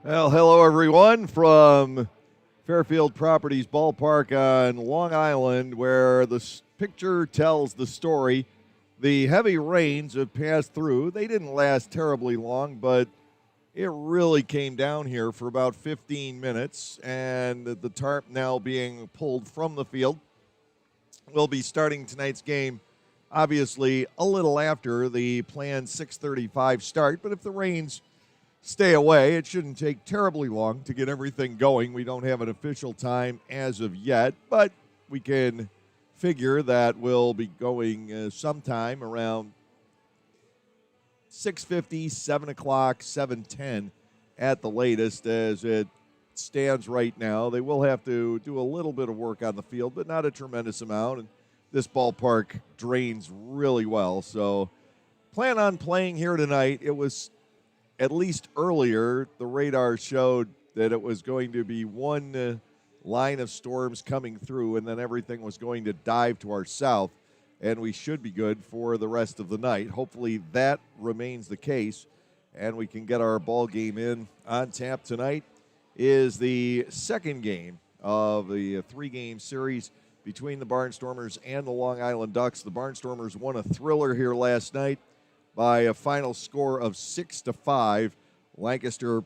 Well, hello everyone from Fairfield Properties Ballpark on Long Island, where the picture tells the story. The heavy rains have passed through. They didn't last terribly long, but it really came down here for about 15 minutes, and the tarp now being pulled from the field. We'll be starting tonight's game, obviously, a little after the planned 6:35 start, but if the rains stay away. It shouldn't take terribly long to get everything going. We don't have an official time as of yet, but we can figure that we'll be going sometime around 6:50, 7 o'clock, 7:10 at the latest as it stands right now. They will have to do a little bit of work on the field, but not a tremendous amount. And this ballpark drains really well. So plan on playing here tonight. It was at least earlier, the radar showed that it was going to be one line of storms coming through, and then everything was going to dive to our south, and we should be good for the rest of the night. Hopefully, that remains the case, and we can get our ball game in on tap tonight. Is the second game of the three-game series between the Barnstormers and the Long Island Ducks. The Barnstormers won a thriller here last night by a final score of 6-5. Lancaster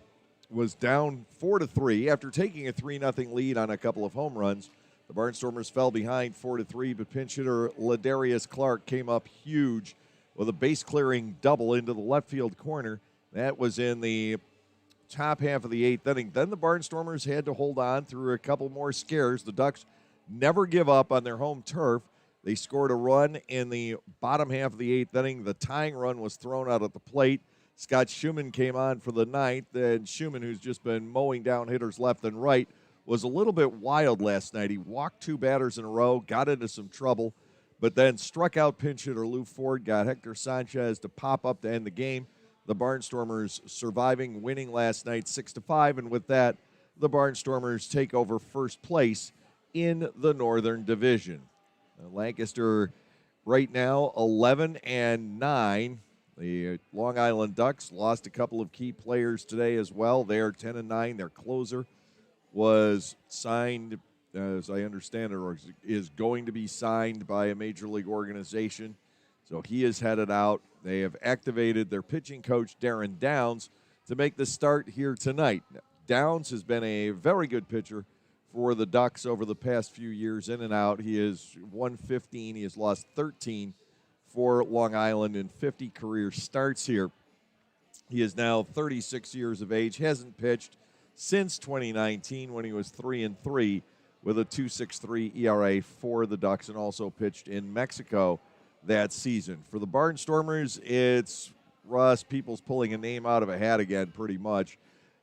was down 4-3 after taking a 3-0 lead on a couple of home runs. The Barnstormers fell behind 4-3, but pinch hitter Ladarius Clark came up huge with a base clearing double into the left field corner. That was in the top half of the eighth inning. Then the Barnstormers had to hold on through a couple more scares. The Ducks never give up on their home turf. They scored a run in the bottom half of the eighth inning. The tying run was thrown out at the plate. Scott Schumann came on for the ninth, and Schumann, who's just been mowing down hitters left and right, was a little bit wild last night. He walked two batters in a row, got into some trouble, but then struck out pinch hitter Lou Ford, got Hector Sanchez to pop up to end the game. The Barnstormers surviving, winning last night 6-5, and with that, the Barnstormers take over first place in the Northern Division. Lancaster right now 11-9. The Long Island Ducks lost a couple of key players today as well. They are 10-9. Their closer was signed, as I understand it, or is going to be signed by a major league organization. So he is headed out. They have activated their pitching coach, Darren Downs, to make the start here tonight. Downs has been a very good pitcher for the Ducks over the past few years, in and out. He has won 15. He has lost 13 for Long Island in 50 career starts here. He is now 36 years of age, hasn't pitched since 2019 when he was 3-3 with a 2.63 ERA for the Ducks, and also pitched in Mexico that season. For the Barnstormers, it's Ross Peoples pulling a name out of a hat again, pretty much,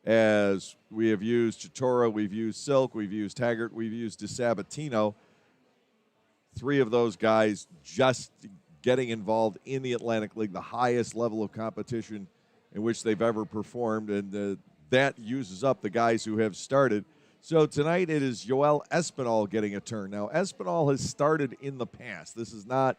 as we have used Chatora, we've used Silk, we've used Taggart, we've used DeSabatino. Three of those guys just getting involved in the Atlantic League, the highest level of competition in which they've ever performed, and that uses up the guys who have started. So tonight it is Yoel Espinal getting a turn. Now, Espinal has started in the past. This is not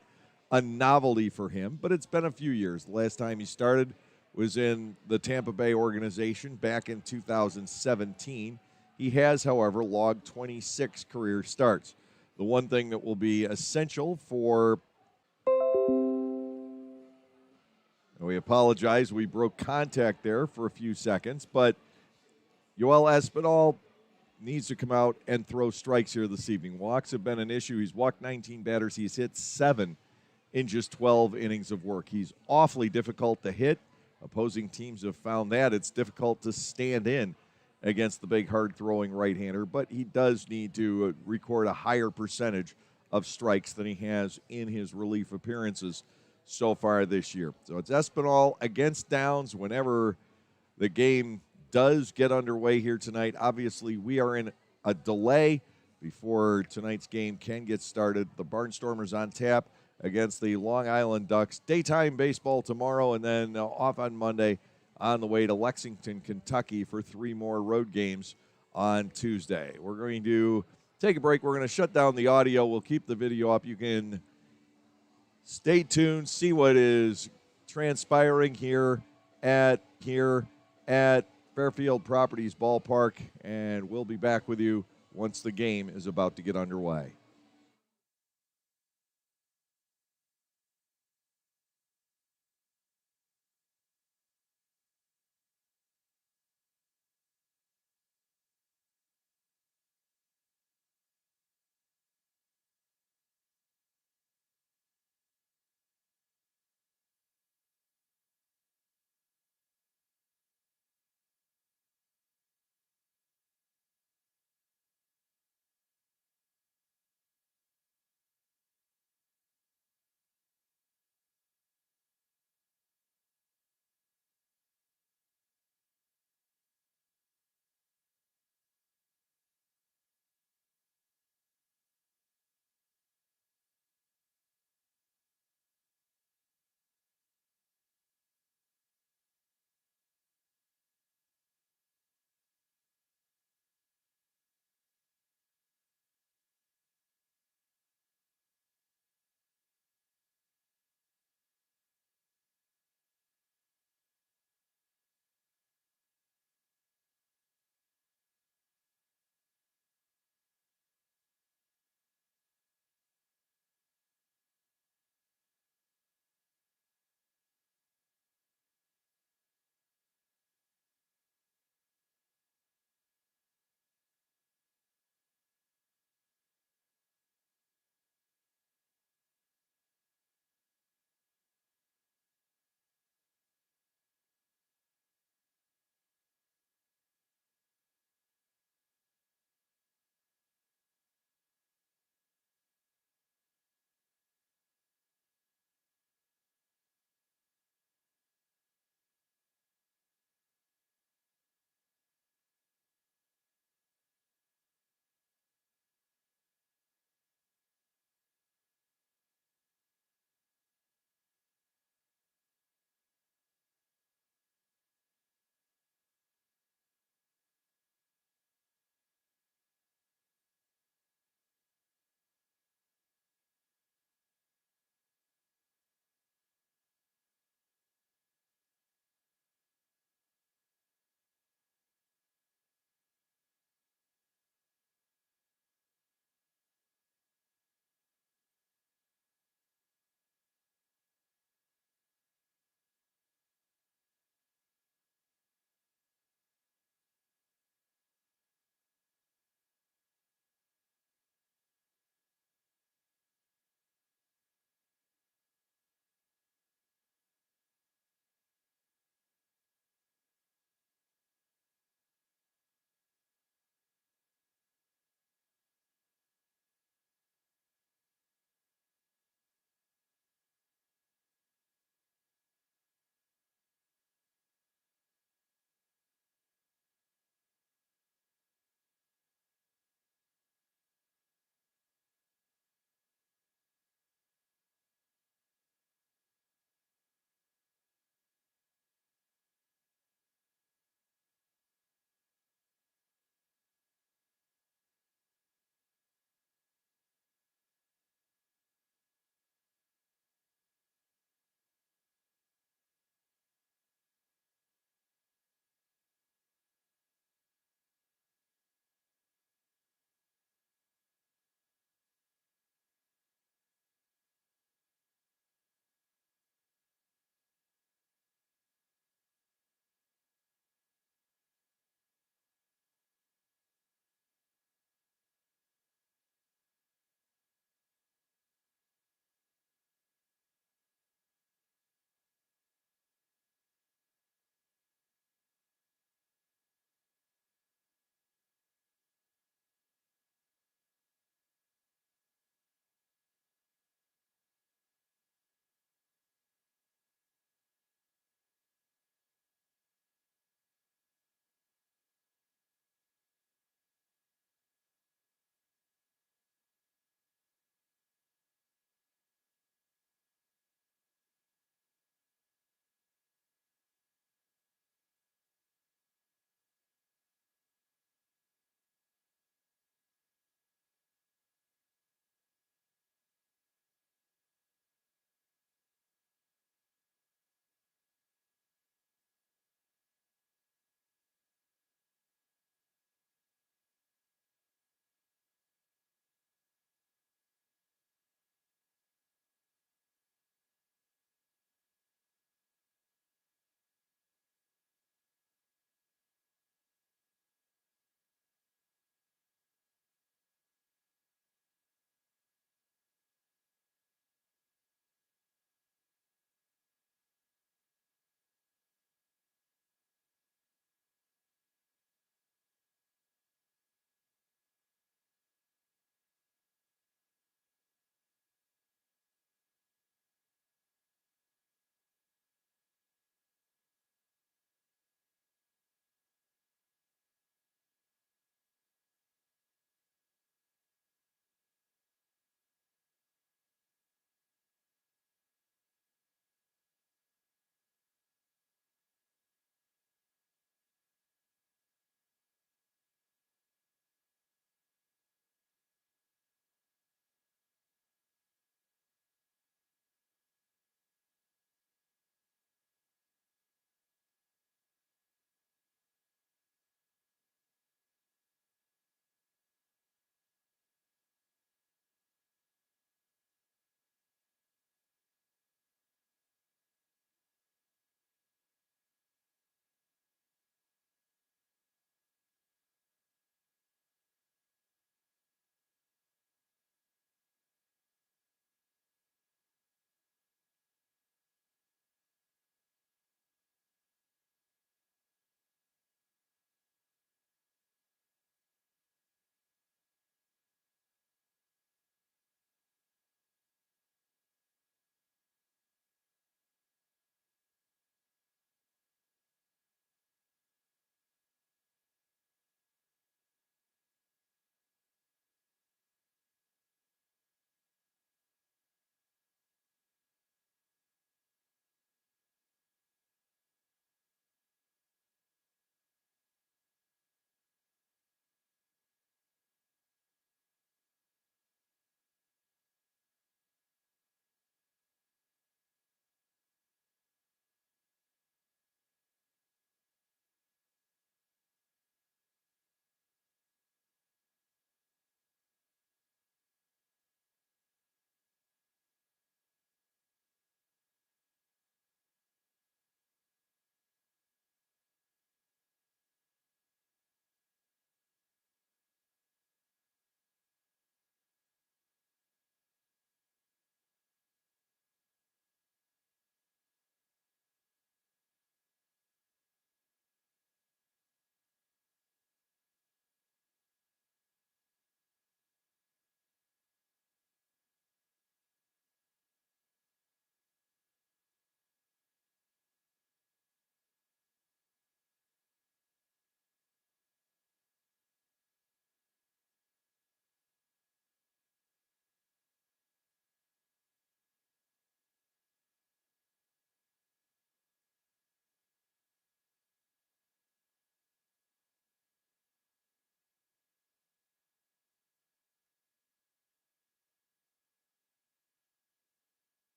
a novelty for him, but it's been a few years. The last time he started was in the Tampa Bay organization back in 2017. He has, however, logged 26 career starts. The one thing that will be essential for... We apologize. We broke contact there for a few seconds, but Yoel Espinal needs to come out and throw strikes here this evening. Walks have been an issue. He's walked 19 batters. He's hit 7 in just 12 innings of work. He's awfully difficult to hit. Opposing teams have found that. It's difficult to stand in against the big, hard-throwing right-hander, but he does need to record a higher percentage of strikes than he has in his relief appearances so far this year. So it's Espinal against Downs whenever the game does get underway here tonight. Obviously, we are in a delay before tonight's game can get started. The Barnstormers on tap against the Long Island Ducks. Daytime baseball tomorrow, and then off on Monday on the way to Lexington, Kentucky for 3 more road games on Tuesday. We're going to take a break. We're going to shut down the audio. We'll keep the video up. You can stay tuned, see what is transpiring here at Fairfield Properties Ballpark, and we'll be back with you once the game is about to get underway.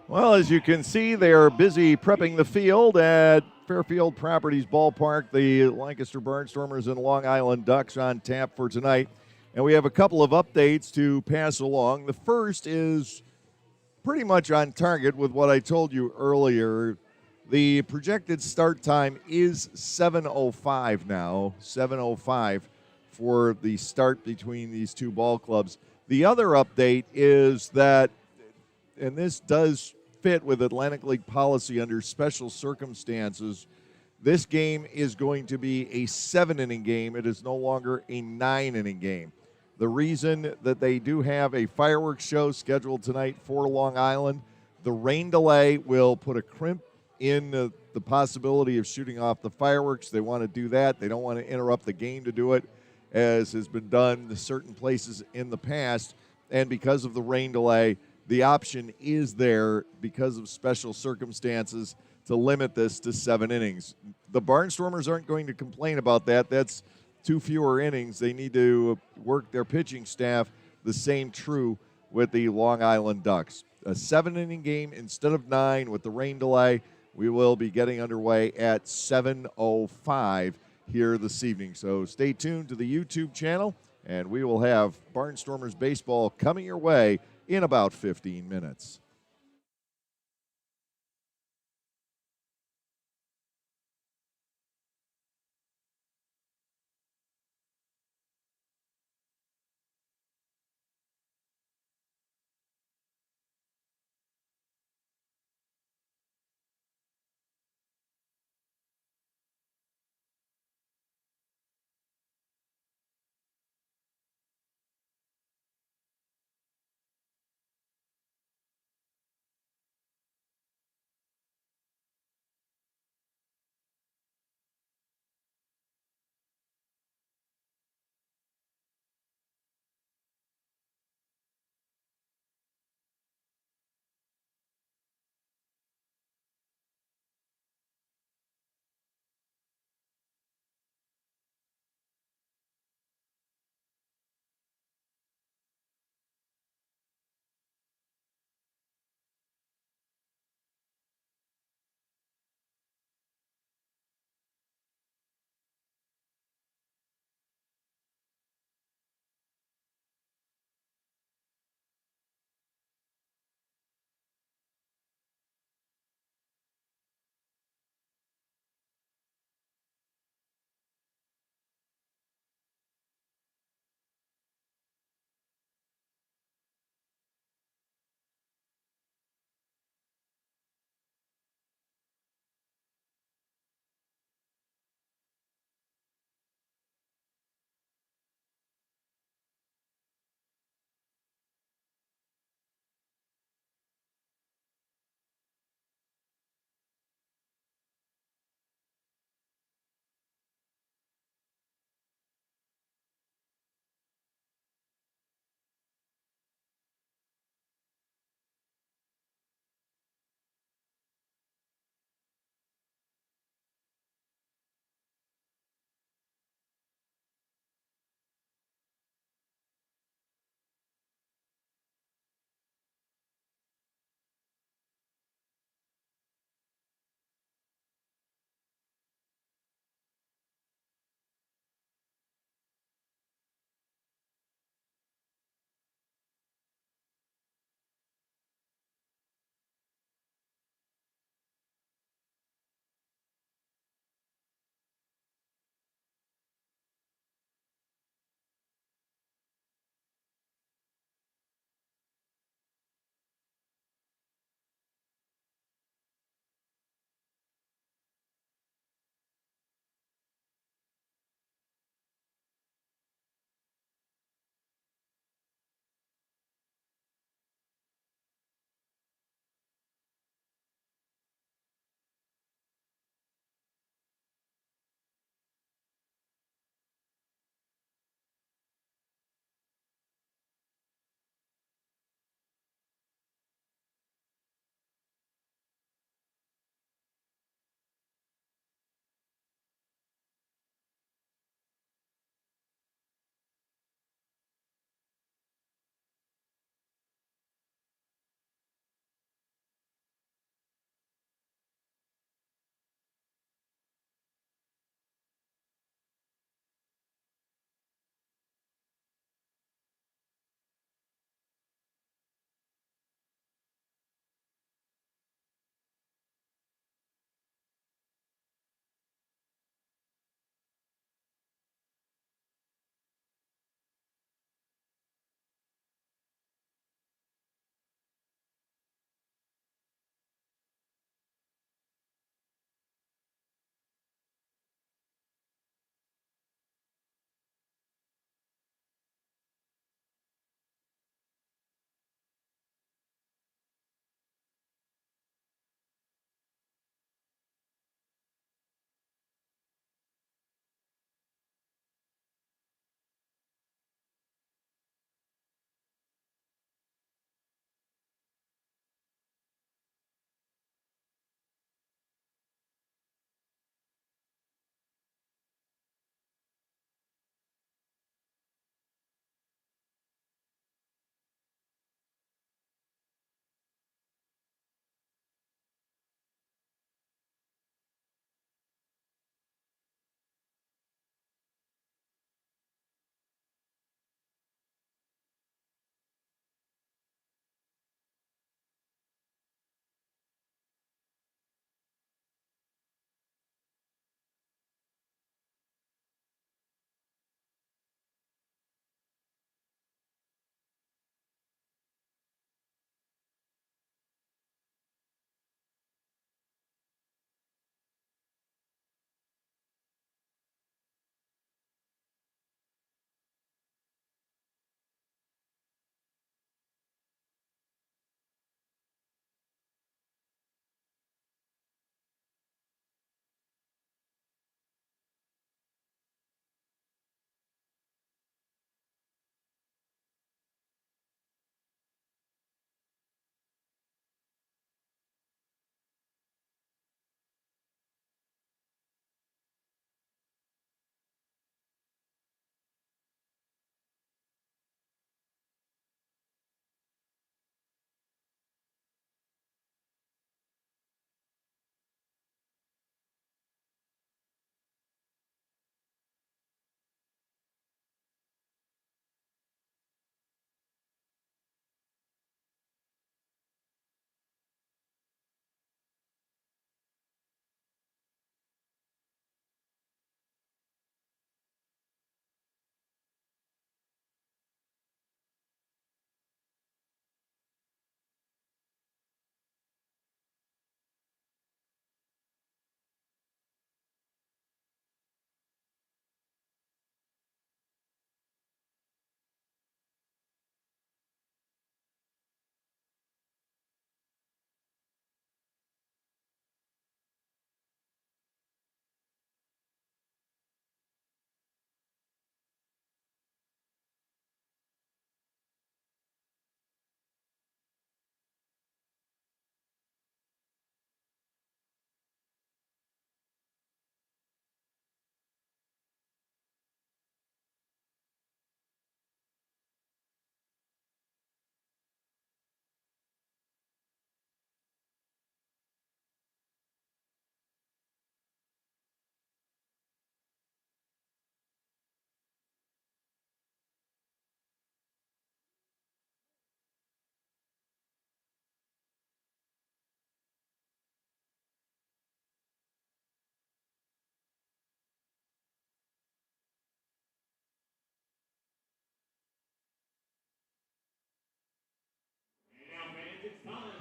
Well, as you can see, they are busy prepping the field at Fairfield Properties Ballpark. The Lancaster Barnstormers and Long Island Ducks on tap for tonight. And we have a couple of updates to pass along. The first is pretty much on target with what I told you earlier. The projected start time is 7:05 now, 7:05 for the start between these two ball clubs. The other update is that, and this does fit with Atlantic League policy under special circumstances, this game is going to be a 7-inning game. It is no longer a 9-inning game. The reason that they do have a fireworks show scheduled tonight for Long Island, the rain delay will put a crimp in the possibility of shooting off the fireworks. They want to do that. They don't want to interrupt the game to do it, as has been done in certain places in the past. And because of the rain delay, the option is there because of special circumstances to limit this to 7 innings. The Barnstormers aren't going to complain about that. That's 2 fewer innings. They need to work their pitching staff. The same true with the Long Island Ducks. A 7-inning game instead of 9 with the rain delay. We will be getting underway at 7:05 here this evening. So stay tuned to the YouTube channel, and we will have Barnstormers baseball coming your way in about 15 minutes.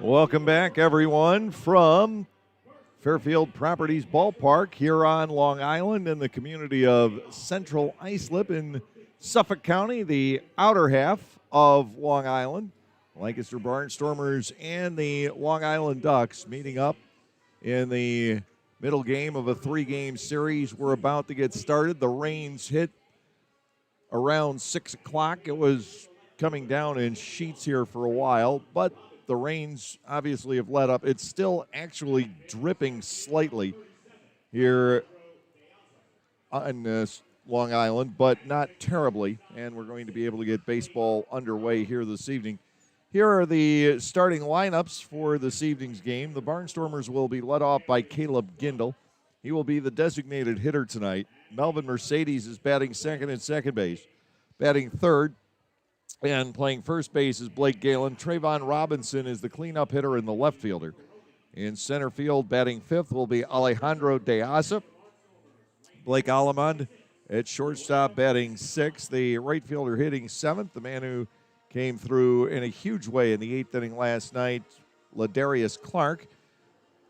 Welcome back, everyone, from Fairfield Properties Ballpark here on Long Island in the community of Central Islip in Suffolk County, the outer half of Long Island. Lancaster Barnstormers and the Long Island Ducks meeting up in the middle game of a 3-game series. We're about to get started. The rains hit around 6 o'clock. It was coming down in sheets here for a while, but the rains obviously have let up. It's still actually dripping slightly here on Long Island, but not terribly, and we're going to be able to get baseball underway here this evening. Here are the starting lineups for this evening's game. The Barnstormers will be led off by Caleb Gindel. He will be the designated hitter tonight. Melvin Mercedes is batting second at second base. Batting third and playing first base is Blake Galen. Trayvon Robinson is the cleanup hitter and the left fielder. In center field, batting fifth will be Alejandro De Asa. Blake Alamond at shortstop, batting sixth. The right fielder hitting seventh, the man who came through in a huge way in the eighth inning last night, Ladarius Clark.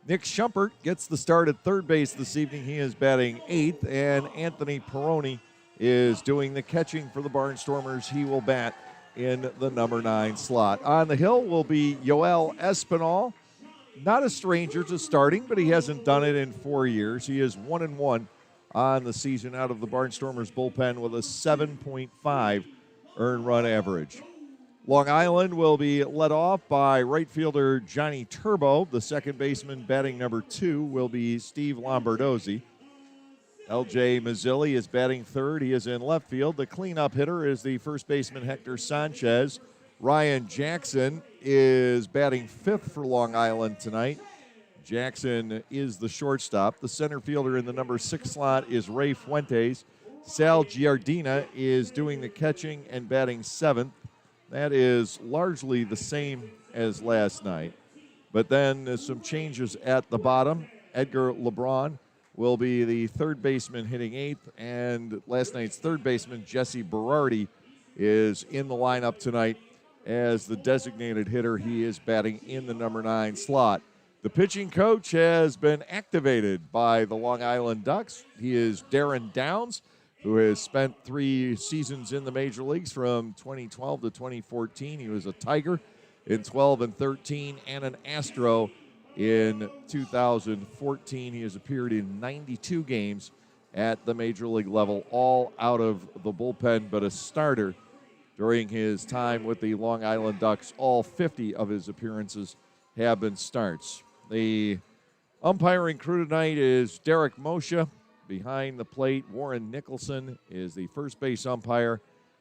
Nick Schumpert gets the start at third base this evening. He is batting eighth, and Anthony Peroni is doing the catching for the Barnstormers. He will bat in the number 9 slot. On the hill will be Yoel Espinal. Not a stranger to starting, but he hasn't done it in 4 years. He is 1-1 on the season out of the Barnstormers bullpen with a 7.5 earned run average. Long Island will be led off by right fielder Johnny Turbo. The second baseman batting number 2 will be Steve Lombardozzi. L.J. Mazzilli is batting third. He is in left field. The cleanup hitter is the first baseman Hector Sanchez. Ryan Jackson is batting fifth for Long Island tonight. Jackson is the shortstop. The center fielder in the number 6 slot is Ray Fuentes. Sal Giardina is doing the catching and batting seventh. That is largely the same as last night. But then there's some changes at the bottom. Edgar LeBron will be the third baseman hitting eighth, and last night's third baseman, Jesse Berardi, is in the lineup tonight as the designated hitter. He is batting in the number 9 slot. The pitching coach has been activated by the Long Island Ducks. He is Darren Downs, who has spent 3 seasons in the major leagues from 2012 to 2014. He was a Tiger in 12 and 13 and an Astro in 2014. He has appeared in 92 games at the major league level, all out of the bullpen, but a starter during his time with the Long Island Ducks. All 50 of his appearances have been starts. The umpiring crew tonight is Derek Moshe. Behind the plate, Warren Nicholson is the first base umpire,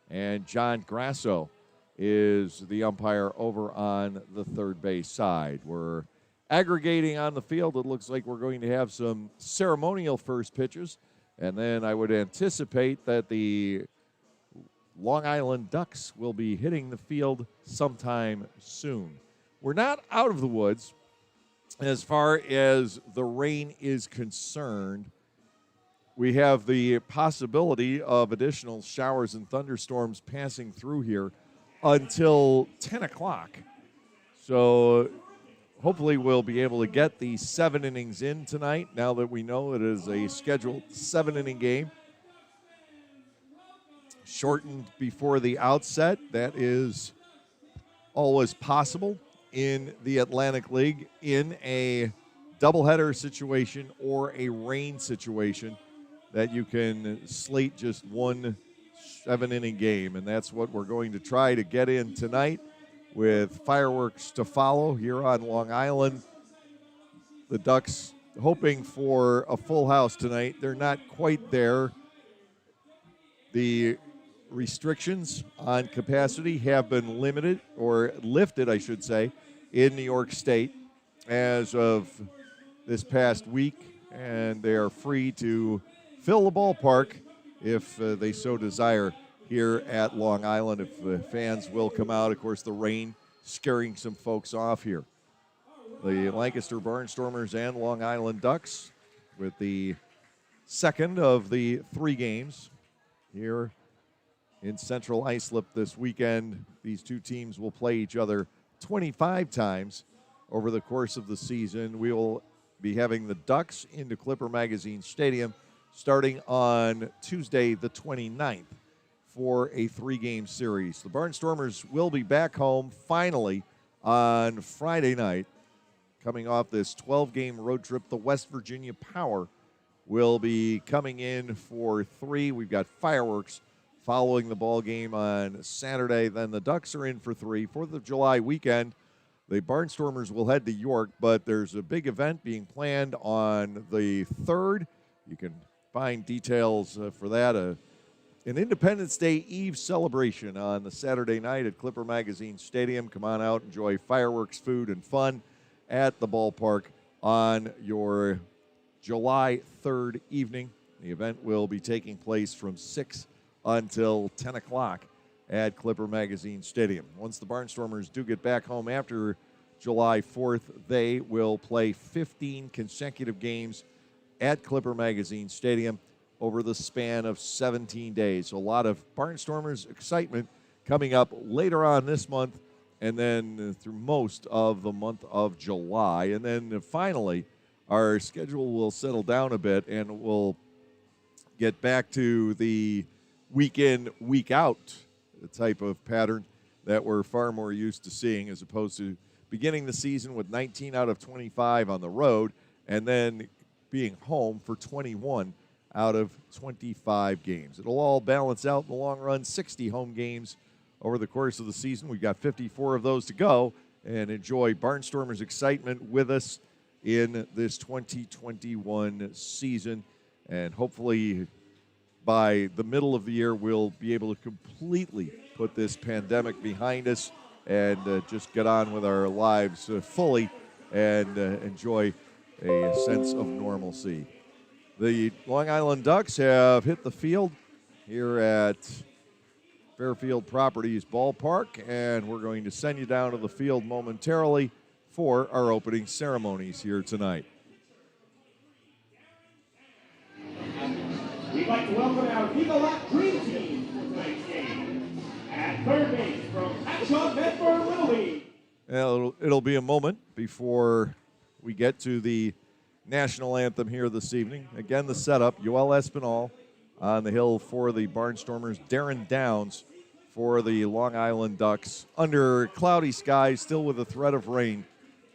and John Grasso is the umpire over on the third base side. We're aggregating on the field. It looks like we're going to have some ceremonial first pitches, and then I would anticipate that the Long Island Ducks will be hitting the field sometime soon. We're not out of the woods as far as the rain is concerned. We have the possibility of additional showers and thunderstorms passing through here until 10 o'clock. So hopefully we'll be able to get the 7 innings in tonight now that we know it is a scheduled 7-inning game. Shortened before the outset. That is always possible in the Atlantic League in a doubleheader situation or a rain situation, that you can slate just one 7-inning game, and that's what we're going to try to get in tonight with fireworks to follow here on Long Island. The Ducks hoping for a full house tonight. They're not quite there. The restrictions on capacity have been limited, or lifted, I should say, in New York State as of this past week, and they are free to fill the ballpark if they so desire here at Long Island, if the fans will come out. Of course, the rain scaring some folks off here. The Lancaster Barnstormers and Long Island Ducks with the second of the 3 games here in Central Islip this weekend. These two teams will play each other 25 times over the course of the season. We will be having the Ducks into Clipper Magazine Stadium starting on Tuesday the 29th for a 3-game series. The Barnstormers will be back home finally on Friday night. Coming off this 12-game road trip, the West Virginia Power will be coming in for 3. We've got fireworks following the ball game on Saturday. Then the Ducks are in for 3. 4th of July weekend, the Barnstormers will head to York, but there's a big event being planned on the 3rd. You can find details for that. An Independence Day Eve celebration on the Saturday night at Clipper Magazine Stadium. Come on out, enjoy fireworks, food, and fun at the ballpark on your July 3rd evening. The event will be taking place from 6 until 10 o'clock at Clipper Magazine Stadium. Once the Barnstormers do get back home after July 4th, they will play 15 consecutive games at Clipper Magazine Stadium over the span of 17 days. So a lot of Barnstormers excitement coming up later on this month and then through most of the month of July. And then finally, our schedule will settle down a bit and we'll get back to the week in, week out type of pattern that we're far more used to seeing, as opposed to beginning the season with 19 out of 25 on the road and then being home for 21 out of 25 games. It'll all balance out in the long run, 60 home games over the course of the season. We've got 54 of those to go, and enjoy Barnstormers excitement with us in this 2021 season. And hopefully by the middle of the year, we'll be able to completely put this pandemic behind us and just get on with our lives fully and enjoy a sense of normalcy. The Long Island Ducks have hit the field here at Fairfield Properties Ballpark, and we're going to send you down to the field momentarily for our opening ceremonies here tonight. We'd like to welcome our Eagle-Lock Dream Team for tonight's game. At third base from Patchogue Medford Little League. It'll be a moment before we get to the national anthem here this evening. Again, the setup, Yoel Espinal on the hill for the Barnstormers, Darren Downs for the Long Island Ducks. Under cloudy skies, still with a threat of rain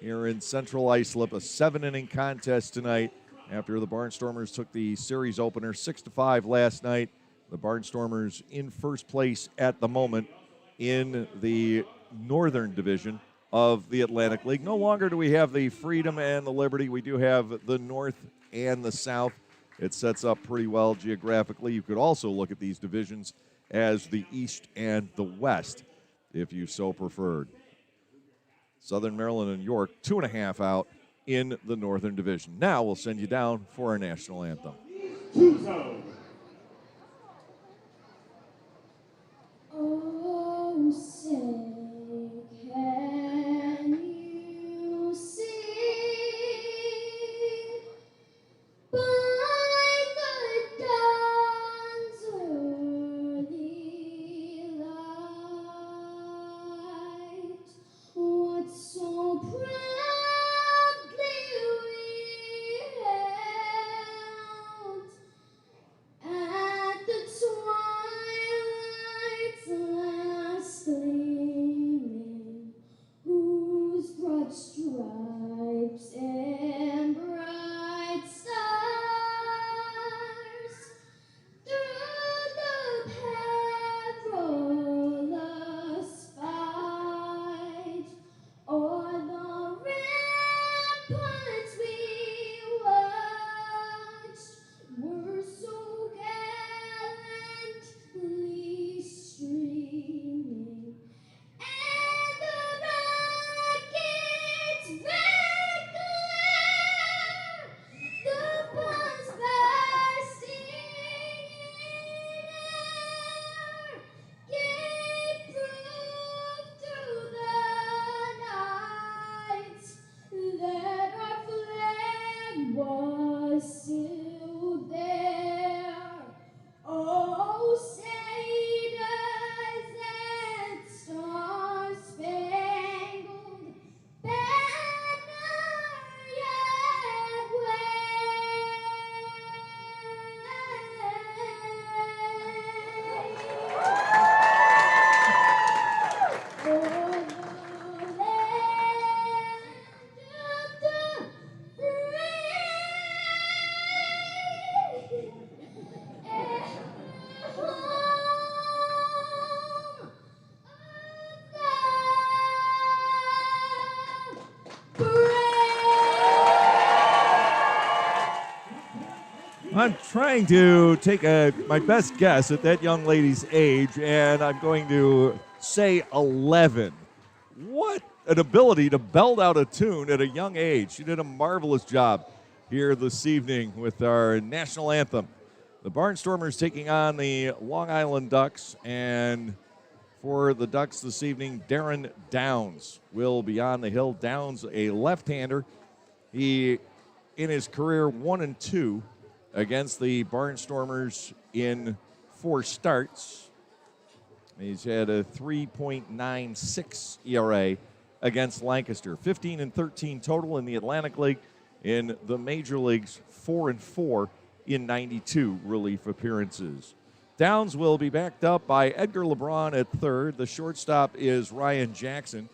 here in Central Islip. A 7-inning contest tonight after the Barnstormers took the series opener 6-5 last night. The Barnstormers in first place at the moment in the Northern Division of the Atlantic League. No longer do we have the Freedom and the Liberty. We do have the North and the South. It sets up pretty well geographically. You could also look at these divisions as the East and the West, if you so preferred. Southern Maryland and York, 2.5 out in the Northern Division. Now we'll send you down for our national anthem. Oh, say, can you see by the dawn's early light what so proudly we hailed I'm trying to take my best guess at that young lady's age, and I'm going to say 11. What an ability to belt out a tune at a young age. She did a marvelous job here this evening with our national anthem. The Barnstormers taking on the Long Island Ducks, and for the Ducks this evening, Darren Downs will be on the hill. Downs, a left-hander. He, in his career, 1-2 against the Barnstormers in 4 starts. He's had a 3.96 ERA against Lancaster. 15-13 total in the Atlantic League. In the major leagues, 4-4 in 92 relief appearances. Downs will be backed up by Edgar LeBron at third. The shortstop is Ryan Jackson.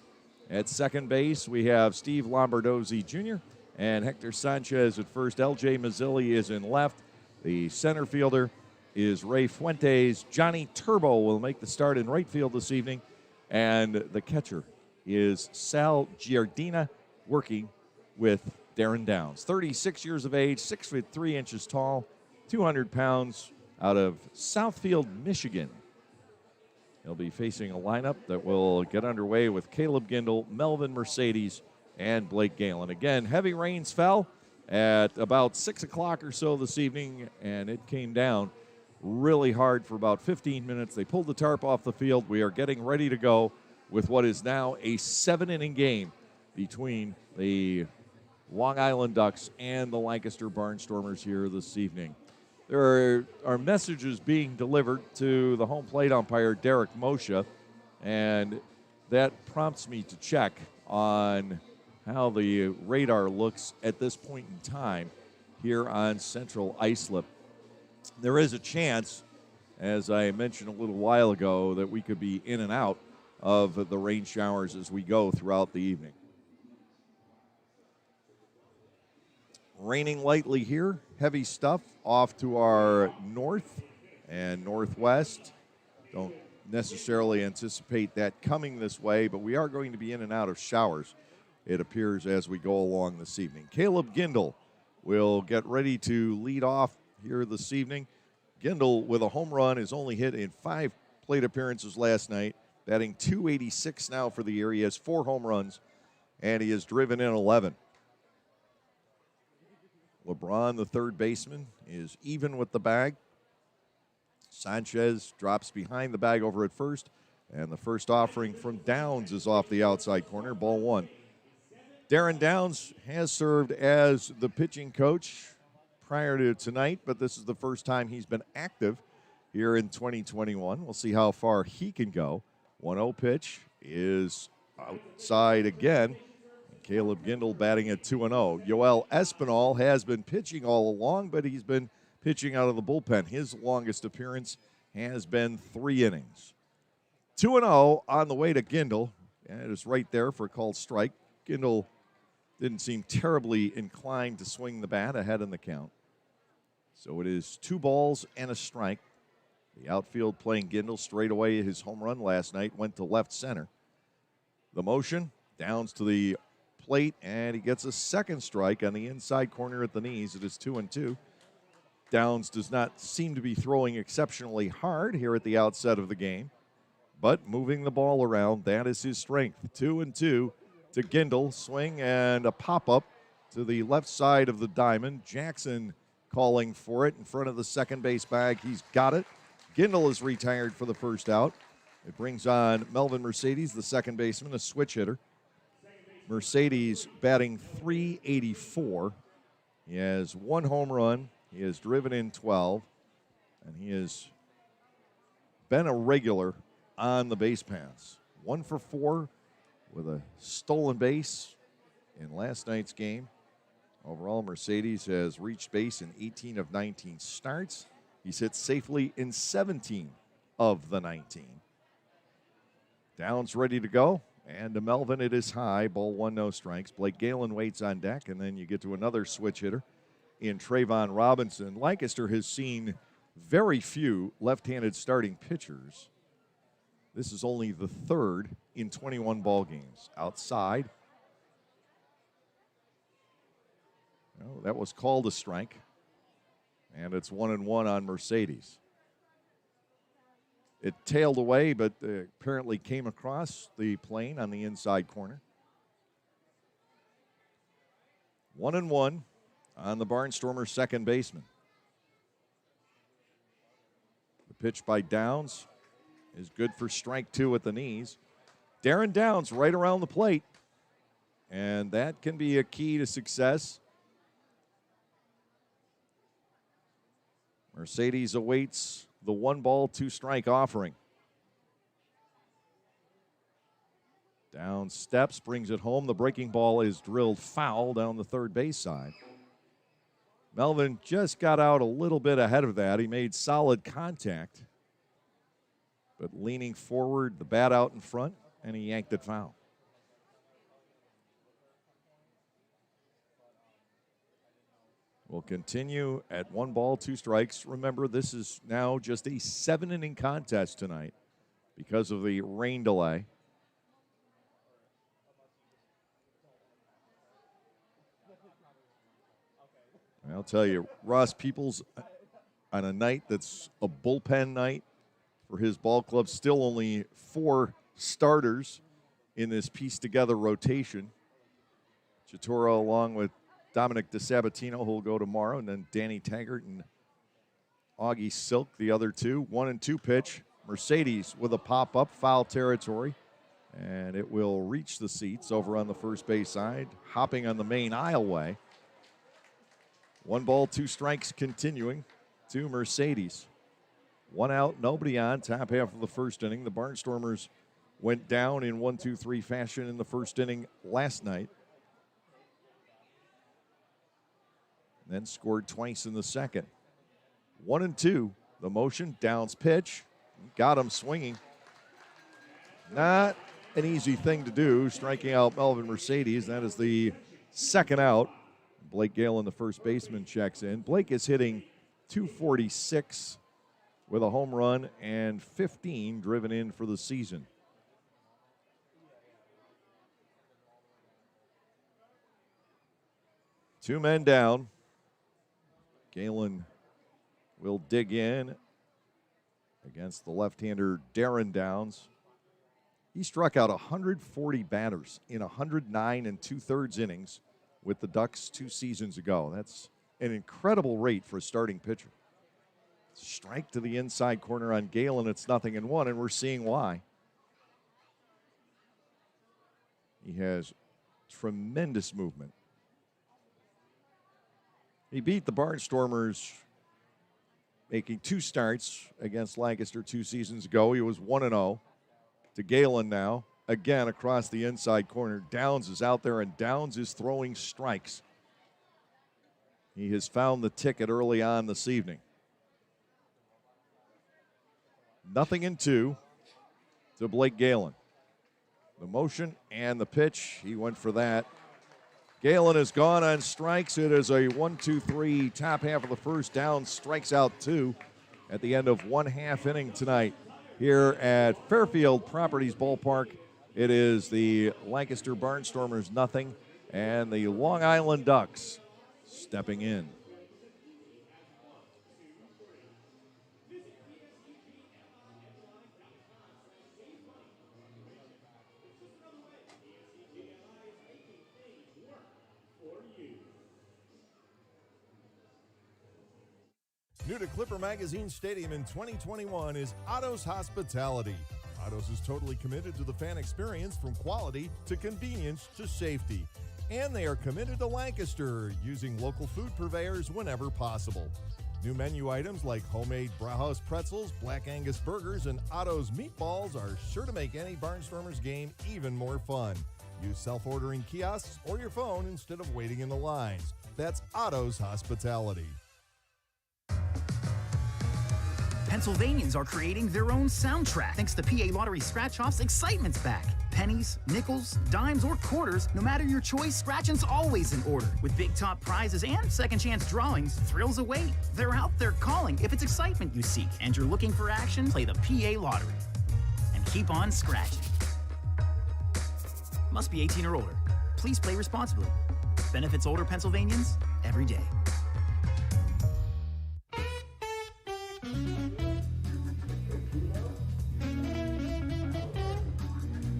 At second base, we have Steve Lombardozzi Jr. and Hector Sanchez at first. L.J. Mazzilli is in left. The center fielder is Ray Fuentes. Johnny Turbo will make the start in right field this evening. And the catcher is Sal Giardina, working with Darren Downs. 36 years of age, 6'3" tall, 200 pounds, out of Southfield, Michigan. He'll be facing a lineup that will get underway with Caleb Gindel, Melvin Mercedes, and Blake Galen. Again, heavy rains fell at about 6 o'clock or so this evening, and it came down really hard for about 15 minutes. They pulled the tarp off the field. We are getting ready to go with what is now a 7-inning game between the Long Island Ducks and the Lancaster Barnstormers here this evening. There are messages being delivered to the home plate umpire, Derek Moshe, and that prompts me to check on how the radar looks at this point in time here on Central Islip. There is a chance, as I mentioned a little while ago, that we could be in and out of the rain showers as we go throughout the evening. Raining lightly here, heavy stuff off to our north and northwest. Don't necessarily anticipate that coming this way, but we are going to be in and out of showers, it appears, as we go along this evening. Caleb Gindel will get ready to lead off here this evening. Gindel, with a home run, is only hit in 5 plate appearances last night, batting .286 now for the year. He has 4 home runs, and he has driven in 11. LeBron, the third baseman, is even with the bag. Sanchez drops behind the bag over at first, and the first offering from Downs is off the outside corner, ball 1. Darren Downs has served as the pitching coach prior to tonight, but this is the first time he's been active here in 2021. We'll see how far he can go. 1-0 pitch is outside again. Caleb Gindel batting at 2-0. Yoel Espinal has been pitching all along, but he's been pitching out of the bullpen. His longest appearance has been 3 innings. 2-0 on the way to Gindel, and it is right there for a called strike. Gindel didn't seem terribly inclined to swing the bat ahead in the count. So it is 2 balls and a strike. The outfield playing Gindel straight away. His home run last night went to left center. The motion, Downs to the plate, and he gets a second strike on the inside corner at the knees. It is 2-2. Downs does not seem to be throwing exceptionally hard here at the outset of the game, but moving the ball around, that is his strength. 2-2 to Gindel. Swing and a pop-up to the left side of the diamond. Jackson calling for it in front of the second base bag. He's got it. Gindel is retired for the first out. It brings on Melvin Mercedes, the second baseman, a switch hitter. Mercedes batting .384. He has 1 home run. He has driven in 12. And he has been a regular on the base paths. 1 for 4 with a stolen base in last night's game. Overall, Mercedes has reached base in 18 of 19 starts. He's hit safely in 17 of the 19. Downs ready to go. And to Melvin, it is high. Ball 1, no strikes. Blake Galen waits on deck, and then you get to another switch hitter in Trayvon Robinson. Lancaster has seen very few left-handed starting pitchers. This is only the 3rd in 21 ball games. Outside. No, that was called a strike. And it's 1-1 on Mercedes. It tailed away, but apparently came across the plane on the inside corner. 1-1 on the Barnstormer second baseman. The pitch by Downs is good for strike 2 at the knees. Darren Downs right around the plate. And that can be a key to success. Mercedes awaits the 1-ball, 2-strike offering. Down steps, brings it home. The breaking ball is drilled foul down the third base side. Melvin just got out a little bit ahead of that. He made solid contact, but leaning forward, the bat out in front, and he yanked it foul. We'll continue at 1-ball, 2 strikes. Remember, this is now just a 7-inning contest tonight because of the rain delay. I'll tell you, Ross Peoples, on a night that's a bullpen night for his ball club, still only 4 starters in this pieced-together rotation. Chitoro along with Dominic DeSabatino, who will go tomorrow, and then Danny Taggart and Augie Silk, the other 2. 1-2 pitch. Mercedes with a pop-up, foul territory, and it will reach the seats over on the first base side, hopping on the main aisleway. 1-ball, 2 strikes continuing to Mercedes. 1 out, nobody on, top half of the first inning. The Barnstormers went down in 1-2-3 fashion in the first inning last night. Then scored twice in the second. 1-2, the motion, Downs pitch, got him swinging. Not an easy thing to do, striking out Melvin Mercedes. That is the second out. Blake Galen, the first baseman, checks in. Blake is hitting .246 with a home run and 15 driven in for the season. Two men down. Galen will dig in against the left-hander Darren Downs. He struck out 140 batters in 109 2/3 innings with the Ducks 2 seasons ago. That's an incredible rate for a starting pitcher. Strike to the inside corner on Galen. It's 0-1, and we're seeing why. He has tremendous movement. He beat the Barnstormers, making 2 starts against Lancaster 2 seasons ago. He was 1-0 to Galen now. Again, across the inside corner. Downs is out there, and Downs is throwing strikes. He has found the ticket early on this evening. 0-2 to Blake Galen. The motion and the pitch, he went for that. Galen is gone on strikes. It is a 1-2-3 top half of the first. Downs strikes out 2 at the end of 1/2 inning tonight here at Fairfield Properties Ballpark. It is the Lancaster Barnstormers 0 and the Long Island Ducks stepping in. New to Clipper Magazine Stadium in 2021 is Otto's Hospitality. Otto's is totally committed to the fan experience, from quality to convenience to safety. And they are committed to Lancaster, using local food purveyors whenever possible. New menu items like homemade Brauhaus pretzels, Black Angus burgers, and Otto's meatballs are sure to make any Barnstormers game even more fun. Use self-ordering kiosks or your phone instead of waiting in the lines. That's Otto's Hospitality. Pennsylvanians are creating their own soundtrack thanks to PA Lottery Scratch-Off's Excitement's back. Pennies, nickels, dimes, or quarters, no matter your choice, scratching's always in order. With big top prizes and second chance drawings, thrills await. They're out there calling. If it's excitement you seek and you're looking for action, play the PA Lottery. And keep on scratching. Must be 18 or older. Please play responsibly. Benefits older Pennsylvanians every day.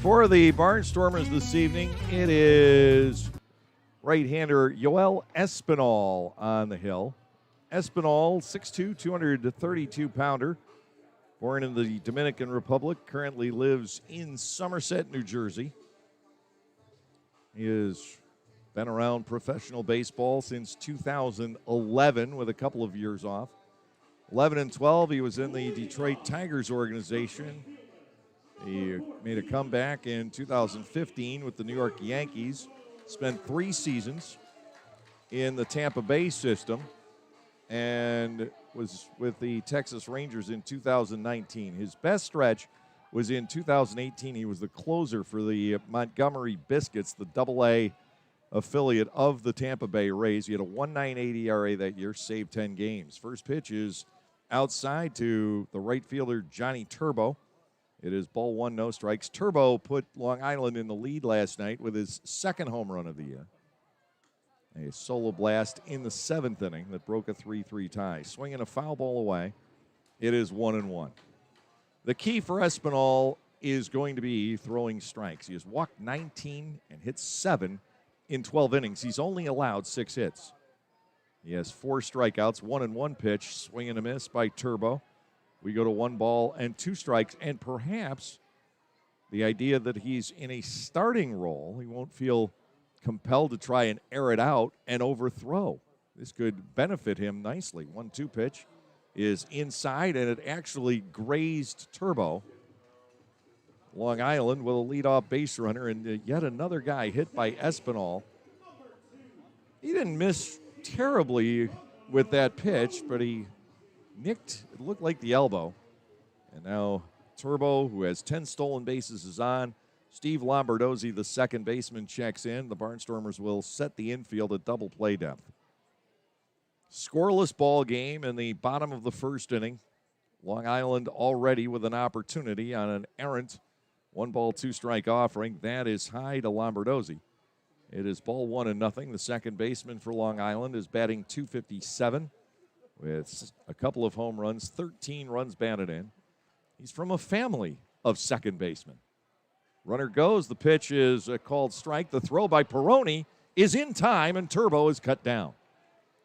For the Barnstormers this evening, it is right-hander Yoel Espinal on the hill. Espinal, 6'2", 232-pounder, born in the Dominican Republic, currently lives in Somerset, New Jersey. He has been around professional baseball since 2011 with a couple of years off. 11 and 12, he was in the Detroit Tigers organization. He made a comeback in 2015 with the New York Yankees. Spent 3 seasons in the Tampa Bay system and was with the Texas Rangers in 2019. His best stretch was in 2018. He was the closer for the Montgomery Biscuits, the Double-A affiliate of the Tampa Bay Rays. He had a 1.98 ERA that year, saved 10 games. First pitch is outside to the right fielder, Johnny Turbo. It is ball 1, no strikes. Turbo put Long Island in the lead last night with his second home run of the year. A solo blast in the 7th inning that broke a 3-3 tie. Swinging a foul ball away. It is 1-1. The key for Espinal is going to be throwing strikes. He has walked 19 and hit 7 in 12 innings. He's only allowed 6 hits. He has 4 strikeouts, 1-1 pitch, swing and a miss by Turbo. We go to 1 ball and 2 strikes, and perhaps the idea that he's in a starting role, he won't feel compelled to try and air it out and overthrow. This could benefit him nicely. 1-2 pitch is inside, and it actually grazed Turbo. Long Island with a leadoff base runner, and yet another guy hit by Espinal. He didn't miss terribly with that pitch, but he nicked, it looked like the elbow. And now Turbo, who has 10 stolen bases, is on. Steve Lombardozzi, the second baseman, checks in. The Barnstormers will set the infield at double play depth. Scoreless ball game in the bottom of the 1st inning. Long Island already with an opportunity on an errant 1 ball, 2 strike offering. That is high to Lombardozzi. It is ball 1-0. The second baseman for Long Island is batting .257 with a couple of home runs, 13 runs batted in. He's from a family of second basemen. Runner goes. The pitch is called strike. The throw by Peroni is in time, and Turbo is cut down.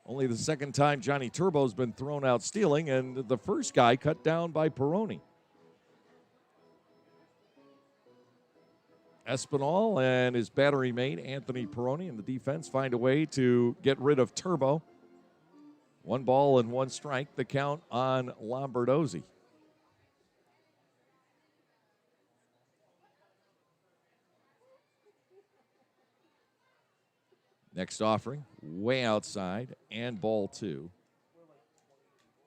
Only the second time Johnny Turbo's been thrown out stealing, and the first guy cut down by Peroni. Espinal and his battery mate, Anthony Peroni, and the defense find a way to get rid of Turbo. 1 ball and 1 strike, the count on Lombardozzi. Next offering, way outside, and ball 2.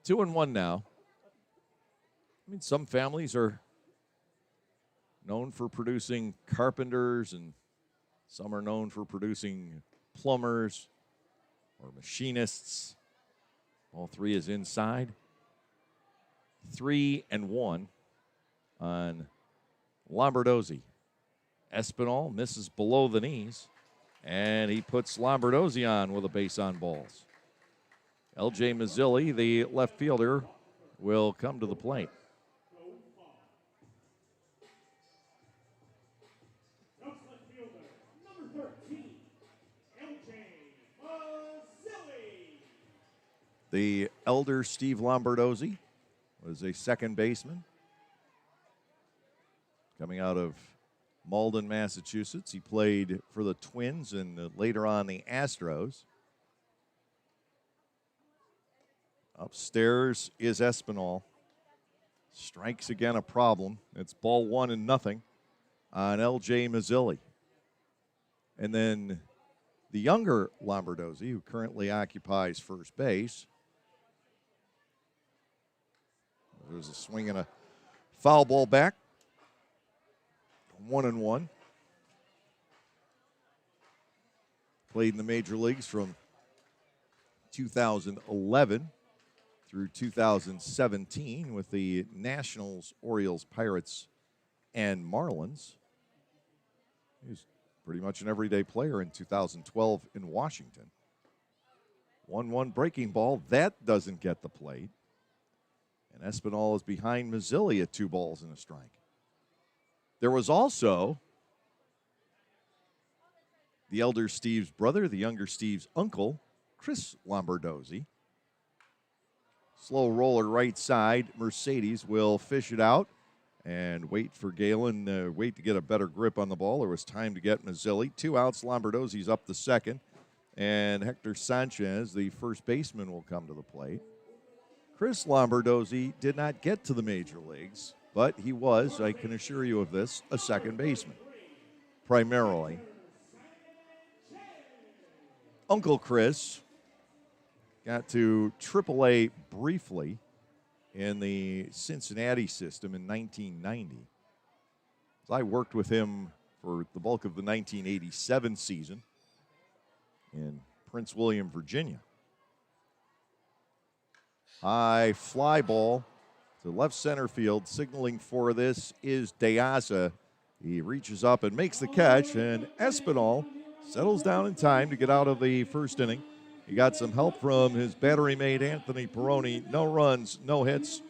2-1 now. I mean, some families are known for producing carpenters, and some are known for producing plumbers or machinists. All 3 is inside. 3-1 on Lombardozzi. Espinal misses below the knees, and he puts Lombardozzi on with a base on balls. L.J. Mazzilli, the left fielder, will come to the plate. The elder Steve Lombardozzi was a second baseman coming out of Malden, Massachusetts. He played for the Twins and later on the Astros. Upstairs is Espinal. Strikes again, a problem. It's ball 1-0 on L.J. Mazzilli. And then the younger Lombardozzi, who currently occupies first base. There's a swing and a foul ball back. 1-1. Played in the major leagues from 2011 through 2017 with the Nationals, Orioles, Pirates, and Marlins. He was pretty much an everyday player in 2012 in Washington. 1-1 breaking ball. That doesn't get the plate. And Espinal is behind Mazzilli at 2 balls and a strike. There was also the elder Steve's brother, the younger Steve's uncle, Chris Lombardozzi. Slow roller right side. Mercedes will fish it out and wait for Galen, wait to get a better grip on the ball. There was time to get Mazzilli. 2 outs. Lombardozzi's up the second. And Hector Sanchez, the first baseman, will come to the plate. Chris Lombardozzi did not get to the major leagues, but he was, I can assure you of this, a second baseman, primarily. Uncle Chris got to AAA briefly in the Cincinnati system in 1990. I worked with him for the bulk of the 1987 season in Prince William, Virginia. High fly ball to left center field. Signaling for this is De Aza. He reaches up and makes the catch, and Espinal settles down in time to get out of the first inning. He got some help from his battery mate, Anthony Peroni. No runs, no hits,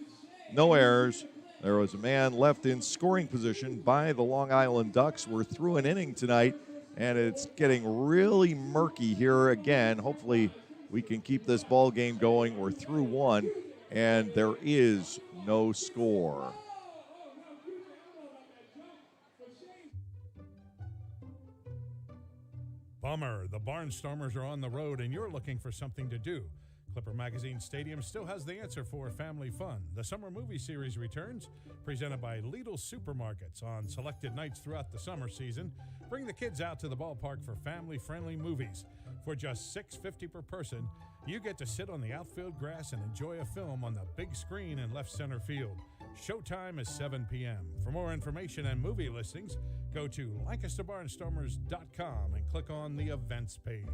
no errors. There was a man left in scoring position by the Long Island Ducks. We're through an inning tonight, and it's getting really murky here again. Hopefully we can keep this ball game going. We're through one, and there is no score. Bummer, the Barnstormers are on the road and you're looking for something to do. Clipper Magazine Stadium still has the answer for family fun. The summer movie series returns, presented by Lidl Supermarkets on selected nights throughout the summer season. Bring the kids out to the ballpark for family-friendly movies. For just $6.50 per person, you get to sit on the outfield grass and enjoy a film on the big screen in left center field. Showtime is 7 p.m. For more information and movie listings, go to LancasterBarnstormers.com and click on the events page.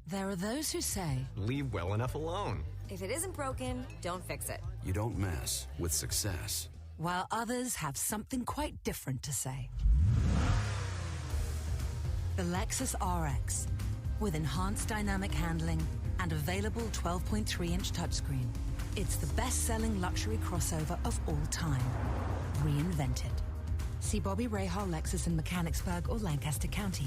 There are those who say, leave well enough alone. If it isn't broken, don't fix it. You don't mess with success. While others have something quite different to say. The Lexus RX, with enhanced dynamic handling and available 12.3-inch touchscreen. It's the best-selling luxury crossover of all time. Reinvented. See Bobby Rahal Lexus in Mechanicsburg or Lancaster County.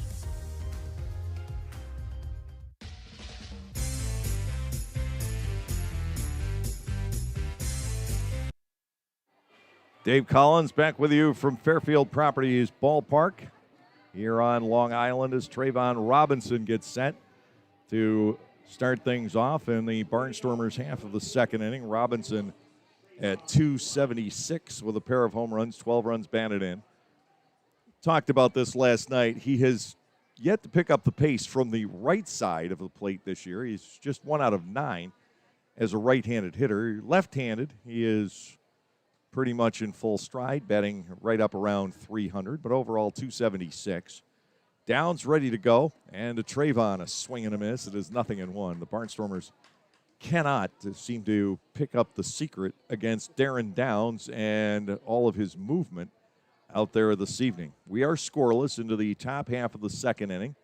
Dave Collins back with you from Fairfield Properties Ballpark here on Long Island as Trayvon Robinson gets set to start things off in the Barnstormers half of the second inning. Robinson at 276 with a pair of home runs, 12 runs batted in. Talked about this last night. He has yet to pick up the pace from the right side of the plate this year. He's just 1 out of 9 as a right-handed hitter. Left-handed, he is pretty much in full stride, batting right up around 300, but overall 276. Downs ready to go, and a Trayvon, a swing and a miss. It is 0-1. The Barnstormers cannot seem to pick up the secret against Darren Downs and all of his movement out there this evening. We are scoreless into the top half of the second inning.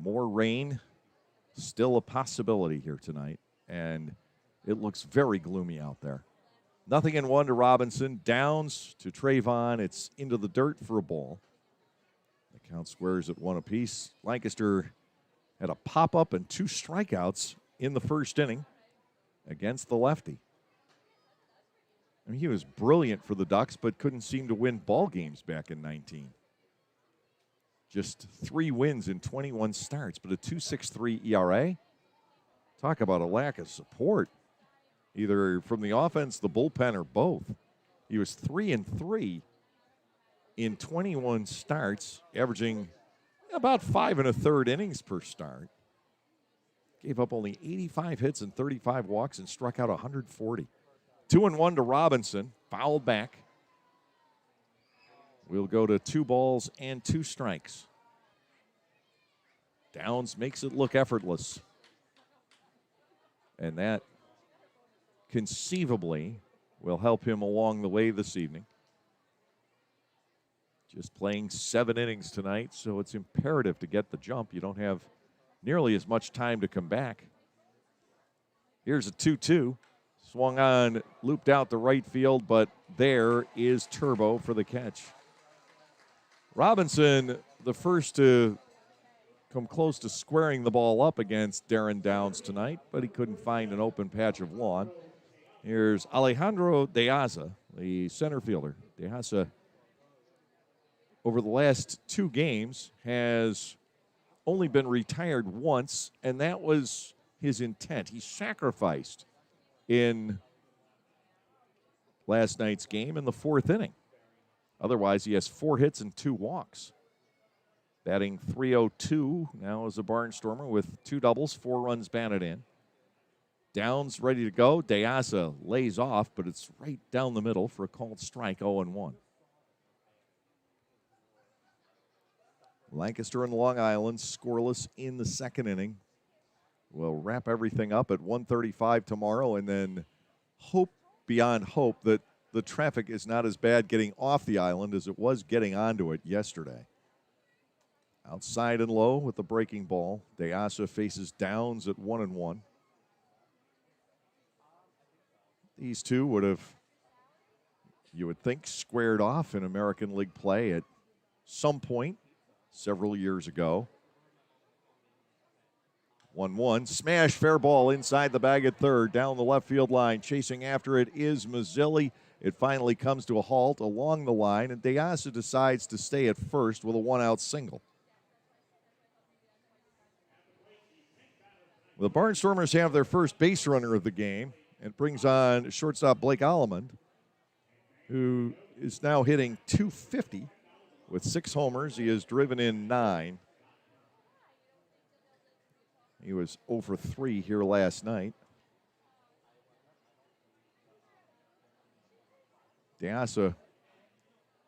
More rain, still a possibility here tonight, and it looks very gloomy out there. 0-1 to Robinson. Downs to Trayvon. It's into the dirt for a ball. The count squares at 1 apiece. Lancaster had a pop-up and 2 strikeouts in the first inning against the lefty. I mean, he was brilliant for the Ducks, but couldn't seem to win ball games back in 19. Just 3 wins in 21 starts, but a 2.63 ERA. Talk about a lack of support, either from the offense, the bullpen, or both. He was 3-3 in 21 starts, averaging about 5 1/3 innings per start. Gave up only 85 hits and 35 walks and struck out 140. 2-1 to Robinson, fouled back. We'll go to 2 balls and 2 strikes. Downs makes it look effortless. And that conceivably will help him along the way this evening. Just playing 7 innings tonight, so it's imperative to get the jump. You don't have nearly as much time to come back. Here's a 2-2. Swung on, looped out to right field, but there is Turbo for the catch. Robinson, the first to come close to squaring the ball up against Darren Downs tonight, but he couldn't find an open patch of lawn. Here's Alejandro De Aza, the center fielder. De Aza, over the last 2 games, has only been retired once, and that was his intent. He sacrificed in last night's game in the 4th inning. Otherwise, he has 4 hits and 2 walks. Batting .302 now is a Barnstormer with 2 doubles, 4 runs batted in. Downs ready to go. De Aza lays off, but it's right down the middle for a called strike, 0-1. Lancaster and Long Island scoreless in the 2nd inning. We'll wrap everything up at 1:35 tomorrow, and then hope beyond hope that the traffic is not as bad getting off the island as it was getting onto it yesterday. Outside and low with the breaking ball. De Aza faces Downs at 1-1. These two would have, you would think, squared off in American League play at some point several years ago. 1-1. Smash, fair ball inside the bag at third, down the left field line. Chasing after it is Mazzilli. It finally comes to a halt along the line, and De Aza decides to stay at first with a 1-out single. The Barnstormers have their first base runner of the game, and brings on shortstop Blake Allemond, who is now hitting .250 with 6 homers. He has driven in 9. He was 0 for 3 here last night. De Aza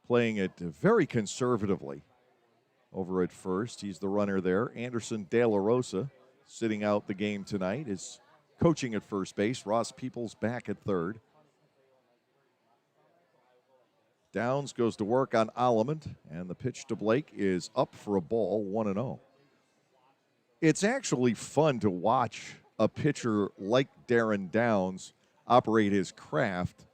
playing it very conservatively over at first. He's the runner there. Anderson De La Rosa sitting out the game tonight is coaching at first base. Ross Peoples back at third. Downs goes to work on Allemond, and the pitch to Blake is up for a ball, 1-0. It's actually fun to watch a pitcher like Darren Downs operate his craft.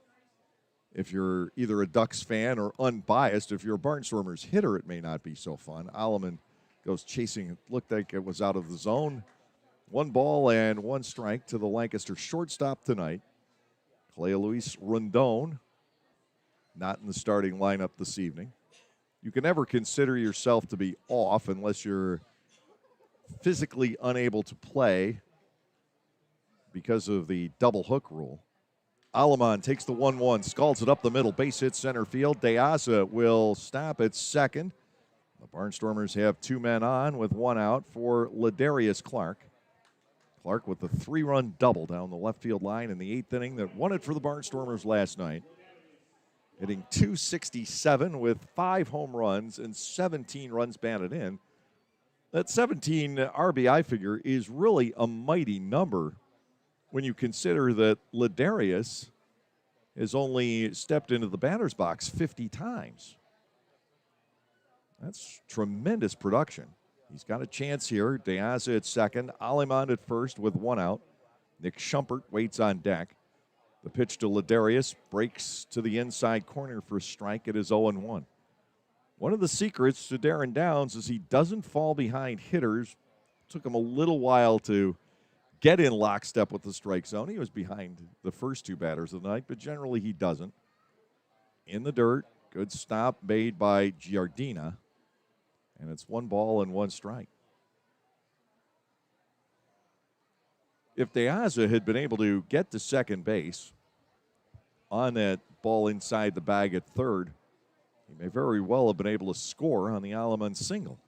If you're either a Ducks fan or unbiased, if you're a Barnstormers hitter, it may not be so fun. Allemond goes chasing. It looked like it was out of the zone. 1 ball and 1 strike to the Lancaster shortstop tonight. Clay Luis Rondon, not in the starting lineup this evening. You can never consider yourself to be off unless you're physically unable to play because of the double hook rule. Allemond takes the 1-1, scalds it up the middle, base hit center field. De Aza will stop at second. The Barnstormers have 2 men on with 1 out for Ladarius Clark. Clark with the 3-run double down the left field line in the 8th inning that won it for the Barnstormers last night. Hitting .267 with 5 home runs and 17 runs batted in. That 17 RBI figure is really a mighty number when you consider that Ladarius has only stepped into the batter's box 50 times. That's tremendous production. He's got a chance here. De Aza at second. Allemond at first with 1 out. Nick Schumpert waits on deck. The pitch to Ladarius breaks to the inside corner for a strike. It is 0-1. One of the secrets to Darren Downs is he doesn't fall behind hitters. Took him a little while to get in lockstep with the strike zone. He was behind the first 2 batters of the night, but generally he doesn't. In the dirt, good stop made by Giardina, and it's 1 ball and 1 strike. If De Aza had been able to get to second base on that ball inside the bag at third, he may very well have been able to score on the Allemond single.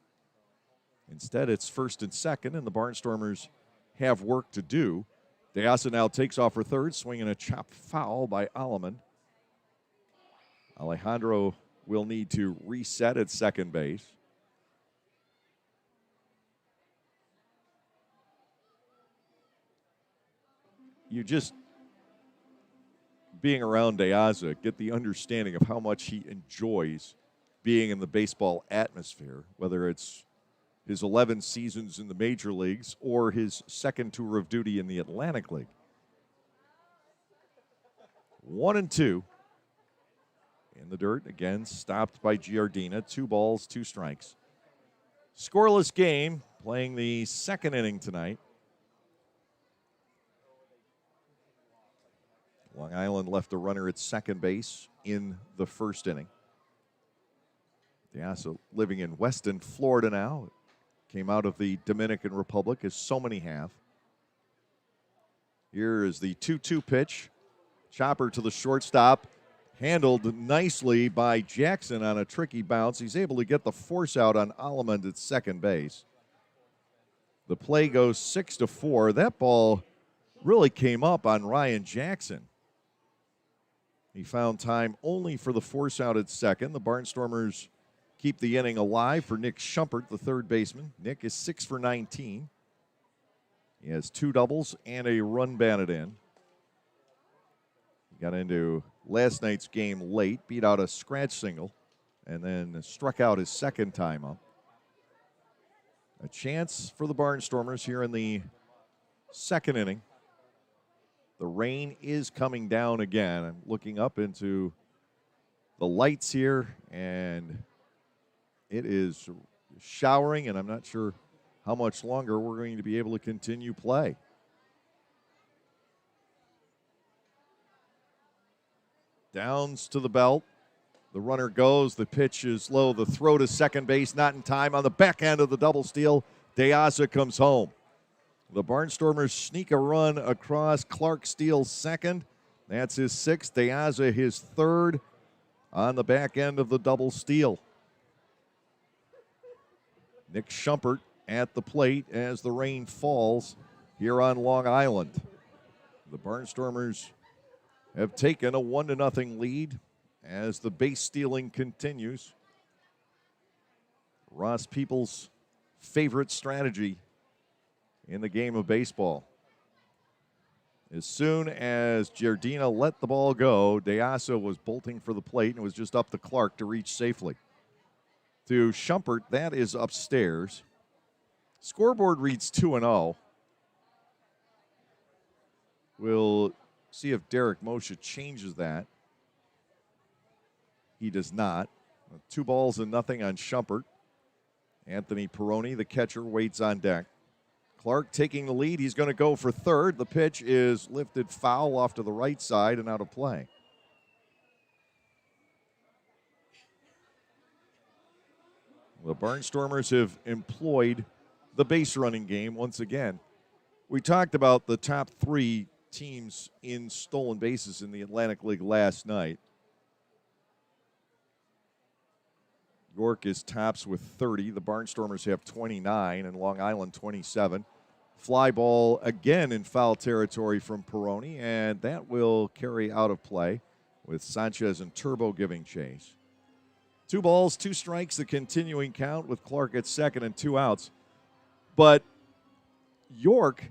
Instead, it's first and second, and the Barnstormers have work to do. De Aza now takes off for third, swinging a chopped foul by Allemond. Alejandro will need to reset at second base. You just, being around De Aza, get the understanding of how much he enjoys being in the baseball atmosphere, whether it's his 11 seasons in the major leagues or his second tour of duty in the Atlantic League. 1-2. In the dirt, again, stopped by Giardina. 2 balls, 2 strikes. Scoreless game, playing the second inning tonight. Long Island left a runner at second base in the first inning. DeAsa living in Weston, Florida now. Came out of the Dominican Republic, as so many have. Here is the 2-2 pitch. Chopper to the shortstop. Handled nicely by Jackson on a tricky bounce. He's able to get the force out on Allemond at second base. The play goes 6-4. That ball really came up on Ryan Jackson. He found time only for the force out at second. The Barnstormers keep the inning alive for Nick Schumpert, the third baseman. Nick is 6 for 19. He has 2 doubles and a run batted in. He got into last night's game late, beat out a scratch single, and then struck out his second time up. A chance for the Barnstormers here in the second inning. The rain is coming down again. I'm looking up into the lights here, and it is showering, and I'm not sure how much longer we're going to be able to continue play. Downs to the belt. The runner goes. The pitch is low. The throw to second base, not in time. On the back end of the double steal, DeAsa comes home. The Barnstormers sneak a run across. Clark steals second. That's his 6th. DeAsa his 3rd on the back end of the double steal. Nick Schumpert at the plate as the rain falls here on Long Island. The Barnstormers have taken a 1-0 lead as the base stealing continues. Ross Peoples' favorite strategy in the game of baseball. As soon as Giardina let the ball go, DeAsa was bolting for the plate and it was just up to Clark to reach safely. To Schumpert, that is upstairs. Scoreboard reads 2-0. We'll see if Derek Moshe changes that. He does not. 2 balls and nothing on Schumpert. Anthony Peroni, the catcher, waits on deck. Clark taking the lead. He's going to go for third. The pitch is lifted foul off to the right side and out of play. The Barnstormers have employed the base running game once again. We talked about the top 3 teams in stolen bases in the Atlantic League last night. York is tops with 30. The Barnstormers have 29 and Long Island 27. Fly ball again in foul territory from Peroni, and that will carry out of play with Sanchez and Turbo giving chase. 2 balls, 2 strikes, the continuing count with Clark at second and 2 outs. But York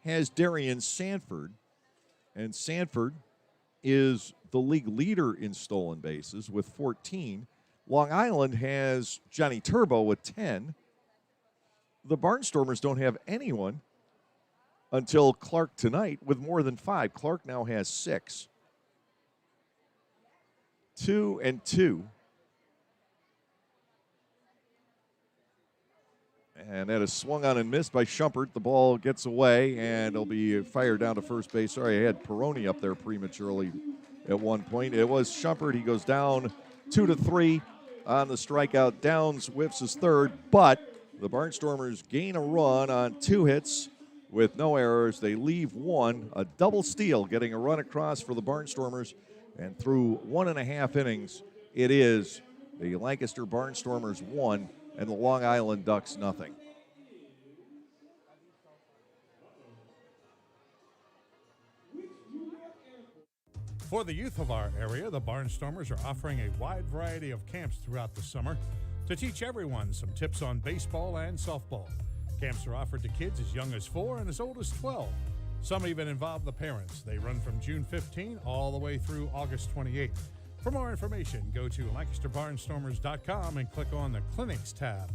has Darian Sanford, and Sanford is the league leader in stolen bases with 14. Long Island has Johnny Turbo with 10. The Barnstormers don't have anyone until Clark tonight with more than 5. Clark now has 6. 2 and 2. And that is swung on and missed by Schumpert. The ball gets away, and it'll be fired down to first base. Sorry, I had Peroni up there prematurely at one point. It was Schumpert. He goes down 2-3 on the strikeout. Downs whiffs his third, but the Barnstormers gain a run on 2 hits with no errors. They leave 1, a double steal, getting a run across for the Barnstormers. And through 1.5 innings, it is the Lancaster Barnstormers 1 and the Long Island Ducks nothing. For the youth of our area, the Barnstormers are offering a wide variety of camps throughout the summer to teach everyone some tips on baseball and softball. Camps are offered to kids as young as 4 and as old as 12. Some even involve the parents. They run from June 15 all the way through August 28. For more information, go to LancasterBarnstormers.com and click on the Clinics tab.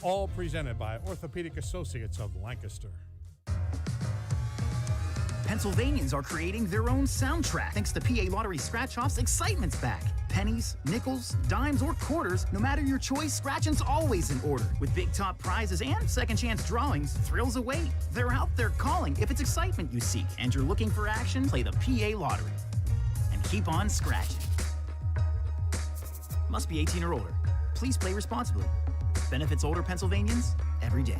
All presented by Orthopedic Associates of Lancaster. Pennsylvanians are creating their own soundtrack thanks to PA Lottery Scratch-Off's Excitement's back. Pennies, nickels, dimes, or quarters, no matter your choice, scratching's always in order. With big top prizes and second chance drawings, thrills await. They're out there calling. If it's excitement you seek and you're looking for action, play the PA Lottery. And keep on scratching. Must be 18 or older. Please play responsibly. Benefits older Pennsylvanians every day.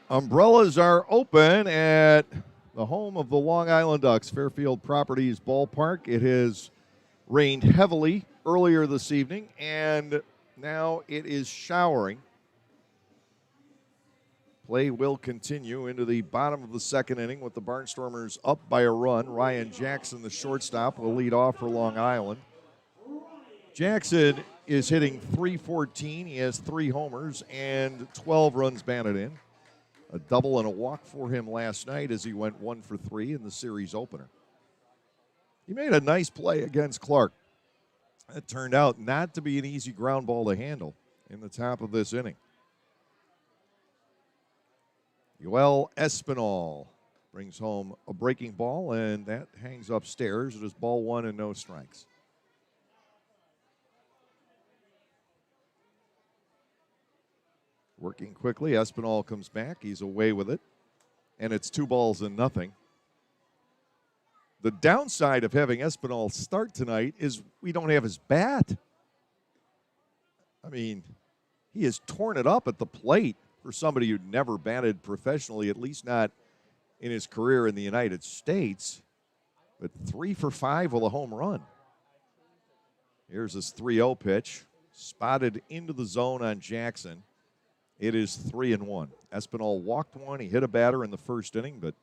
Umbrellas are open at the home of the Long Island Ducks, Fairfield Properties Ballpark. It has rained heavily earlier this evening, and now it is showering. Play will continue into the bottom of the second inning with the Barnstormers up by a run. Ryan Jackson, the shortstop, will lead off for Long Island. Jackson is hitting .314. He has 3 homers and 12 runs batted in. A double and a walk for him last night as he went 1 for 3 in the series opener. He made a nice play against Clark. It turned out not to be an easy ground ball to handle in the top of this inning. Yoel Espinal brings home a breaking ball, and that hangs upstairs. It is ball 1 and no strikes. Working quickly, Espinal comes back. He's away with it, and it's 2 balls and nothing. The downside of having Espinal start tonight is we don't have his bat. I mean, he has torn it up at the plate for somebody who'd never batted professionally, at least not in his career in the United States. But 3 for 5 with a home run. Here's his 3-0 pitch. Spotted into the zone on Jackson. It is 3-1. Espinal walked one. He hit a batter in the first inning, but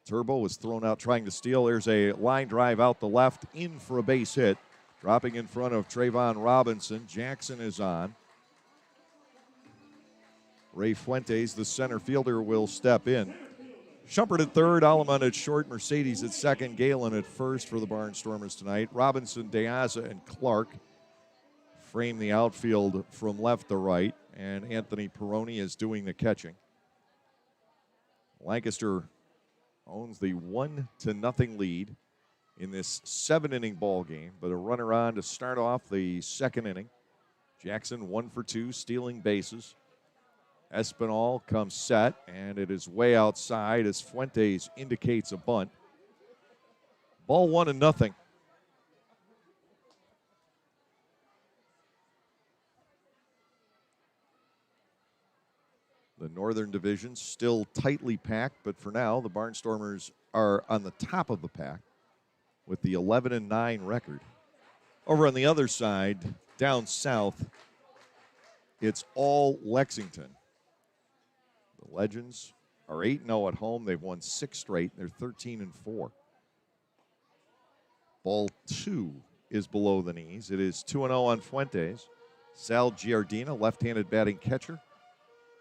Turbo was thrown out trying to steal. There's a line drive out the left, in for a base hit. Dropping in front of Trayvon Robinson. Jackson is on. Ray Fuentes, the center fielder, will step in. Shumpert at third, Alamon at short, Mercedes at second, Galen at first for the Barnstormers tonight. Robinson, DeAza, and Clark frame the outfield from left to right, and Anthony Peroni is doing the catching. Lancaster owns the 1-0 lead in this 7-inning ball game, but a runner on to start off the second inning. Jackson 1 for 2, stealing bases. Espinal comes set, and it is way outside as Fuentes indicates a bunt. Ball 1-0. The Northern Division still tightly packed, but for now, the Barnstormers are on the top of the pack with the 11-9 record. Over on the other side, down south, it's all Lexington. The Legends are 8-0 at home. They've won 6 straight. They're 13-4. Ball 2 is below the knees. It is 2-0 on Fuentes. Sal Giardina, left-handed batting catcher,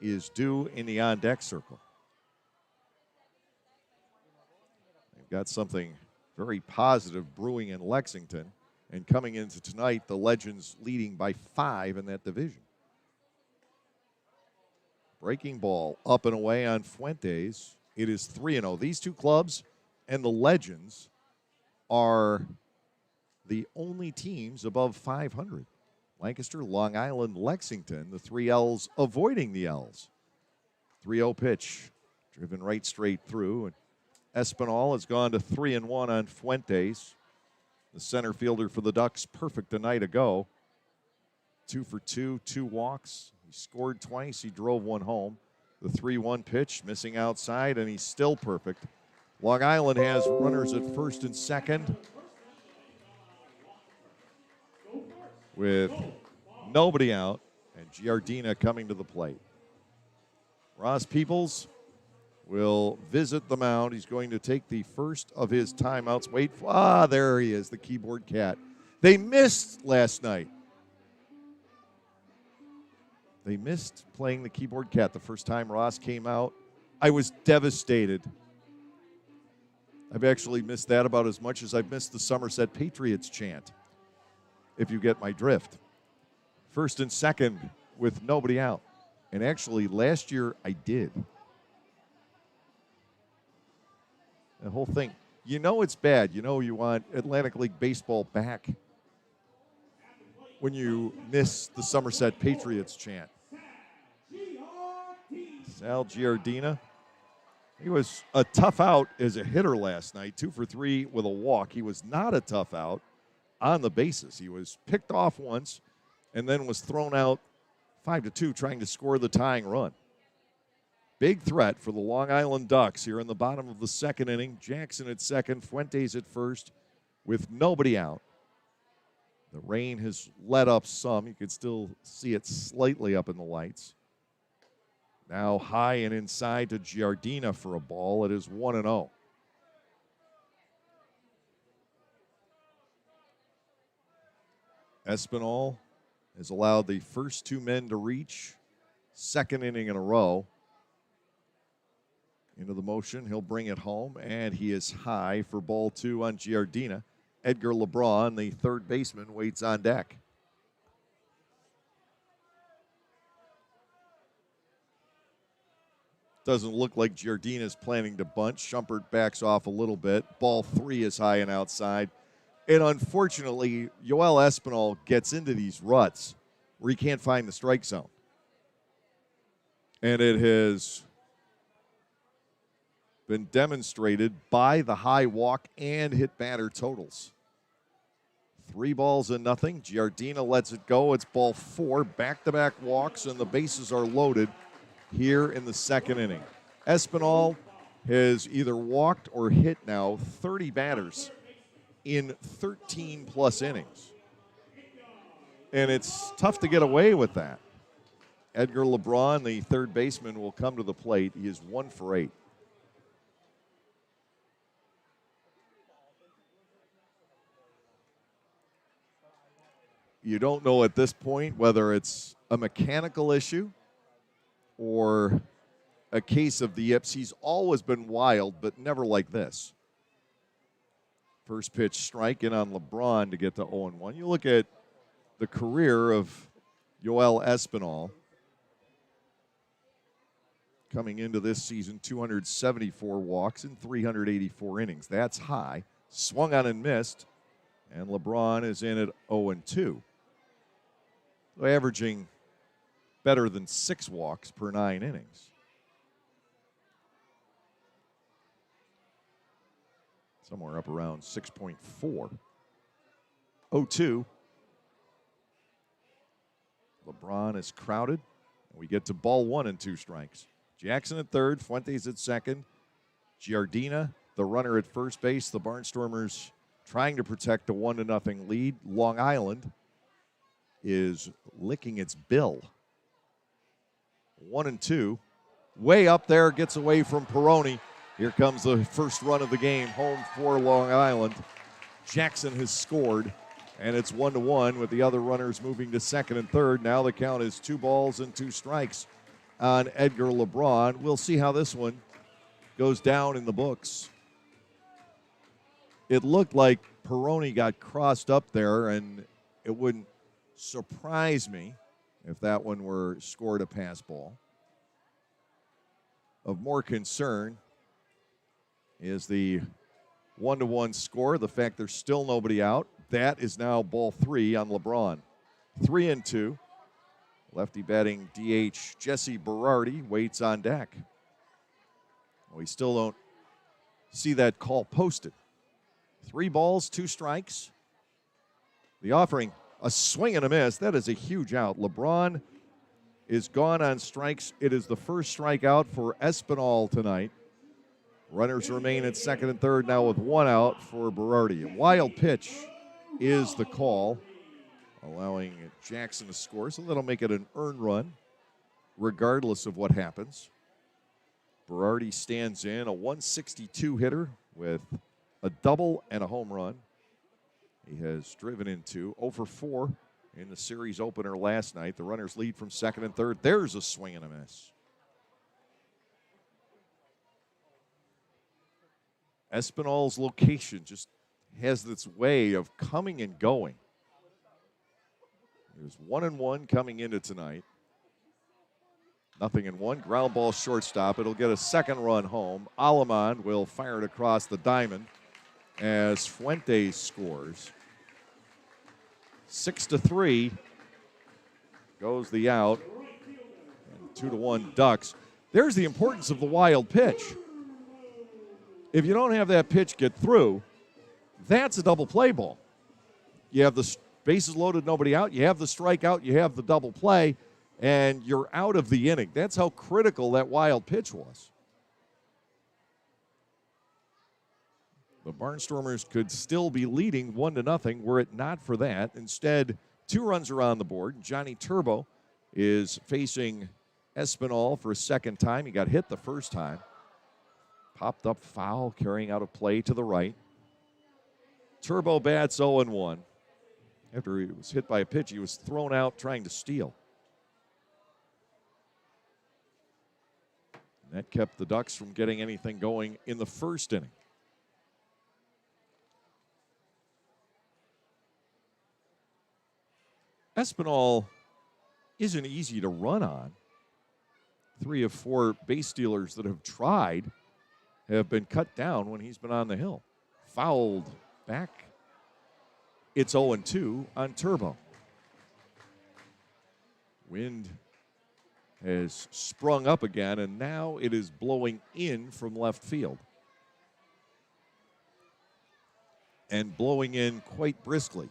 is due in the on-deck circle. They've got something very positive brewing in Lexington, and coming into tonight, the Legends leading by 5 in that division. Breaking ball up and away on Fuentes. It is 3-0. These two clubs and the Legends are the only teams above 500. Lancaster, Long Island, Lexington, the 3 L's avoiding the L's. 3-0 pitch, driven right straight through. And Espinal has gone to 3-1 on Fuentes. The center fielder for the Ducks, perfect a night ago. 2 for 2, 2 walks. He scored twice. He drove one home. The 3-1 pitch, missing outside, and he's still perfect. Long Island has runners at first and second, with nobody out, and Giardina coming to the plate. Ross Peoples will visit the mound. He's going to take the first of his timeouts. Wait, there he is, the keyboard cat. They missed last night. They missed playing the keyboard cat the first time Ross came out. I was devastated. I've actually missed that about as much as I've missed the Somerset Patriots chant. if you get my drift. First and second with nobody out. And actually, last year I did. The whole thing. You know it's bad. You know you want Atlantic League Baseball back when you miss the Somerset Patriots chant. Sal Giardina. He was a tough out as a hitter last night, 2 for 3 with a walk. He was not a tough out on the bases. He was picked off once and then was thrown out 5-2 trying to score the tying run. Big threat for the Long Island Ducks here in the bottom of the second inning. Jackson at second, Fuentes at first with nobody out. The rain has let up some. You can still see it slightly up in the lights. Now high and inside to Giardina for a ball. It is 1-0. Espinal has allowed the first 2 men to reach. Second inning in a row. Into the motion, he'll bring it home, and he is high for ball 2 on Giardina. Edgar LeBron, the third baseman, waits on deck. Doesn't look like Giardina is planning to bunt. Shumpert backs off a little bit. Ball 3 is high and outside. And unfortunately, Yoel Espinal gets into these ruts where he can't find the strike zone. And it has been demonstrated by the high walk and hit batter totals. 3 balls and nothing. Giardina lets it go. It's ball 4. Back-to-back walks, and the bases are loaded here in the second inning. Espinal has either walked or hit now 30 batters in 13-plus innings. And it's tough to get away with that. Edgar LeBron, the third baseman, will come to the plate. He is 1 for 8. You don't know at this point whether it's a mechanical issue or a case of the yips. He's always been wild, but never like this. First pitch strike in on LeBron to get to 0-1. You look at the career of Yoel Espinal coming into this season, 274 walks in 384 innings. That's high. Swung on and missed, and LeBron is in at 0-2. Averaging better than 6 walks per 9 innings. Somewhere up around 6.4. 0-2. LeBron is crowded. We get to ball 1 and 2 strikes. Jackson at third, Fuentes at second. Giardina, the runner at first base. The Barnstormers trying to protect a 1-0 lead. Long Island is licking its bill. 1-2. Way up there, gets away from Peroni. Here comes the first run of the game, home for Long Island. Jackson has scored, and it's 1-1 with the other runners moving to second and third. Now the count is 2 balls and 2 strikes on Edgar LeBron. We'll see how this one goes down in the books. It looked like Peroni got crossed up there, and it wouldn't surprise me if that one were scored a pass ball. Of more concern is the 1-1 score, the fact there's still nobody out. That is now ball 3 on LeBron. 3-2. Lefty batting DH Jesse Berardi waits on deck. We still don't see that call posted. 3 balls, 2 strikes. The offering, a swing and a miss. That is a huge out. LeBron is gone on strikes. It is the first strikeout for Espinal tonight. Runners remain at second and third now with 1 out for Berardi. A wild pitch is the call, allowing Jackson to score. So that'll make it an earned run, regardless of what happens. Berardi stands in, a 162 hitter with a double and a home run. He has driven into 0 for 4 in the series opener last night. The runners lead from second and third. There's a swing and a miss. Espinal's location just has this way of coming and going. There's 1-1 coming into tonight. 0-1. Ground ball shortstop. It'll get a second run home. Alamand will fire it across the diamond as Fuentes scores. 6-3 goes the out. And 2-1 Ducks. There's the importance of the wild pitch. If you don't have that pitch get through, that's a double play ball. You have the bases loaded, nobody out. You have the strikeout, you have the double play, and you're out of the inning. That's how critical that wild pitch was. The Barnstormers could still be leading 1-0 were it not for that. Instead, 2 runs are on the board. Johnny Turbo is facing Espinal for a second time. He got hit the first time. Popped up foul, carrying out a play to the right. Turbo bats 0-1. After he was hit by a pitch, he was thrown out trying to steal. And that kept the Ducks from getting anything going in the first inning. Espinal isn't easy to run on. 3 of 4 base stealers that have tried have been cut down when he's been on the hill. Fouled back. It's 0-2 on Turbo. Wind has sprung up again, and now it is blowing in from left field. And blowing in quite briskly.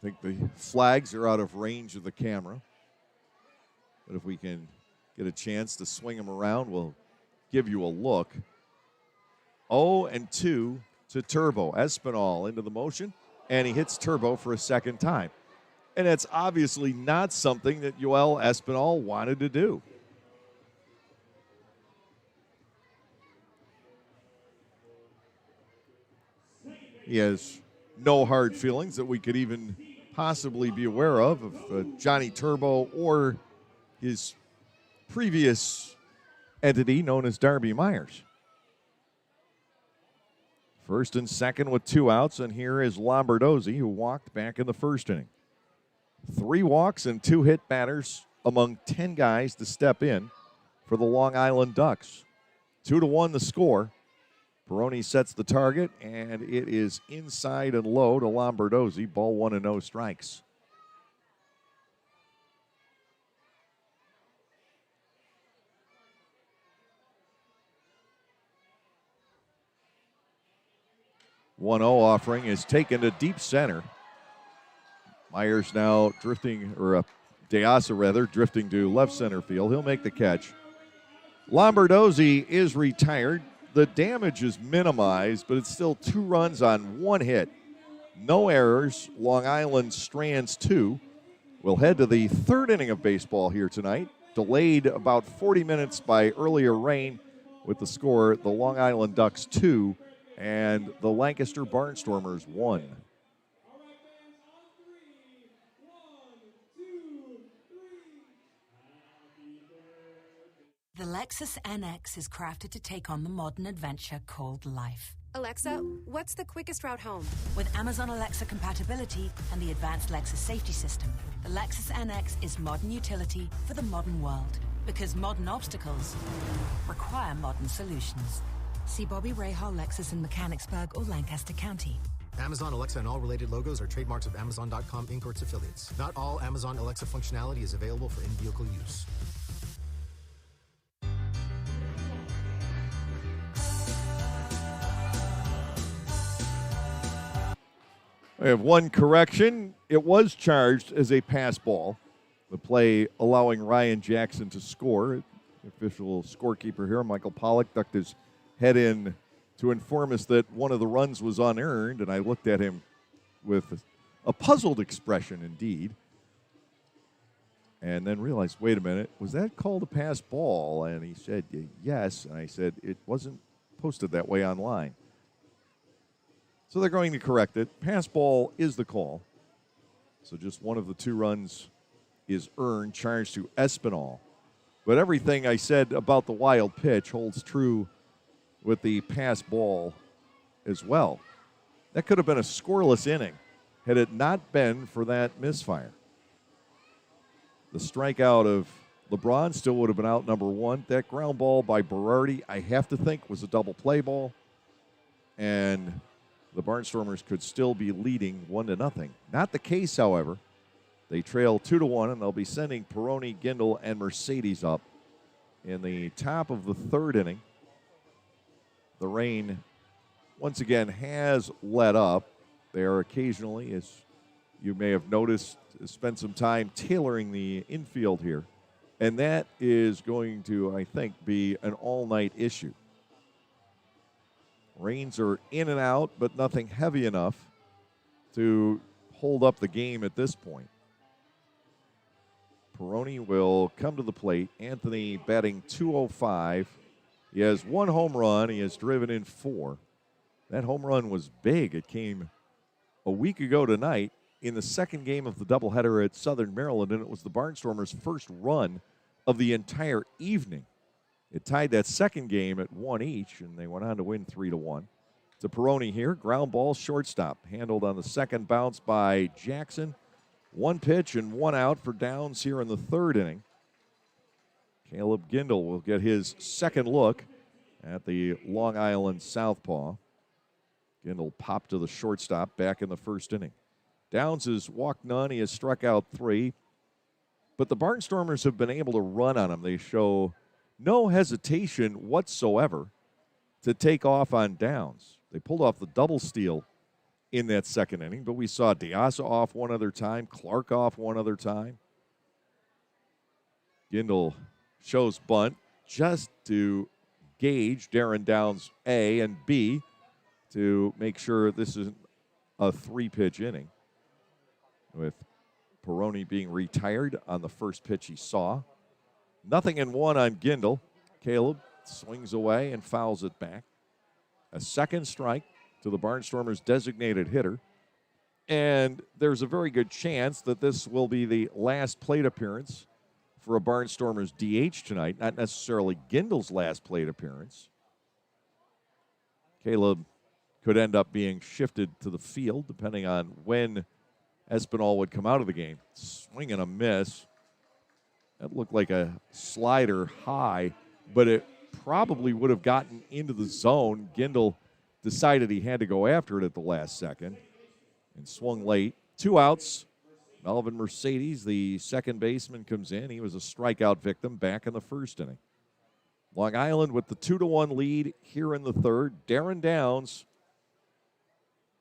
I think the flags are out of range of the camera. But if we can get a chance to swing them around, we'll give you a look. 0-2 to Turbo. Espinal into the motion, and he hits Turbo for a second time. And that's obviously not something that Yoel Espinal wanted to do. He has no hard feelings that we could even possibly be aware of Johnny Turbo or his previous entity known as Darby Myers. First and second with 2 outs, and here is Lombardozzi, who walked back in the first inning. 3 walks and 2 hit batters among 10 guys to step in for the Long Island Ducks. 2-1 the score. Peroni sets the target, and it is inside and low to Lombardozzi. Ball 1-0 strikes. One 0 offering is taken to deep center. Myers now drifting, or DeAsa rather, drifting to left center field. He'll make the catch. Lombardozzi is retired. The damage is minimized, but it's still 2 runs on 1 hit. No errors. Long Island strands 2. We'll head to the 3rd inning of baseball here tonight. Delayed about 40 minutes by earlier rain, with the score the Long Island Ducks 2 and the Lancaster Barnstormers 1. The Lexus NX is crafted to take on the modern adventure called life. Alexa, what's the quickest route home? With Amazon Alexa compatibility and the advanced Lexus safety system, the Lexus NX is modern utility for the modern world. Because modern obstacles require modern solutions. See Bobby Rahal Lexus in Mechanicsburg or Lancaster County. Amazon Alexa and all related logos are trademarks of Amazon.com Inc. or its affiliates. Not all Amazon Alexa functionality is available for in-vehicle use. I have one correction. It was charged as a pass ball. The play allowing Ryan Jackson to score. The official scorekeeper here, Michael Pollock, ducked his head in to inform us that one of the runs was unearned, and I looked at him with a puzzled expression indeed. And then realized, wait a minute, was that called a pass ball? And he said, yes. And I said, it wasn't posted that way online. So they're going to correct it. Pass ball is the call. So just one of the 2 runs is earned, charged to Espinal. But everything I said about the wild pitch holds true with the pass ball as well. That could have been a scoreless inning had it not been for that misfire. The strikeout of LeBron still would have been out number one. That ground ball by Berardi, I have to think, was a double play ball. And the Barnstormers could still be leading 1-0. Not the case, however. They trail 2-1, and they'll be sending Peroni, Gindel, and Mercedes up in the top of the third inning. The rain, once again, has let up. They are occasionally, as you may have noticed, spent some time tailoring the infield here. And that is going to, I think, be an all-night issue. Rains are in and out, but nothing heavy enough to hold up the game at this point. Peroni will come to the plate. Anthony batting .205. He has one home run. He has driven in 4. That home run was big. It came a week ago tonight in the second game of the doubleheader at Southern Maryland, and it was the Barnstormers' first run of the entire evening. It tied that second game at 1 each, and they went on to win 3-1. To Peroni here, ground ball, shortstop, handled on the second bounce by Jackson. 1 pitch and 1 out for Downs here in the third inning. Caleb Gindel will get his second look at the Long Island southpaw. Gindel popped to the shortstop back in the first inning. Downs has walked none. He has struck out 3. But the Barnstormers have been able to run on him. They show no hesitation whatsoever to take off on Downs. They pulled off the double steal in that second inning, but we saw Diasa off one other time, Clark off one other time. Gindel shows bunt just to gauge Darren Downs' A and B to make sure this isn't a 3-pitch inning, with Peroni being retired on the first pitch he saw. 0-1 on Gindel. Caleb swings away and fouls it back. A second strike to the Barnstormers' designated hitter. And there's a very good chance that this will be the last plate appearance for a Barnstormers DH tonight, not necessarily Gindel's last plate appearance. Caleb could end up being shifted to the field depending on when Espinal would come out of the game. Swing and a miss. That looked like a slider high, but it probably would have gotten into the zone. Gindel decided he had to go after it at the last second and swung late. 2 outs. Melvin Mercedes, the second baseman, comes in. He was a strikeout victim back in the first inning. Long Island with the 2-1 lead here in the third. Darren Downs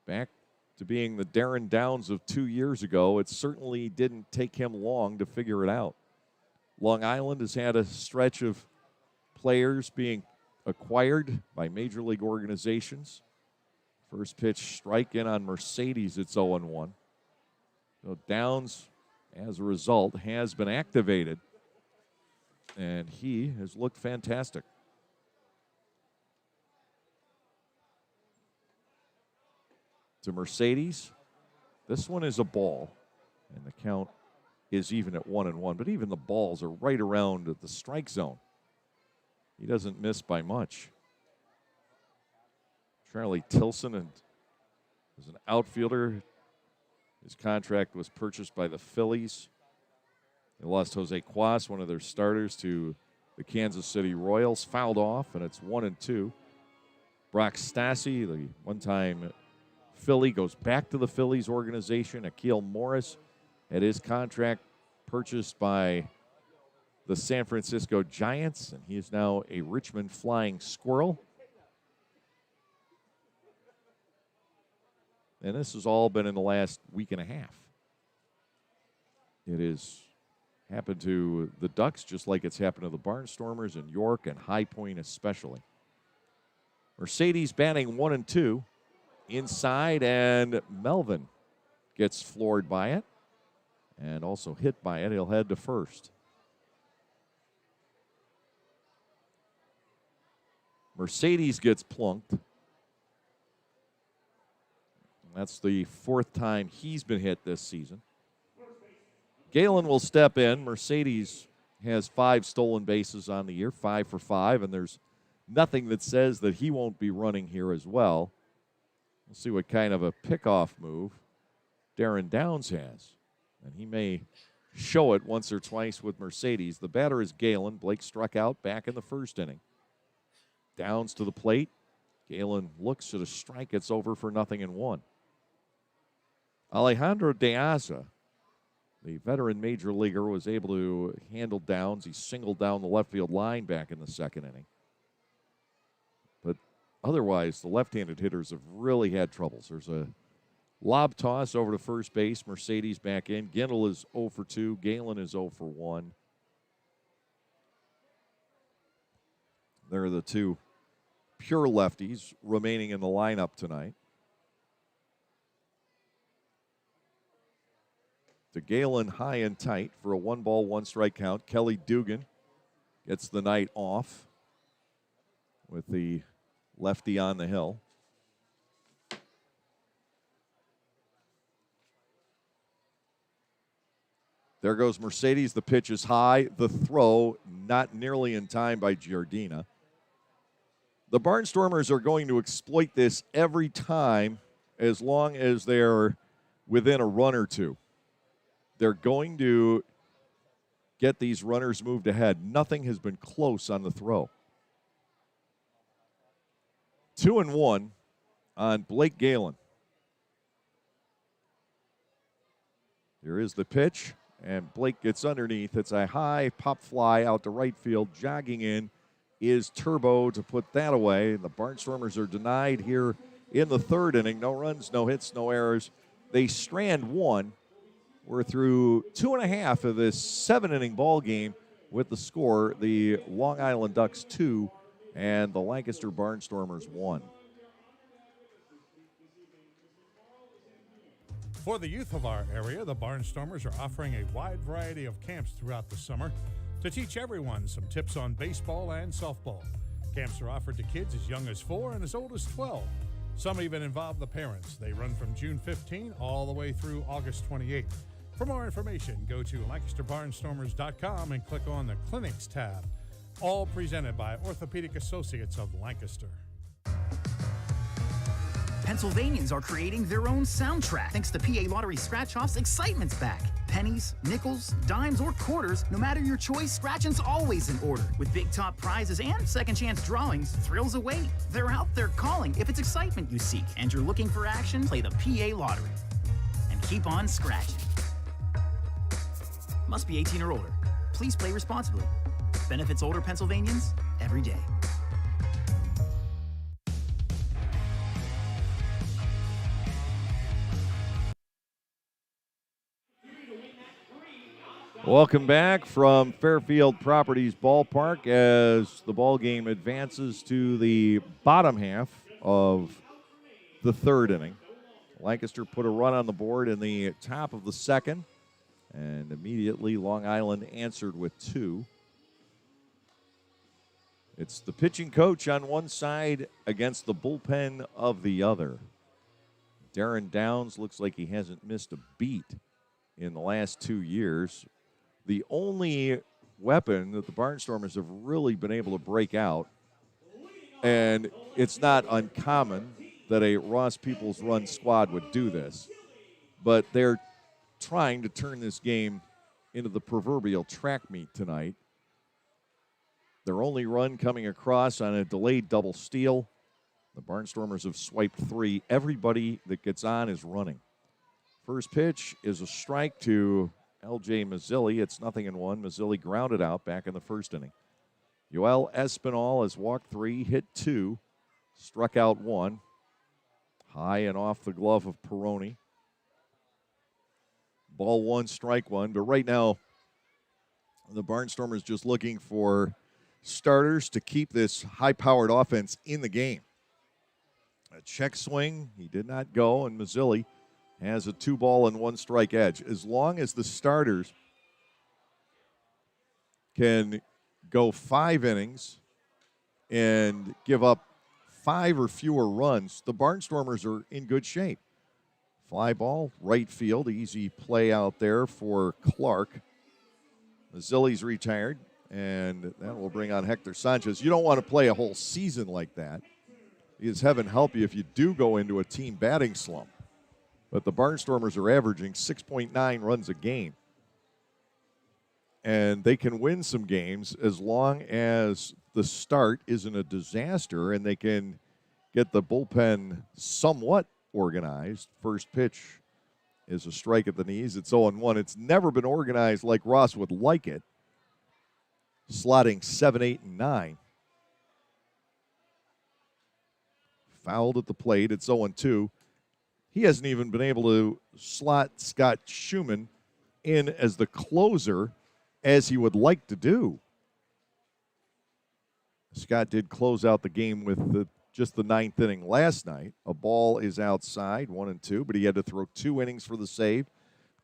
back to being the Darren Downs of 2 years ago. It certainly didn't take him long to figure it out. Long Island has had a stretch of players being acquired by major league organizations. First pitch strike in on Mercedes. It's 0-1. So Downs, as a result, has been activated, and he has looked fantastic. To Mercedes. This one is a ball, and the count is even at 1-1, but even the balls are right around the strike zone. He doesn't miss by much. Charlie Tilson is an outfielder. His contract was purchased by the Phillies. They lost Jose Cuas, one of their starters, to the Kansas City Royals. Fouled off, and it's 1-2. Brock Stassi, the one-time Philly, goes back to the Phillies organization. Akil Morris had his contract purchased by the San Francisco Giants, and he is now a Richmond Flying Squirrel. And this has all been in the last week and a half. It has happened to the Ducks just like it's happened to the Barnstormers and York and High Point especially. Mercedes batting 1-2 inside, and Melvin gets floored by it and also hit by it. He'll head to first. Mercedes gets plunked. That's the 4th time he's been hit this season. Galen will step in. Mercedes has 5 stolen bases on the year, 5 for 5, and there's nothing that says that he won't be running here as well. We'll see what kind of a pickoff move Darren Downs has. And he may show it once or twice with Mercedes. The batter is Galen. Blake struck out back in the first inning. Downs to the plate. Galen looks at a strike. It's over for 0-1. Alejandro De Aza, the veteran major leaguer, was able to handle Downs. He singled down the left field line back in the second inning. But otherwise, the left-handed hitters have really had troubles. There's a lob toss over to first base. Mercedes back in. Gintle is 0 for 2. Galen is 0 for 1. There are the two pure lefties remaining in the lineup tonight. To Galen, high and tight for a 1-ball, 1-strike count. Kelly Dugan gets the night off with the lefty on the hill. There goes Mercedes. The pitch is high. The throw not nearly in time by Giardina. The Barnstormers are going to exploit this every time as long as they're within a run or two. They're going to get these runners moved ahead. Nothing has been close on the throw. 2-1 on Blake Galen. Here is the pitch, and Blake gets underneath. It's a high pop fly out to right field. Jogging in is Turbo to put that away. The Barnstormers are denied here in the third inning. No runs, no hits, no errors. They strand one. We're through 2.5 of this 7-inning ball game with the score, the Long Island Ducks 2 and the Lancaster Barnstormers 1. For the youth of our area, the Barnstormers are offering a wide variety of camps throughout the summer to teach everyone some tips on baseball and softball. Camps are offered to kids as young as 4 and as old as 12. Some even involve the parents. They run from June 15 all the way through August 28. For more information, go to LancasterBarnstormers.com and click on the Clinics tab. All presented by Orthopedic Associates of Lancaster. Pennsylvanians are creating their own soundtrack thanks to PA Lottery Scratch-Off's Excitement's back. Pennies, nickels, dimes, or quarters, no matter your choice, scratching's always in order. With big top prizes and second chance drawings, thrills await. They're out there calling. If it's excitement you seek and you're looking for action, play the PA Lottery. And keep on scratching. Must be 18 or older. Please play responsibly. Benefits older Pennsylvanians every day. Welcome back from Fairfield Properties Ballpark as the ball game advances to the bottom half of the third inning. Lancaster put a run on the board in the top of the second, and immediately Long Island answered with 2. It's the pitching coach on one side against the bullpen of the other. Darren Downs looks like he hasn't missed a beat in the last 2 years. The only weapon that the Barnstormers have really been able to break out, and it's not uncommon that a Ross Peoples run squad would do this, but they're trying to turn this game into the proverbial track meet tonight. Their only run coming across on a delayed double steal. The Barnstormers have swiped 3. Everybody that gets on is running. First pitch is a strike to L.J. Mazzilli. It's 0-1. Mazzilli grounded out back in the first inning. Yoel Espinal has walked 3, hit 2, struck out 1. High and off the glove of Peroni. Ball 1, strike 1. But right now, the Barnstormers just looking for starters to keep this high-powered offense in the game. A check swing, he did not go, and Mazzilli has a 2-ball and 1-strike edge. As long as the starters can go 5 innings and give up 5 or fewer runs, the Barnstormers are in good shape. Fly ball, right field, easy play out there for Clark. Mazzilli's retired, and that will bring on Hector Sanchez. You don't want to play a whole season like that. Because heaven help you if you do go into a team batting slump. But the Barnstormers are averaging 6.9 runs a game. And they can win some games as long as the start isn't a disaster and they can get the bullpen somewhat organized. First pitch is a strike at the knees. It's 0-1. It's never been organized like Ross would like it. Slotting 7, 8, and 9. Fouled at the plate. It's 0-2. He hasn't even been able to slot Scott Schumann in as the closer as he would like to do. Scott did close out the game with just the ninth inning last night. A ball is outside, 1-2, but he had to throw 2 innings for the save.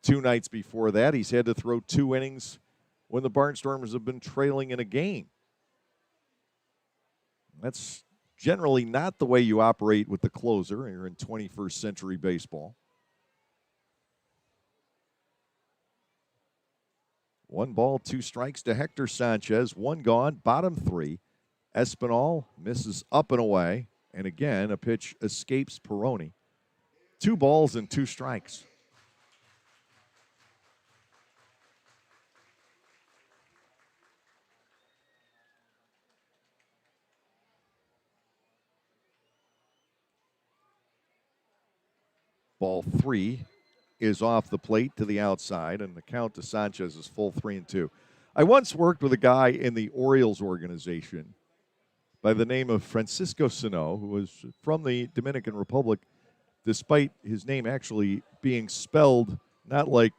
2 nights before that, he's had to throw 2 innings when the Barnstormers have been trailing in a game. That's generally not the way you operate with the closer. You're in 21st century baseball. 1 ball, 2 strikes to Hector Sanchez. 1 gone, bottom 3. Espinal misses up and away. And again, a pitch escapes Peroni. 2 balls and 2 strikes. Ball 3 is off the plate to the outside, and the count to Sanchez is full 3-2. I once worked with a guy in the Orioles organization by the name of Francisco Sano, who was from the Dominican Republic, despite his name actually being spelled not like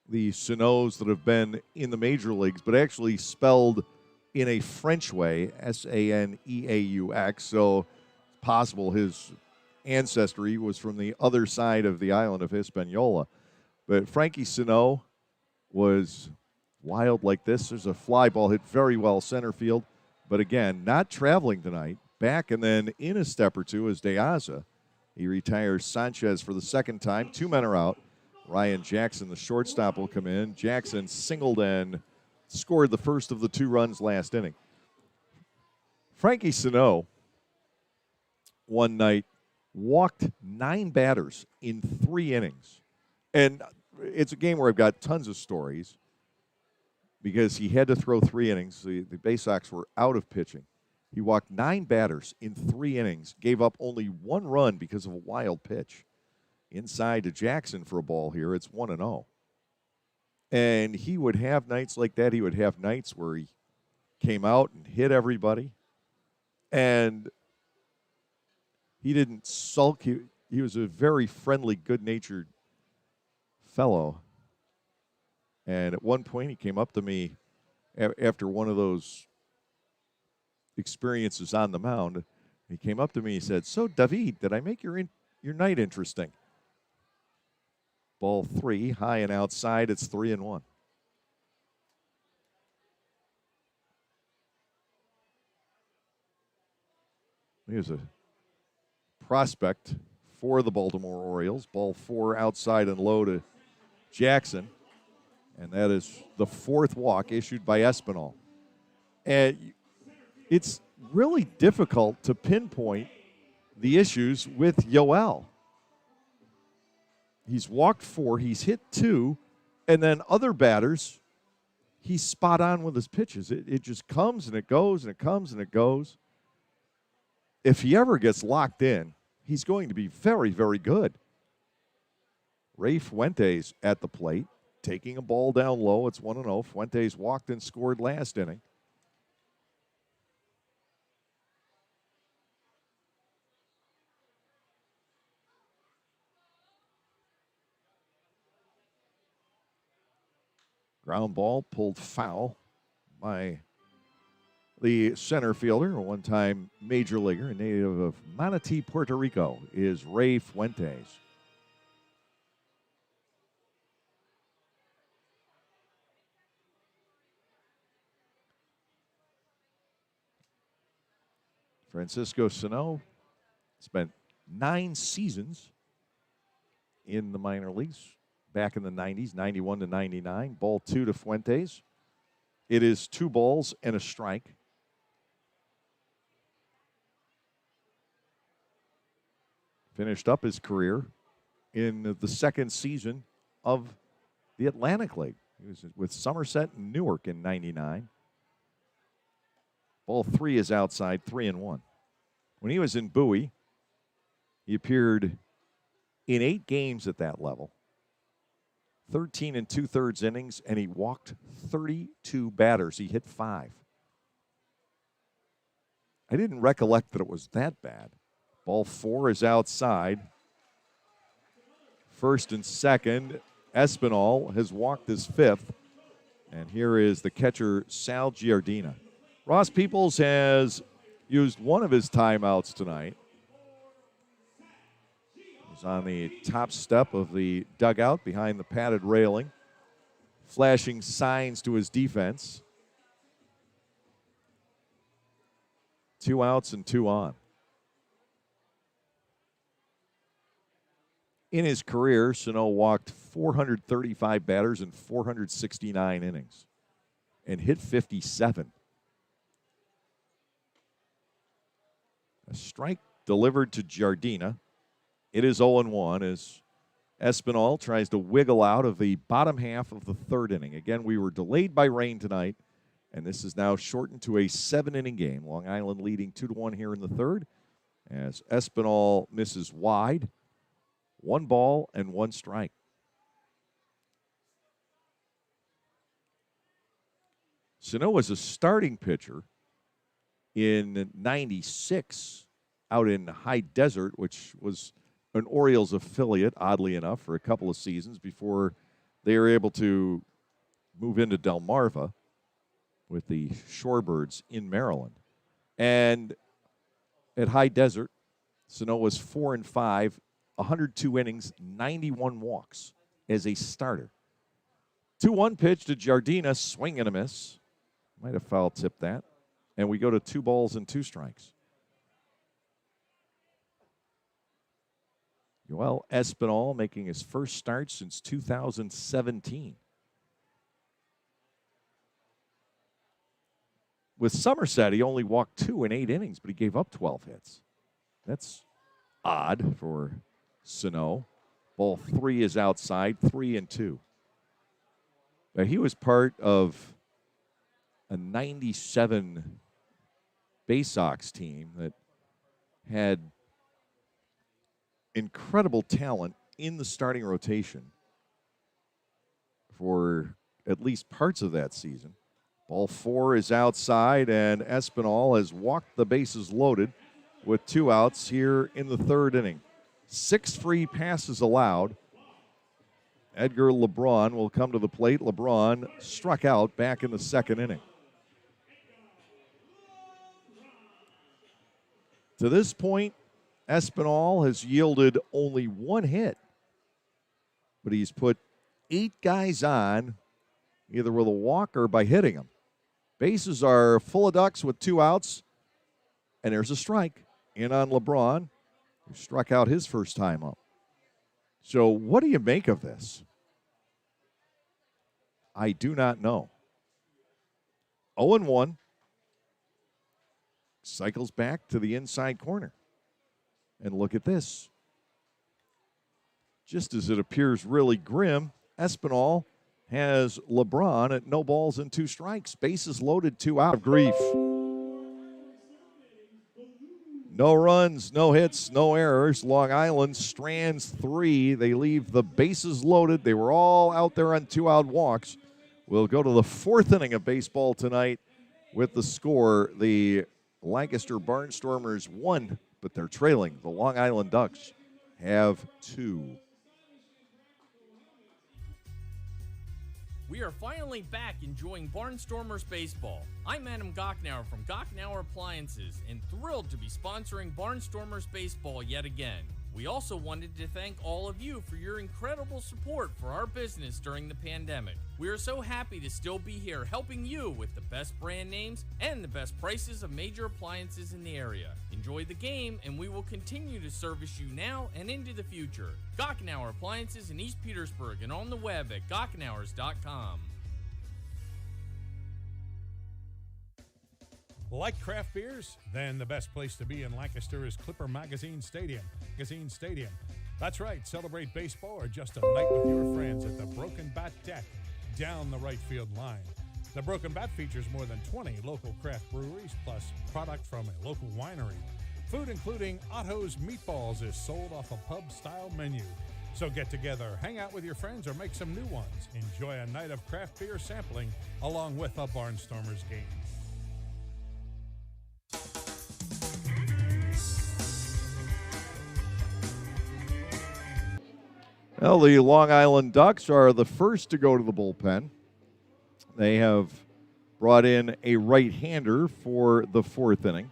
the Sanos that have been in the major leagues, but actually spelled in a French way, Saneaux. So it's possible his ancestry was from the other side of the island of Hispaniola. But Frankie Sano was wild like this. There's a fly ball hit very well center field. But again, not traveling tonight. Back and then in a step or two is De Aza. He retires Sanchez for the second time. 2 men are out. Ryan Jackson, the shortstop, will come in. Jackson singled and scored the first of the 2 runs last inning. Frankie Sano one night walked 9 batters in 3 innings. And it's a game where I've got tons of stories because he had to throw 3 innings. The Bay Sox were out of pitching. He walked 9 batters in 3 innings, gave up only 1 run because of a wild pitch. Inside to Jackson for a ball here. It's 1-0. And he would have nights like that. He would have nights where he came out and hit everybody. And he didn't sulk. He was a very friendly, good-natured fellow. And at one point, he came up to me after one of those experiences on the mound. He came up to me and said, "So, David, did I make your night interesting?" Ball 3, high and outside. It's 3-1. Here's a prospect for the Baltimore Orioles. Ball 4 outside and low to Jackson. And that is the 4th walk issued by Espinal. And it's really difficult to pinpoint the issues with Yoel. He's walked 4, he's hit 2, and then other batters, he's spot on with his pitches. It just comes and it goes and it comes and it goes. If he ever gets locked in, he's going to be very, very good. Ray Fuentes at the plate, taking a ball down low. It's 1-0. Fuentes walked and scored last inning. Ground ball pulled foul by the center fielder, a one-time major leaguer, a native of Manatee, Puerto Rico, is Ray Fuentes. Francisco Sano spent 9 seasons in the minor leagues back in the 90s, 91 to 99. Ball 2 to Fuentes. It is 2 balls and a strike. finished up his career in the second season of the Atlantic League. He was with Somerset and Newark in 99. Ball 3 is outside, 3-1. When he was in Bowie, he appeared in 8 games at that level, 13 2/3 innings, and he walked 32 batters. He hit 5. I didn't recollect that it was that bad. Ball 4 is outside. First and second, Espinal has walked his 5th. And here is the catcher, Sal Giardina. Ross Peoples has used one of his timeouts tonight. He's on the top step of the dugout behind the padded railing, flashing signs to his defense. 2 outs and 2 on. In his career, Sano walked 435 batters in 469 innings and hit 57. A strike delivered to Giardina. It is 0-1 as Espinal tries to wiggle out of the bottom half of the 3rd inning. Again, we were delayed by rain tonight, and this is now shortened to a 7-inning game. Long Island leading 2-1 here in the 3rd as Espinal misses wide. 1 ball and 1 strike. Sano was a starting pitcher in 96 out in High Desert, which was an Orioles affiliate, oddly enough, for a couple of seasons before they were able to move into Delmarva with the Shorebirds in Maryland. And at High Desert, Sano was 4-5, 102 innings, 91 walks as a starter. 2-1 pitch to Giardina, swing and a miss. Might have foul tipped that. And we go to 2 balls and 2 strikes. Yoel Espinal making his first start since 2017. With Somerset, he only walked 2 in 8 innings, but he gave up 12 hits. That's odd for Sano. Ball 3 is outside, 3-2. Now, he was part of a 97 Bay Sox team that had incredible talent in the starting rotation for at least parts of that season. Ball 4 is outside, and Espinal has walked the bases loaded with 2 outs here in the 3rd inning. 6 free passes allowed. Edgar LeBron will come to the plate. LeBron struck out back in the 2nd inning. To this point, Espinal has yielded only 1 hit, but he's put 8 guys on, either with a walk or by hitting them. Bases are full of ducks with 2 outs, and there's a strike in on LeBron, who struck out his first time up. So what do you make of this? I do not know. 0-1. Cycles back to the inside corner. And look at this. Just as it appears really grim, Espinal has LeBron at no balls and 2 strikes. Bases loaded, 2 out. Grief. No runs, no hits, no errors. Long Island strands 3. They leave the bases loaded. They were all out there on 2-out walks. We'll go to the 4th inning of baseball tonight with the score. The Lancaster Barnstormers 1, but they're trailing. The Long Island Ducks have 2. We are finally back enjoying Barnstormers baseball. I'm Adam Gocknauer from Gocknauer Appliances and thrilled to be sponsoring Barnstormers baseball yet again. We also wanted to thank all of you for your incredible support for our business during the pandemic. We are so happy to still be here helping you with the best brand names and the best prices of major appliances in the area. Enjoy the game, and we will continue to service you now and into the future. Gocknauer Appliances in East Petersburg and on the web at gocknauers.com. Like craft beers? Then the best place to be in Lancaster is Clipper Magazine Stadium. That's right, celebrate baseball or just a night with your friends at the Broken Bat Deck down the right field line. The Broken Bat features more than 20 local craft breweries plus product from a local winery. Food including Otto's Meatballs is sold off a pub-style menu. So get together, hang out with your friends, or make some new ones. Enjoy a night of craft beer sampling along with a Barnstormers game. Well, the Long Island Ducks are the first to go to the bullpen. They have brought in a right-hander for the fourth inning.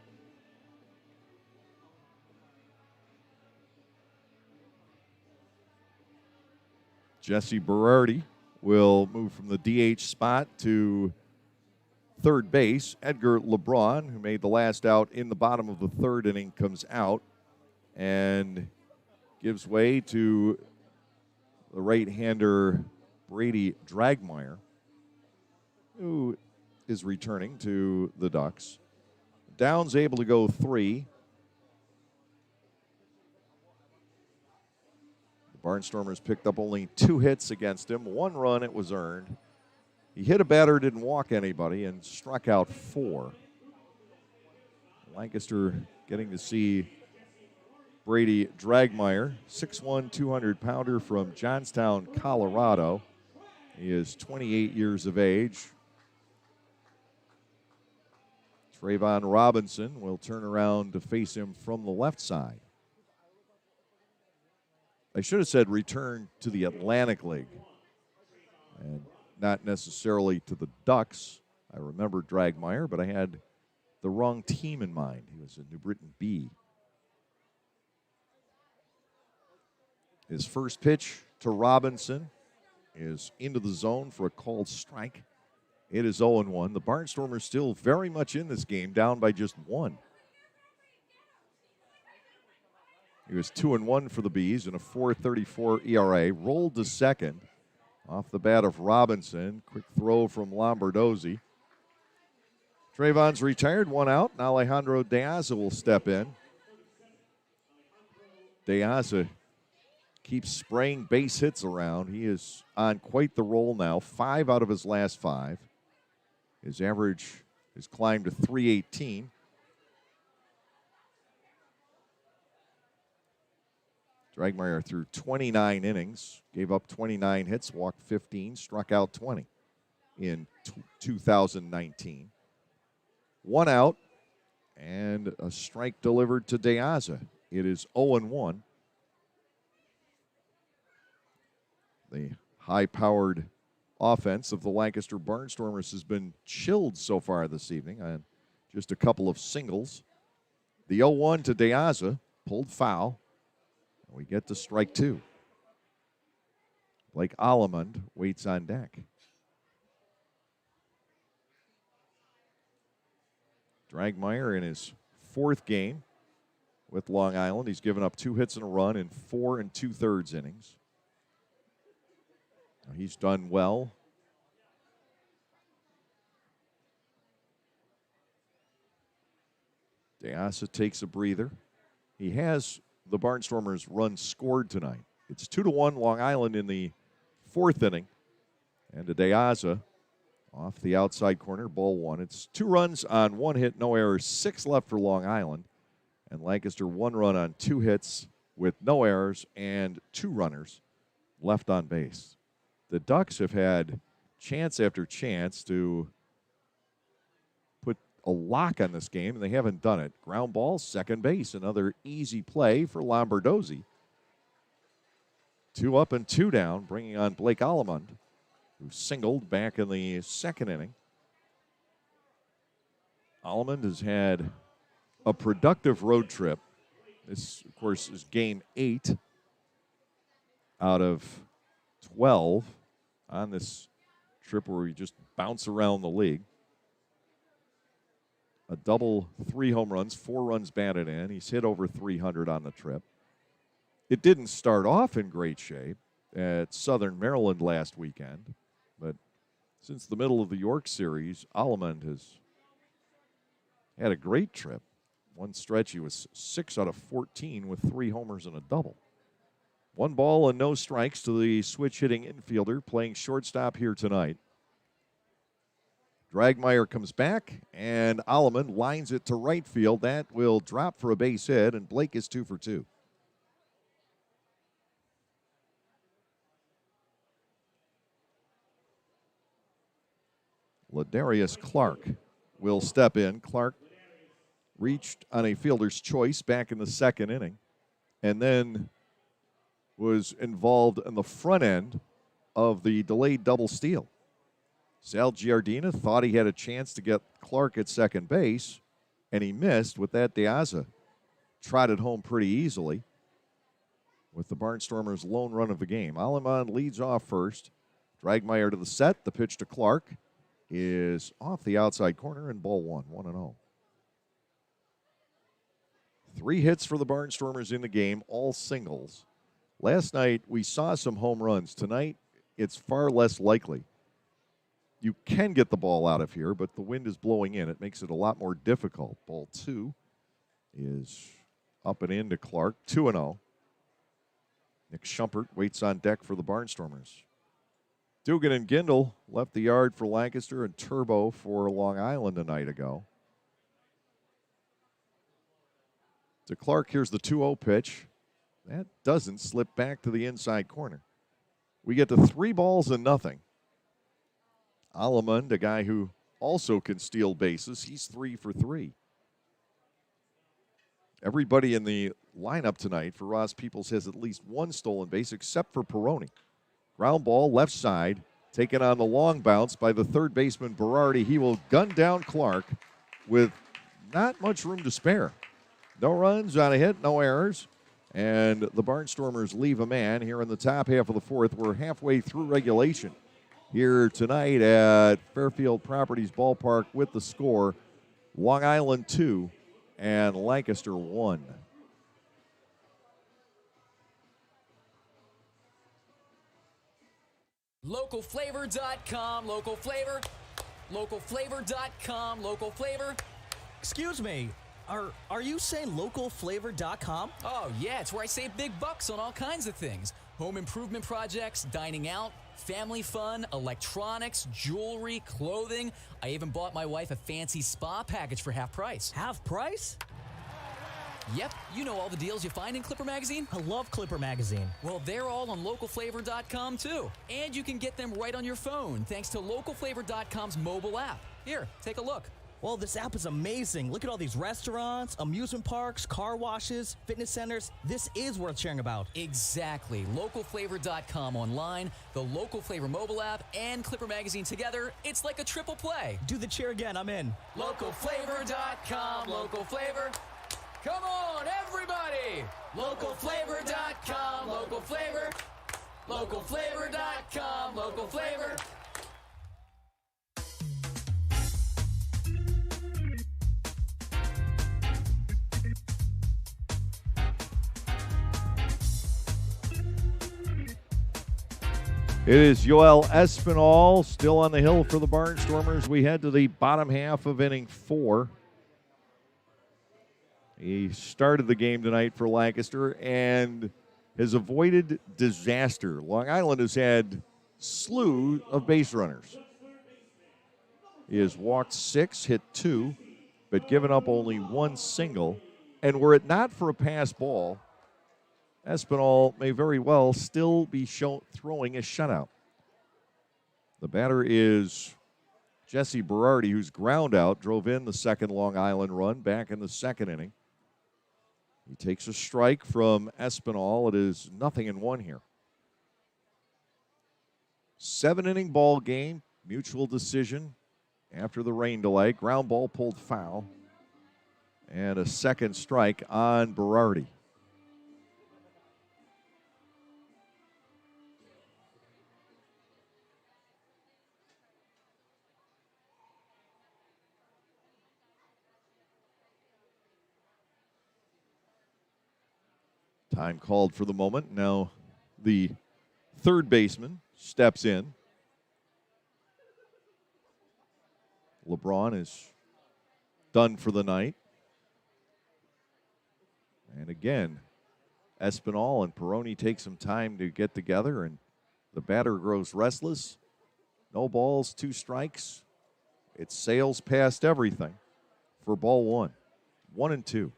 Jesse Berardi will move from the DH spot to third base. Edgar LeBron, who made the last out in the bottom of the third inning, comes out and gives way to the right-hander Brady Dragmeyer, who is returning to the Ducks. Downs able to go 3. The Barnstormers picked up only 2 hits against him. 1 run, it was earned. He hit a batter, didn't walk anybody, and struck out 4. Lancaster getting to see Brady Dragmeyer, 6'1", 200-pounder from Johnstown, Colorado. He is 28 years of age. Trayvon Robinson will turn around to face him from the left side. I should have said return to the Atlantic League and not necessarily to the Ducks. I remember Dragmeyer, but I had the wrong team in mind. He was a New Britain B. His first pitch to Robinson is into the zone for a called strike. It is 0-1. The Barnstormers still very much in this game, down by just 1. He was 2-1 for the Bees in a 4.34 ERA. Rolled to second off the bat of Robinson. Quick throw from Lombardozzi. Trayvon's retired, 1 out, and Alejandro De Aza will step in. De Aza keeps spraying base hits around. He is on quite the roll now, 5 out of his last 5. His average has climbed to .318. Dragmeyer threw 29 innings, gave up 29 hits, walked 15, struck out 20 in 2019. 1 out and a strike delivered to De Aza. It is 0-1. The high-powered offense of the Lancaster Barnstormers has been chilled so far this evening on just a couple of singles. The 0-1 to De Aza, pulled foul. We get to strike 2. Blake Allemond waits on deck. Dragmeyer in his 4th game with Long Island. He's given up 2 hits and a run in 4 2/3 innings. He's done well. De Aza takes a breather. He has the Barnstormers run scored tonight. It's 2-1 Long Island in the 4th inning. And to De Aza off the outside corner, ball 1. It's 2 runs on 1 hit, no errors, 6 left for Long Island. And Lancaster 1 run on 2 hits with no errors and 2 runners left on base. The Ducks have had chance after chance to put a lock on this game, and they haven't done it. Ground ball, second base, another easy play for Lombardozzi. 2 up and 2 down, bringing on Blake Allemond, who singled back in the 2nd inning. Allemond has had a productive road trip. This, of course, is game 8 out of 12 on this trip where we just bounce around the league. A double, 3 home runs, 4 runs batted in. He's hit over 300 on the trip. It didn't start off in great shape at Southern Maryland last weekend, but since the middle of the York series, Allemond has had a great trip. One stretch, he was 6 out of 14 with 3 homers and a double. 1 ball and no strikes to the switch-hitting infielder playing shortstop here tonight. Dragmeyer comes back, and Alleman lines it to right field. That will drop for a base hit, and Blake is 2 for 2. Ladarius Clark will step in. Clark reached on a fielder's choice back in the 2nd inning, and then was involved in the front end of the delayed double steal. Sal Giardina thought he had a chance to get Clark at second base, and he missed. With that, De Aza trotted home pretty easily with the Barnstormers' lone run of the game. Alleman leads off first. Dragmeyer to the set. The pitch to Clark is off the outside corner, and ball 1, 1-0. 3 hits for the Barnstormers in the game, all singles. Last night, we saw some home runs. Tonight, it's far less likely. You can get the ball out of here, but the wind is blowing in. It makes it a lot more difficult. Ball 2 is up and in to Clark, 2-0. Nick Schumpert waits on deck for the Barnstormers. Dugan and Gindel left the yard for Lancaster and Turbo for Long Island a night ago. To Clark, here's the 2-0 pitch. That doesn't slip back to the inside corner. We get to 3 balls and nothing. Alleman, a guy who also can steal bases, he's 3 for 3. Everybody in the lineup tonight for Ross Peoples has at least 1 stolen base, except for Peroni. Ground ball left side, taken on the long bounce by the third baseman Berardi. He will gun down Clark with not much room to spare. No runs on a hit, no errors. And the Barnstormers leave a man here in the top half of the 4th. We're halfway through regulation here tonight at Fairfield Properties Ballpark with the score, Long Island 2 and Lancaster 1. Localflavor.com, local flavor, localflavor.com, local flavor. Excuse me, are you saying localflavor.com? Oh, yeah, it's where I save big bucks on all kinds of things. Home improvement projects, dining out, family fun, electronics, jewelry, clothing. I even bought my wife a fancy spa package for half price. Half price? Yep, you know all the deals you find in Clipper Magazine. I love Clipper Magazine. Well, they're all on localflavor.com too. And you can get them right on your phone thanks to localflavor.com's mobile app. Here, take a look. Well, this app is amazing. Look at all these restaurants, amusement parks, car washes, fitness centers. This is worth sharing about. Exactly. Localflavor.com online, the Local Flavor mobile app, and Clipper Magazine together. It's like a triple play. Do the cheer again. I'm in. Localflavor.com. Local Flavor. Come on, everybody! Localflavor.com. Local Flavor. Localflavor.com. Local Flavor. It is Yoel Espinal still on the hill for the Barnstormers. We head to the bottom half of inning 4. He started the game tonight for Lancaster and has avoided disaster. Long Island has had slew of base runners. He has walked 6, hit 2, but given up only 1 single. And were it not for a pass ball, Espinal may very well still be throwing a shutout. The batter is Jesse Berardi, whose ground out drove in the second Long Island run back in the 2nd inning. He takes a strike from Espinal. It is 0-1 here. 7-inning ball game, mutual decision after the rain delay. Ground ball pulled foul. And a second strike on Berardi. Time called for the moment. Now the third baseman steps in. LeBron is done for the night. And again, Espinal and Peroni take some time to get together, and the batter grows restless. No balls, 2 strikes. It sails past everything for ball 1. 1-2.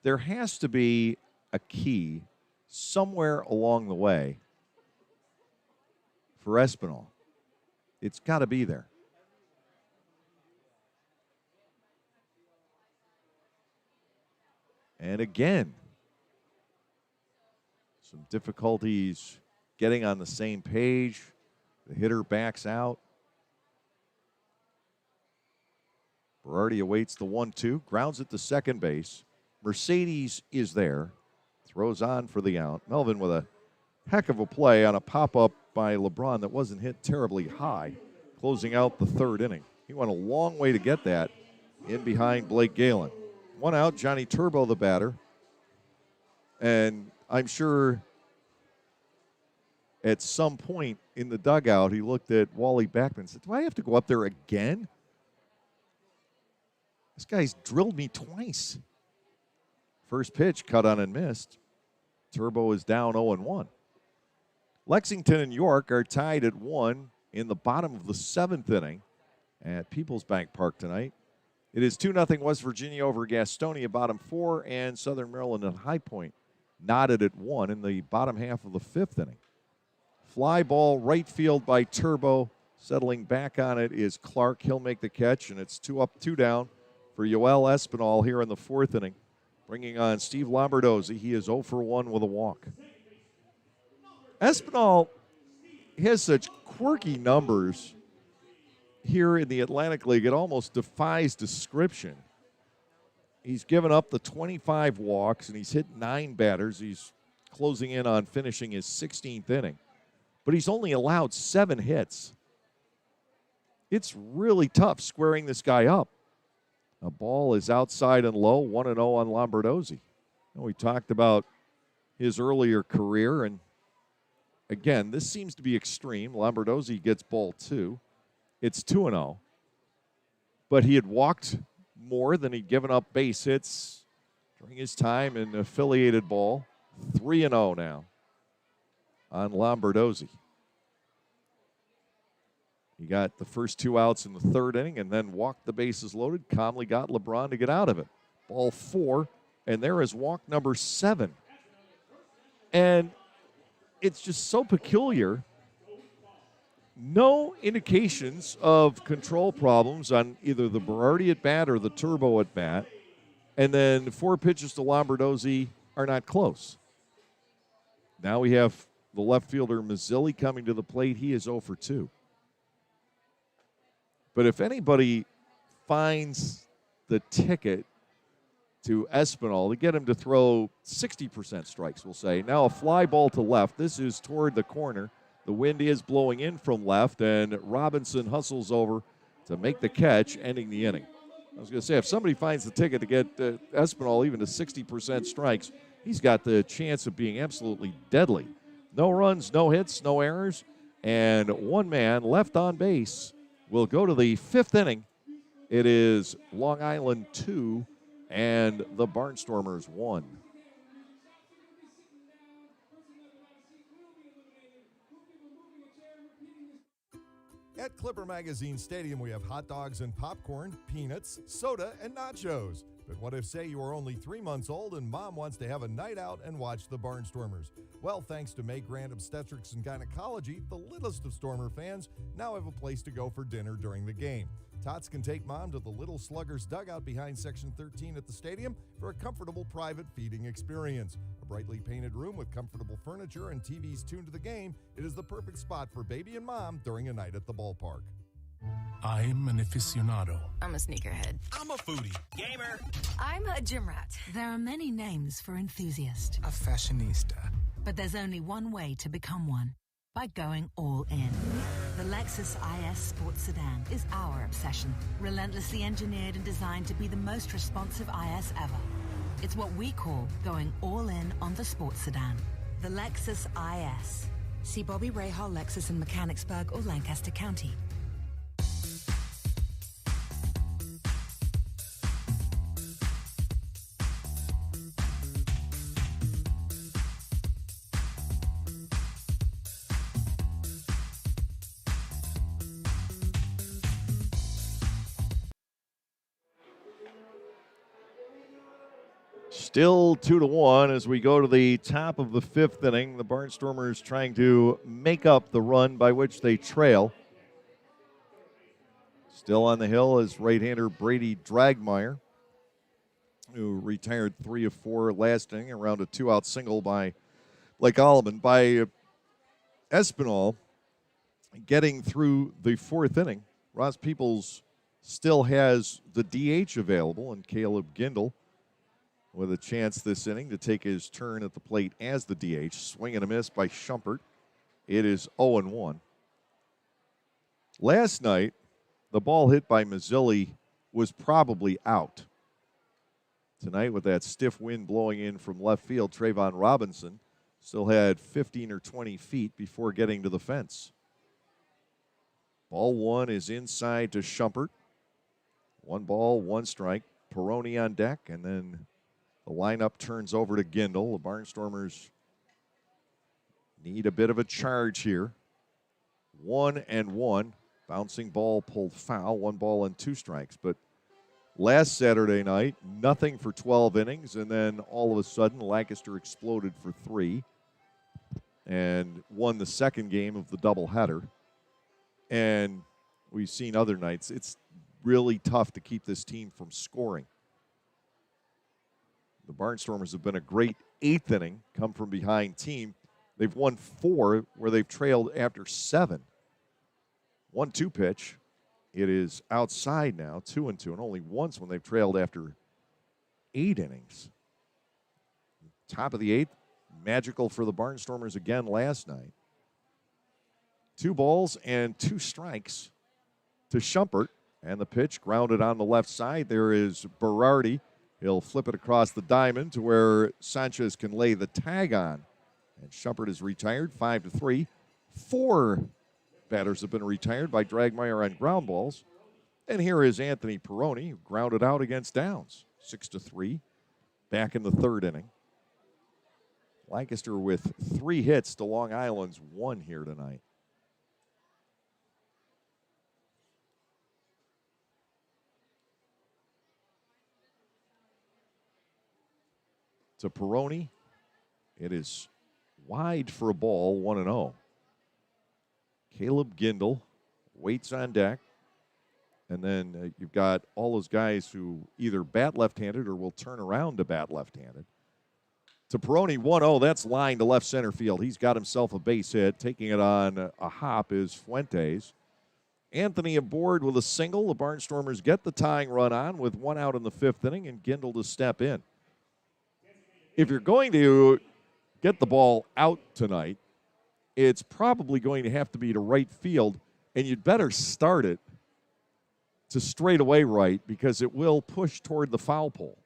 There has to be a key somewhere along the way for Espinal. It's got to be there. And again, some difficulties getting on the same page. The hitter backs out. Berardi awaits the 1-2, grounds it to second base. Mercedes is there, throws on for the out. Melvin with a heck of a play on a pop-up by LeBron that wasn't hit terribly high, closing out the 3rd inning. He went a long way to get that in behind Blake Galen. 1 out, Johnny Turbo the batter. And I'm sure at some point in the dugout, he looked at Wally Backman and said, do I have to go up there again? This guy's drilled me twice. First pitch, cut on and missed. Turbo is down 0-1. Lexington and York are tied at 1 in the bottom of the 7th inning at Peoples Bank Park tonight. It is 2-0 West Virginia over Gastonia, bottom 4, and Southern Maryland and High Point knotted at 1 in the bottom half of the 5th inning. Fly ball right field by Turbo. Settling back on it is Clark. He'll make the catch, and it's 2 up, 2 down for Yoel Espinal here in the 4th inning. Bringing on Steve Lombardozzi. He is 0 for 1 with a walk. Espinal has such quirky numbers here in the Atlantic League. It almost defies description. He's given up the 25 walks, and he's hit 9 batters. He's closing in on finishing his 16th inning. But he's only allowed 7 hits. It's really tough squaring this guy up. A ball is outside and low, 1-0 on Lombardozzi. We talked about his earlier career, and again, this seems to be extreme. Lombardozzi gets ball 2. It's 2-0. But he had walked more than he'd given up base hits during his time in affiliated ball. 3-0 now on Lombardozzi. He got the first 2 outs in the 3rd inning and then walked the bases loaded. Calmly got LeBron to get out of it. Ball 4, and there is walk number 7. And it's just so peculiar. No indications of control problems on either the Berardi at bat or the Turbo at bat. And then 4 pitches to Lombardozzi are not close. Now we have the left fielder Mazzilli coming to the plate. He is 0 for 2. But if anybody finds the ticket to Espinal to get him to throw 60% strikes, we'll say. Now a fly ball to left. This is toward the corner. The wind is blowing in from left, and Robinson hustles over to make the catch, ending the inning. I was going to say, if somebody finds the ticket to get Espinal even to 60% strikes, he's got the chance of being absolutely deadly. No runs, no hits, no errors, and 1 man left on base. We'll go to the 5th inning. It is Long Island 2 and the Barnstormers 1. At Clipper Magazine Stadium, we have hot dogs and popcorn, peanuts, soda, and nachos. But what if, say, you are only 3 months old and mom wants to have a night out and watch the Barnstormers? Well, thanks to May Grant Obstetrics and Gynecology, the littlest of Stormer fans now have a place to go for dinner during the game. Tots can take mom to the Little Sluggers dugout behind Section 13 at the stadium for a comfortable private feeding experience. A brightly painted room with comfortable furniture and TVs tuned to the game, it is the perfect spot for baby and mom during a night at the ballpark. I'm an aficionado. I'm a sneakerhead. I'm a foodie. Gamer. I'm a gym rat. There are many names for enthusiast. A fashionista. But there's only one way to become one. By going all in. The Lexus IS Sports Sedan is our obsession. Relentlessly engineered and designed to be the most responsive IS ever. It's what we call going all in on the sports sedan. The Lexus IS. See Bobby Rahal Lexus in Mechanicsburg or Lancaster County. Still 2-1 as we go to the top of the fifth inning. The Barnstormers trying to make up the run by which they trail. Still on the hill is right-hander Brady Dragmeyer, who retired 3 of 4 last inning around a 2-out single by Blake Alleman. By Espinal getting through the fourth inning, Ross Peoples still has the DH available, and Caleb Gindel with a chance this inning to take his turn at the plate as the DH. Swing and a miss by Schumpert. It is 0-1. Last night, the ball hit by Mazzilli was probably out. Tonight, with that stiff wind blowing in from left field, Trayvon Robinson still had 15 or 20 feet before getting to the fence. Ball one is inside to Schumpert. 1 ball, 1 strike. Peroni on deck, and then the lineup turns over to Gindel. The Barnstormers need a bit of a charge here. 1-1. Bouncing ball pulled foul. 1 ball and 2 strikes. But last Saturday night, nothing for 12 innings, and then all of a sudden, Lancaster exploded for 3 and won the second game of the doubleheader. And we've seen other nights. It's really tough to keep this team from scoring. The Barnstormers have been a great 8th inning, come from behind team. They've won 4 where they've trailed after 7. 1-2 pitch. It is outside now, 2-2, and only once when they've trailed after 8 innings. Top of the 8th, magical for the Barnstormers again last night. 2 balls and 2 strikes to Schumpert, and the pitch grounded on the left side. There is Berardi. He'll flip it across the diamond to where Sanchez can lay the tag on. And Schumpert is retired, 5-3. 4 batters have been retired by Dragmeyer on ground balls. And here is Anthony Peroni, who grounded out against Downs, 6-3, back in the 3rd inning. Lancaster with 3 hits to Long Island's 1 here tonight. To Peroni, it is wide for a ball, 1-0. Caleb Gindel waits on deck. And then you've got all those guys who either bat left-handed or will turn around to bat left-handed. To Peroni, 1-0. That's line to left center field. He's got himself a base hit. Taking it on a hop is Fuentes. Anthony aboard with a single. The Barnstormers get the tying run on with 1 out in the 5th inning and Gindel to step in. If you're going to get the ball out tonight, it's probably going to have to be to right field, and you'd better start it to straightaway right because it will push toward the foul pole.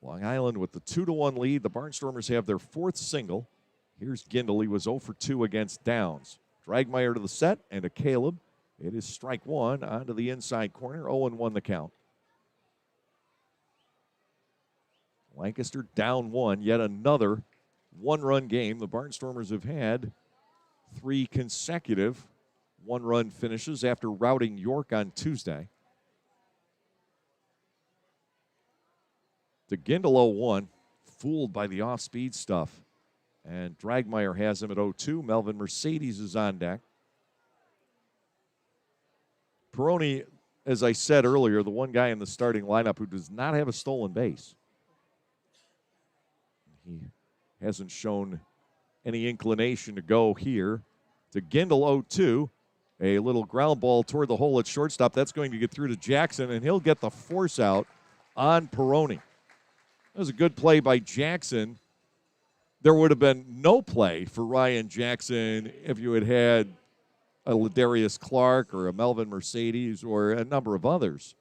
Long Island with the 2-1 lead. The Barnstormers have their 4th single. Here's Gindel. He was 0 for 2 against Downs. Dragmeyer to the set and to Caleb. It is strike 1 onto the inside corner. 0-1 the count. Lancaster down 1, yet another 1-run game. The Barnstormers have had 3 consecutive 1-run finishes after routing York on Tuesday. To Gindel 0-1, fooled by the off-speed stuff. And Dragmeyer has him at 0-2. Melvin Mercedes is on deck. Peroni, as I said earlier, the one guy in the starting lineup who does not have a stolen base. He hasn't shown any inclination to go here. To Gindel 0-2. A little ground ball toward the hole at shortstop. That's going to get through to Jackson, and he'll get the force out on Peroni. That was a good play by Jackson. There would have been no play for Ryan Jackson if you had had a Ladarius Clark or a Melvin Mercedes or a number of others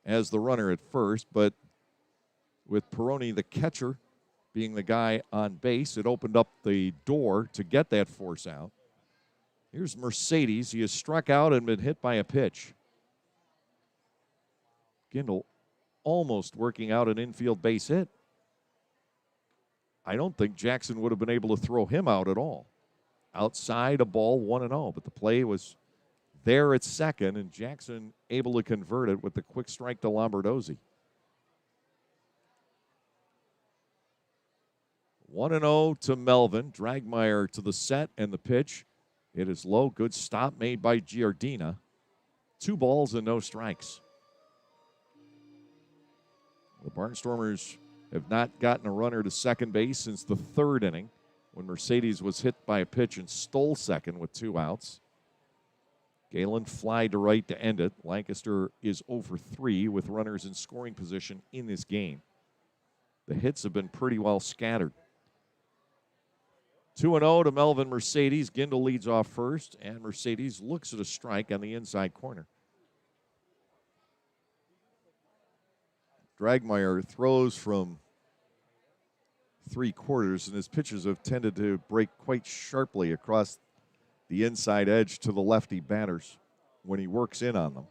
as the runner at first. But with Peroni, the catcher, being the guy on base, it opened up the door to get that force out. Here's Mercedes. He has struck out and been hit by a pitch. Gindel almost working out an infield base hit. I don't think Jackson would have been able to throw him out at all. Outside a ball, 1-0, but the play was there at second, and Jackson able to convert it with the quick strike to Lombardozzi. 1-0 to Melvin. Dragmeyer to the set and the pitch. It is low. Good stop made by Giardina. 2 balls and no strikes. The Barnstormers have not gotten a runner to second base since the 3rd inning when Mercedes was hit by a pitch and stole second with 2 outs. Galen fly to right to end it. Lancaster is 0 for 3 with runners in scoring position in this game. The hits have been pretty well scattered. 2-0 to Melvin Mercedes. Gindel leads off first, and Mercedes looks at a strike on the inside corner. Dragmeyer throws from 3/4, and his pitches have tended to break quite sharply across the inside edge to the lefty batters when he works in on them.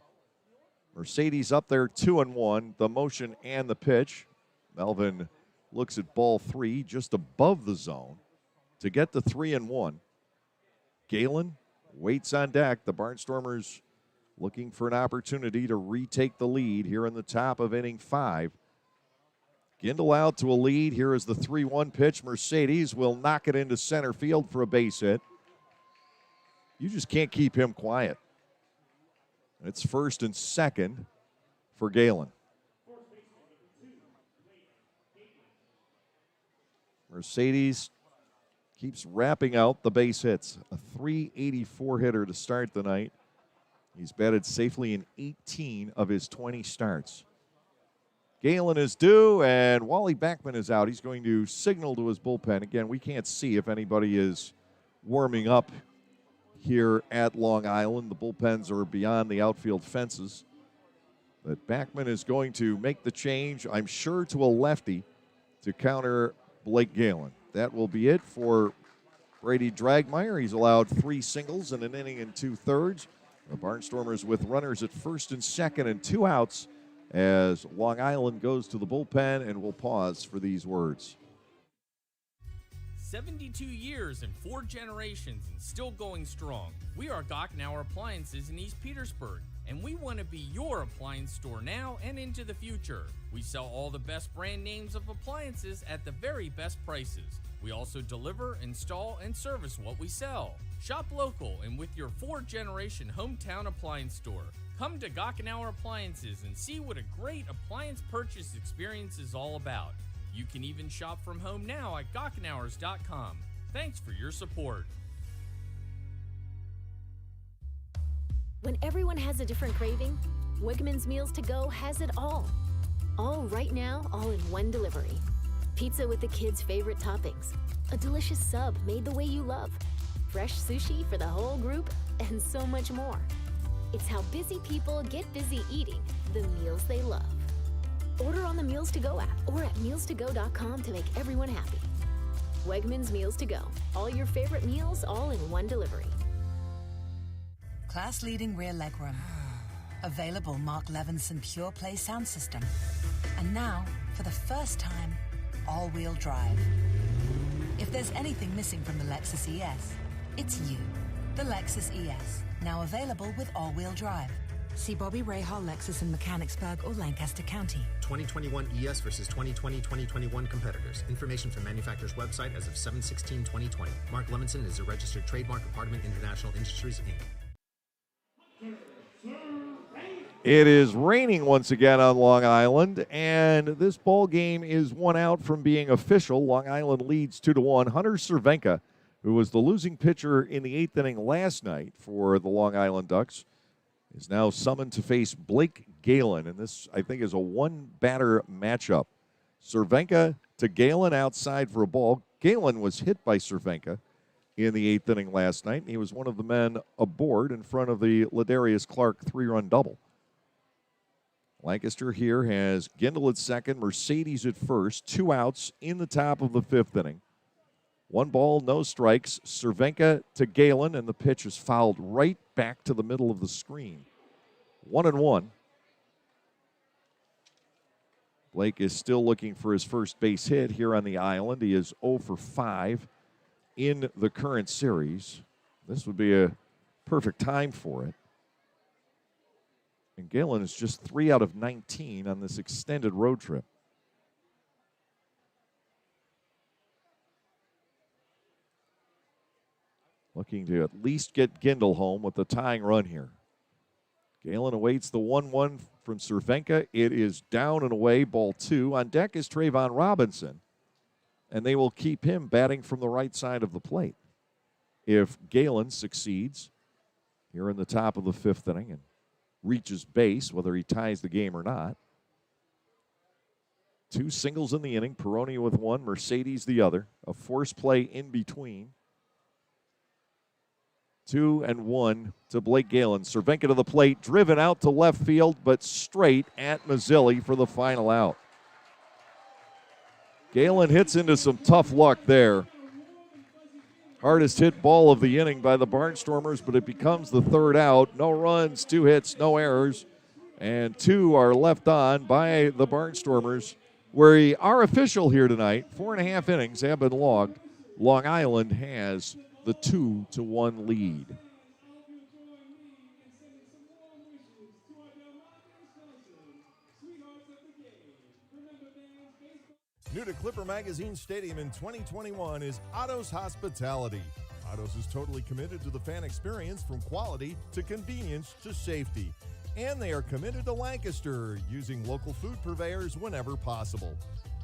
Mercedes up there 2-1, the motion and the pitch. Melvin looks at ball 3 just above the zone to get the 3-1. Galen waits on deck. The Barnstormers looking for an opportunity to retake the lead here in the top of inning 5. Gindel out to a lead. Here is the 3-1 pitch. Mercedes will knock it into center field for a base hit. You just can't keep him quiet. It's first and second for Galen. Mercedes keeps wrapping out the base hits. A .384 hitter to start the night. He's batted safely in 18 of his 20 starts. Galen is due, and Wally Backman is out. He's going to signal to his bullpen. Again, we can't see if anybody is warming up here at Long Island. The bullpens are beyond the outfield fences. But Backman is going to make the change, I'm sure, to a lefty to counter Blake Galen. That will be it for Brady Dragmeyer. He's allowed 3 singles in an inning and 2/3. The Barnstormers with runners at first and second and 2 outs as Long Island goes to the bullpen, and we'll pause for these words. 72 years and 4 generations and still going strong. We are Gochnauer Appliances in East Petersburg, and we want to be your appliance store now and into the future. We sell all the best brand names of appliances at the very best prices. We also deliver, install, and service what we sell. Shop local and with your 4th-generation hometown appliance store. Come to Gochnauer Appliances and see what a great appliance purchase experience is all about. You can even shop from home now at Gochnauers.com. Thanks for your support. When everyone has a different craving, Wegmans Meals to Go has it all. All right now, all in one delivery. Pizza with the kids' favorite toppings, a delicious sub made the way you love, fresh sushi for the whole group, and so much more. It's how busy people get busy eating the meals they love. Order on the Meals to Go app or at mealstogo.com to make everyone happy. Wegmans Meals to Go. All your favorite meals all in one delivery. Class-leading rear legroom. Available Mark Levinson Pure Play sound system. And now, for the first time, all-wheel drive. If there's anything missing from the Lexus ES, it's you. The Lexus ES, now available with all-wheel drive. See Bobby Rahal Lexus in Mechanicsburg or Lancaster County. 2021 ES versus 2020-2021 competitors. Information from manufacturer's website as of 7/16/2020. Mark Levinson is a registered trademark of Hardeman International Industries, Inc. It is raining once again on Long Island, and this ball game is 1 out from being official. Long Island leads 2-1. Hunter Cervenka, who was the losing pitcher in the 8th inning last night for the Long Island Ducks, is now summoned to face Blake Galen, and this, I think, is a 1-batter matchup. Cervenka to Galen outside for a ball. Galen was hit by Cervenka in the 8th inning last night, and he was one of the men aboard in front of the Ladarius Clark 3-run double. Lancaster here has Gindel at second, Mercedes at first, 2 outs in the top of the 5th inning. 1 ball, no strikes. Cervenka to Galen, and the pitch is fouled right back to the middle of the screen. 1-1. Blake is still looking for his first base hit here on the island. He is 0 for 5 in the current series. This would be a perfect time for it. And Galen is just 3 out of 19 on this extended road trip. looking to at least get Gindel home with the tying run here. Galen awaits the 1-1 from Cervenka. It is down and away, ball 2. On deck is Trayvon Robinson, and they will keep him batting from the right side of the plate. If Galen succeeds here in the top of the 5th inning and reaches base, whether he ties the game or not. 2 singles in the inning, Peroni with 1, Mercedes the other. A force play in between. 2-1 to Blake Galen. Cervenka to the plate, driven out to left field, but straight at Mazzilli for the final out. Galen hits into some tough luck there. Hardest hit ball of the inning by the Barnstormers, but it becomes the 3rd out. No runs, 2 hits, no errors, and 2 are left on by the Barnstormers. We are official here tonight. 4.5 innings have been logged. Long Island has the 2-1 lead. New to Clipper Magazine Stadium in 2021 is Otto's Hospitality. Otto's is totally committed to the fan experience, from quality to convenience to safety. And they are committed to Lancaster, using local food purveyors whenever possible.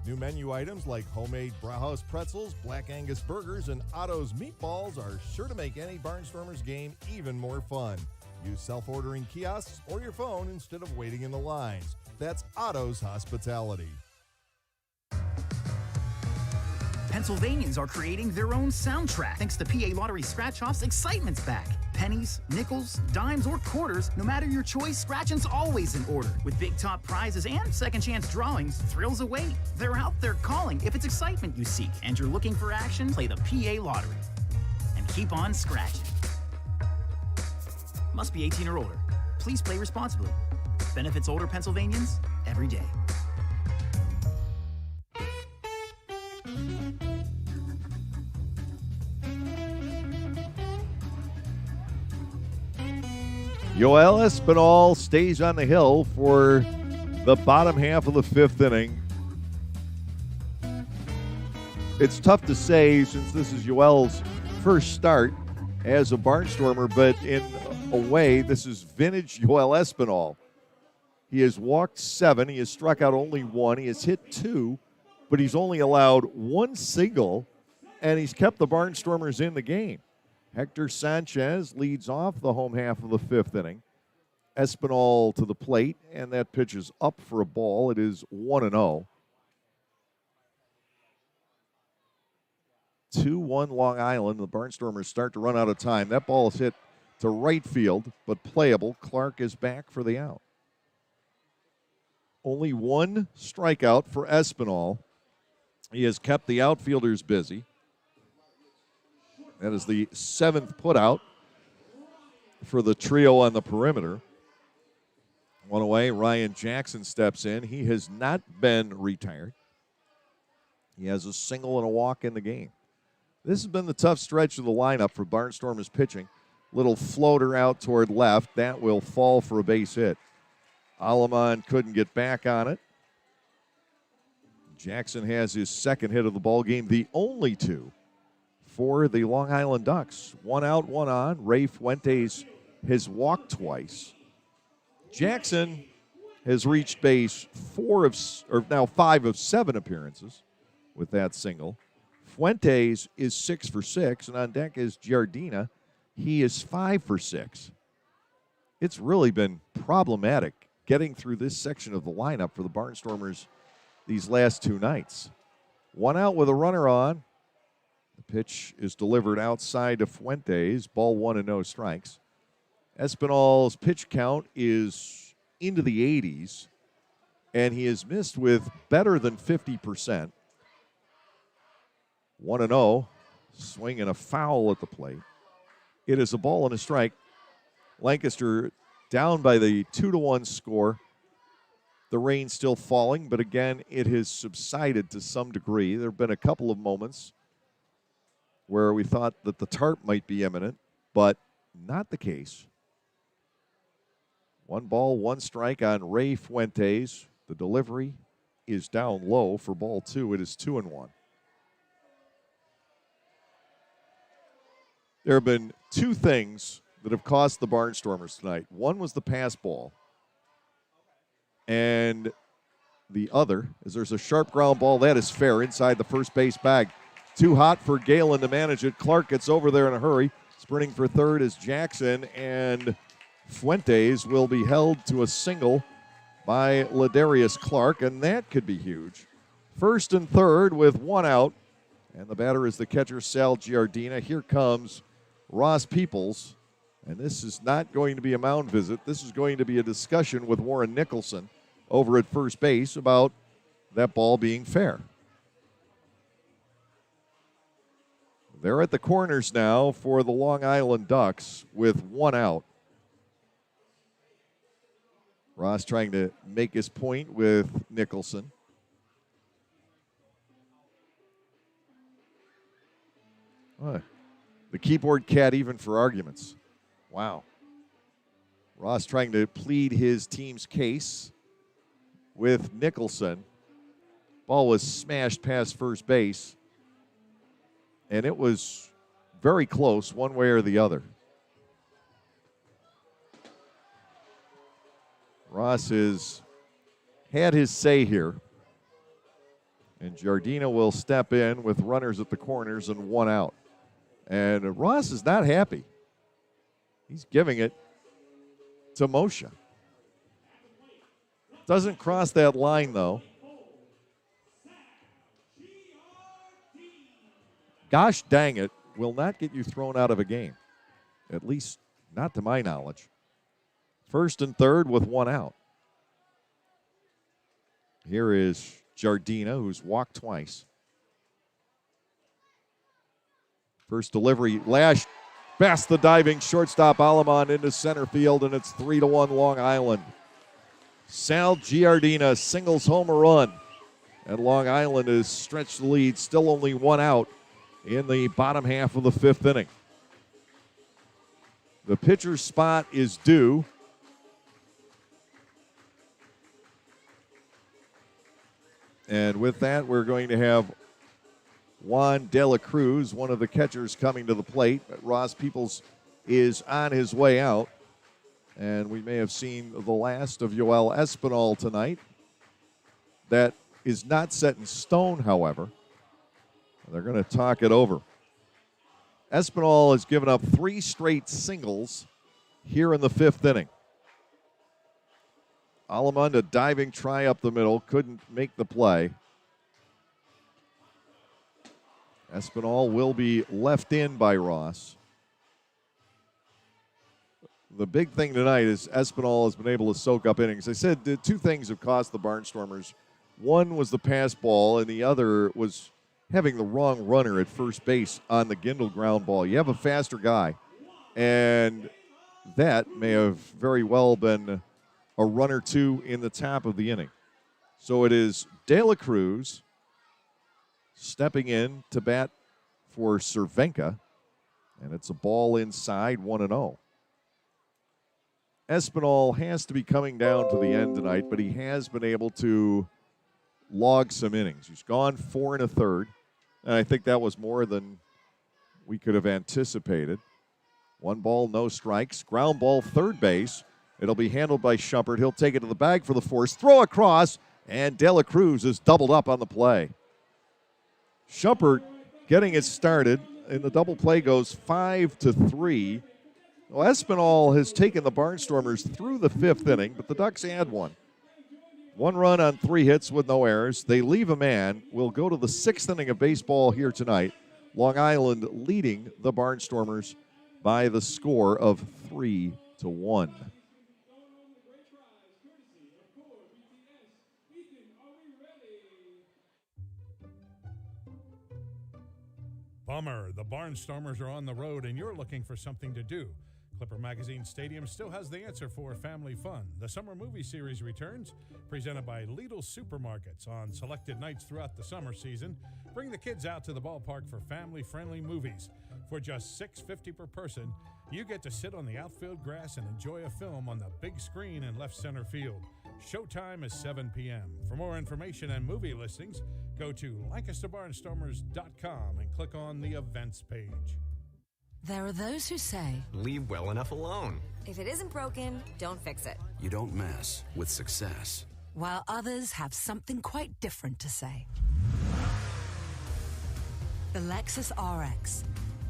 New menu items like homemade Brauhaus pretzels, Black Angus burgers, and Otto's meatballs are sure to make any Barnstormers game even more fun. Use self-ordering kiosks or your phone instead of waiting in the lines. That's Otto's Hospitality. Pennsylvanians are creating their own soundtrack. Thanks to PA Lottery Scratch-Offs, excitement's back. Pennies, nickels, dimes, or quarters, no matter your choice, scratching's always in order. With big top prizes and second chance drawings, thrills await. They're out there calling. If it's excitement you seek and you're looking for action, play the PA Lottery. And keep on scratching. Must be 18 or older. Please play responsibly. Benefits older Pennsylvanians every day. Yoel Espinal stays on the hill for the bottom half of the 5th inning. It's tough to say since this is Yoel's first start as a Barnstormer, but in a way, this is vintage Yoel Espinal. He has walked 7. He has struck out only 1. He has hit 2, but he's only allowed 1 single, and he's kept the Barnstormers in the game. Hector Sanchez leads off the home half of the 5th inning. Espinal to the plate, and that pitch is up for a ball. It is 1-0. 2-1 Long Island. The Barnstormers start to run out of time. That ball is hit to right field, but playable. Clark is back for the out. Only 1 strikeout for Espinal. He has kept the outfielders busy. That is the 7th putout for the trio on the perimeter. 1 away, Ryan Jackson steps in. He has not been retired. He has a single and a walk in the game. This has been the tough stretch of the lineup for Barnstormers pitching. Little floater out toward left. That will fall for a base hit. Aleman couldn't get back on it. Jackson has his 2nd hit of the ball game, the only 2 for the Long Island Ducks. 1 out, 1 on. Ray Fuentes has walked twice. Jackson has reached base 5 of 7 appearances with that single. Fuentes is 6 for 6, and on deck is Giardina. He is 5 for 6. It's really been problematic getting through this section of the lineup for the Barnstormers these last 2 nights. 1 out with a runner on. The pitch is delivered outside to Fuentes. Ball 1 and no strikes. Espinal's pitch count is into the 80s, and he has missed with better than 50%. 1-0. Swing and a foul at the plate. It is a ball and a strike. Lancaster down by the 2-1 score. The rain still falling, but again, it has subsided to some degree. There have been a couple of moments where we thought that the tarp might be imminent, but not the case. 1 ball, 1 strike on Ray Fuentes. The delivery is down low for ball 2. It is 2-1. There have been two things that have cost the Barnstormers tonight. One was the pass ball, and the other is there's a sharp ground ball. That is fair inside the first base bag. Too hot for Galen to manage it. Clark gets over there in a hurry. Sprinting for third is Jackson, and Fuentes will be held to a single by Ladarius Clark, and that could be huge. First and third with one out, and the batter is the catcher, Sal Giardina. Here comes Ross Peoples, and this is not going to be a mound visit. This is going to be a discussion with Warren Nicholson over at first base about that ball being fair. They're at the corners now for the Long Island Ducks with one out. Ross trying to make his point with Nicholson. The keyboard cat even for arguments. Wow. Ross trying to plead his team's case with Nicholson. Ball was smashed past first base, and it was very close one way or the other. Ross has had his say here, and Giardina will step in with runners at the corners and one out. And Ross is not happy. He's giving it to Moshe. Doesn't cross that line, though. Gosh dang it, will not get you thrown out of a game. At least not to my knowledge. First and third with one out. Here is Giardina, who's walked twice. First delivery, lashed past the diving shortstop Alamon into center field, and it's 3-1 Long Island. Sal Giardina singles home a run, and Long Island has stretched the lead, still only one out in the bottom half of the fifth inning. The pitcher's spot is due. And with that, we're going to have Juan De La Cruz, one of the catchers, coming to the plate. Ross Peoples is on his way out. And we may have seen the last of Yoel Espinal tonight. That is not set in stone, however. They're going to talk it over. Espinal has given up 3 straight singles here in the fifth inning. Alamund, a diving try up the middle, couldn't make the play. Espinal will be left in by Ross. The big thing tonight is Espinal has been able to soak up innings. I said the two things have cost the Barnstormers. One was the pass ball, and the other was having the wrong runner at first base on the Gindel ground ball. You have a faster guy, and that may have very well been a run or two in the top of the inning. So it is De La Cruz stepping in to bat for Cervenka, and it's a ball inside, 1-0. Espinal has to be coming down to the end tonight, but he has been able to log some innings. He's gone 4 1/3, and I think that was more than we could have anticipated. 1 ball, no strikes. Ground ball, third base. It'll be handled by Shumpert. He'll take it to the bag for the force. Throw across, and De La Cruz is doubled up on the play. Shumpert getting it started, and the double play goes 5-3. Well, Espinal has taken the Barnstormers through the fifth inning, but the Ducks add one. 1 run on 3 hits with no errors. They leave a man. We'll go to the 6th inning of baseball here tonight. Long Island leading the Barnstormers by the score of 3-1. Bummer. The Barnstormers are on the road and you're looking for something to do. Clipper Magazine Stadium still has the answer for family fun. The summer movie series returns, presented by Lidl Supermarkets on selected nights throughout the summer season. Bring the kids out to the ballpark for family-friendly movies. For just $6.50 per person, you get to sit on the outfield grass and enjoy a film on the big screen in left center field. Showtime is 7 p.m. For more information and movie listings, go to LancasterBarnstormers.com and click on the events page. There are those who say, Leave well enough alone. If it isn't broken, don't fix it. You don't mess with success. while others have something quite different to say. The Lexus RX,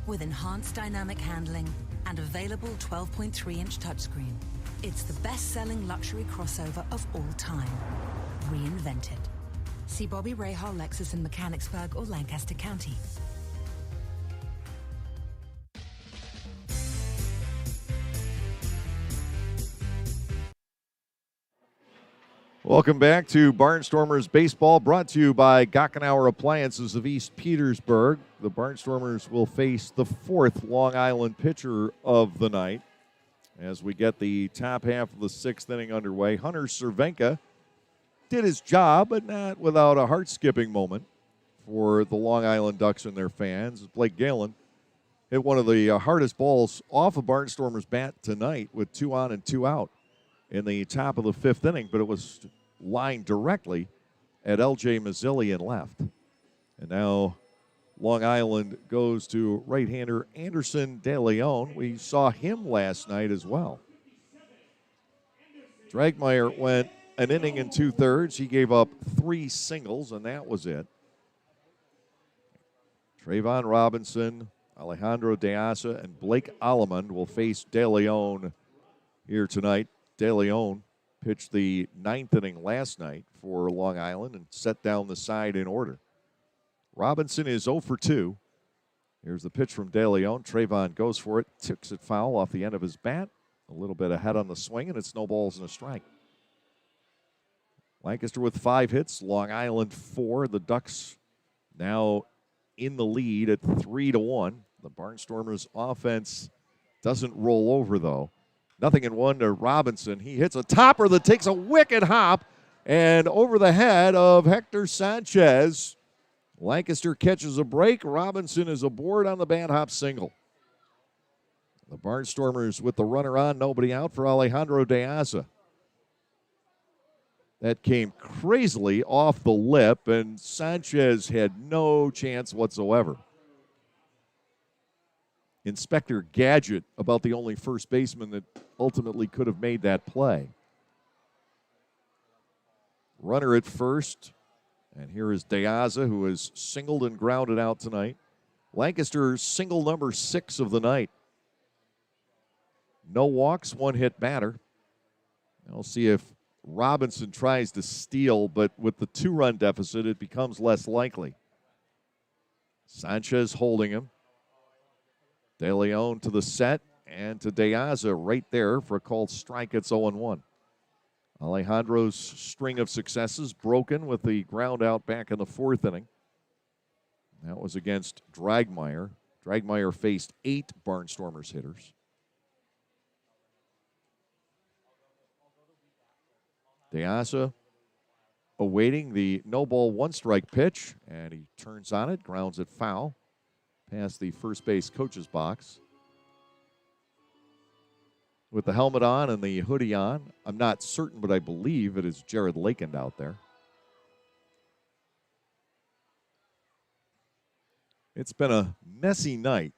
with enhanced dynamic handling and available 12.3-inch touchscreen. It's the best-selling luxury crossover of all time, reinvented. See Bobby Rahal Lexus in Mechanicsburg or Lancaster County. Welcome back to Barnstormers Baseball, brought to you by Gockenauer Appliances of East Petersburg. The Barnstormers will face the fourth Long Island pitcher of the night as we get the top half of the sixth inning underway. Hunter Cervenka did his job, but not without a heart-skipping moment for the Long Island Ducks and their fans. Blake Galen hit one of the hardest balls off of Barnstormers' bat tonight with 2 on and 2 out in the top of the fifth inning, but it was lined directly at L.J. Mazzilli and left. And now Long Island goes to right-hander Anderson De Leon. We saw him last night as well. Dragmeyer went an inning and 2/3. He gave up 3 singles, and that was it. Trayvon Robinson, Alejandro De Asa, and Blake Alleman will face De Leon here tonight. De Leon pitched the 9th inning last night for Long Island and set down the side in order. Robinson is 0 for 2. Here's the pitch from De Leon. Trayvon goes for it, tips it foul off the end of his bat. A little bit ahead on the swing, and it snowballs in a strike. Lancaster with 5 hits, Long Island 4. The Ducks now in the lead at 3-1. The Barnstormers offense doesn't roll over, though. 0-1 to Robinson. He hits a topper that takes a wicked hop and over the head of Hector Sanchez. Lancaster catches a break. Robinson is aboard on the band hop single. The Barnstormers with the runner on, nobody out for Alejandro De Asa. That came crazily off the lip, and Sanchez had no chance whatsoever. Inspector Gadget about the only first baseman that ultimately could have made that play. Runner at first, and here is De Asa, who is singled and grounded out tonight. Lancaster single number 6 of the night. No walks, 1 hit batter. We'll see if Robinson tries to steal, but with the 2-run deficit, it becomes less likely. Sanchez holding him. De Leon to the set, and to De Asa right there for a called strike. It's 0-1. Alejandro's string of successes broken with the ground out back in the 4th inning. That was against Dragmeyer. Dragmeyer faced 8 Barnstormers hitters. De Asa awaiting the no ball 1 strike pitch, and he turns on it, grounds it foul past the first base coach's box. With the helmet on and the hoodie on, I'm not certain, but I believe it is Jared Lakend out there. It's been a messy night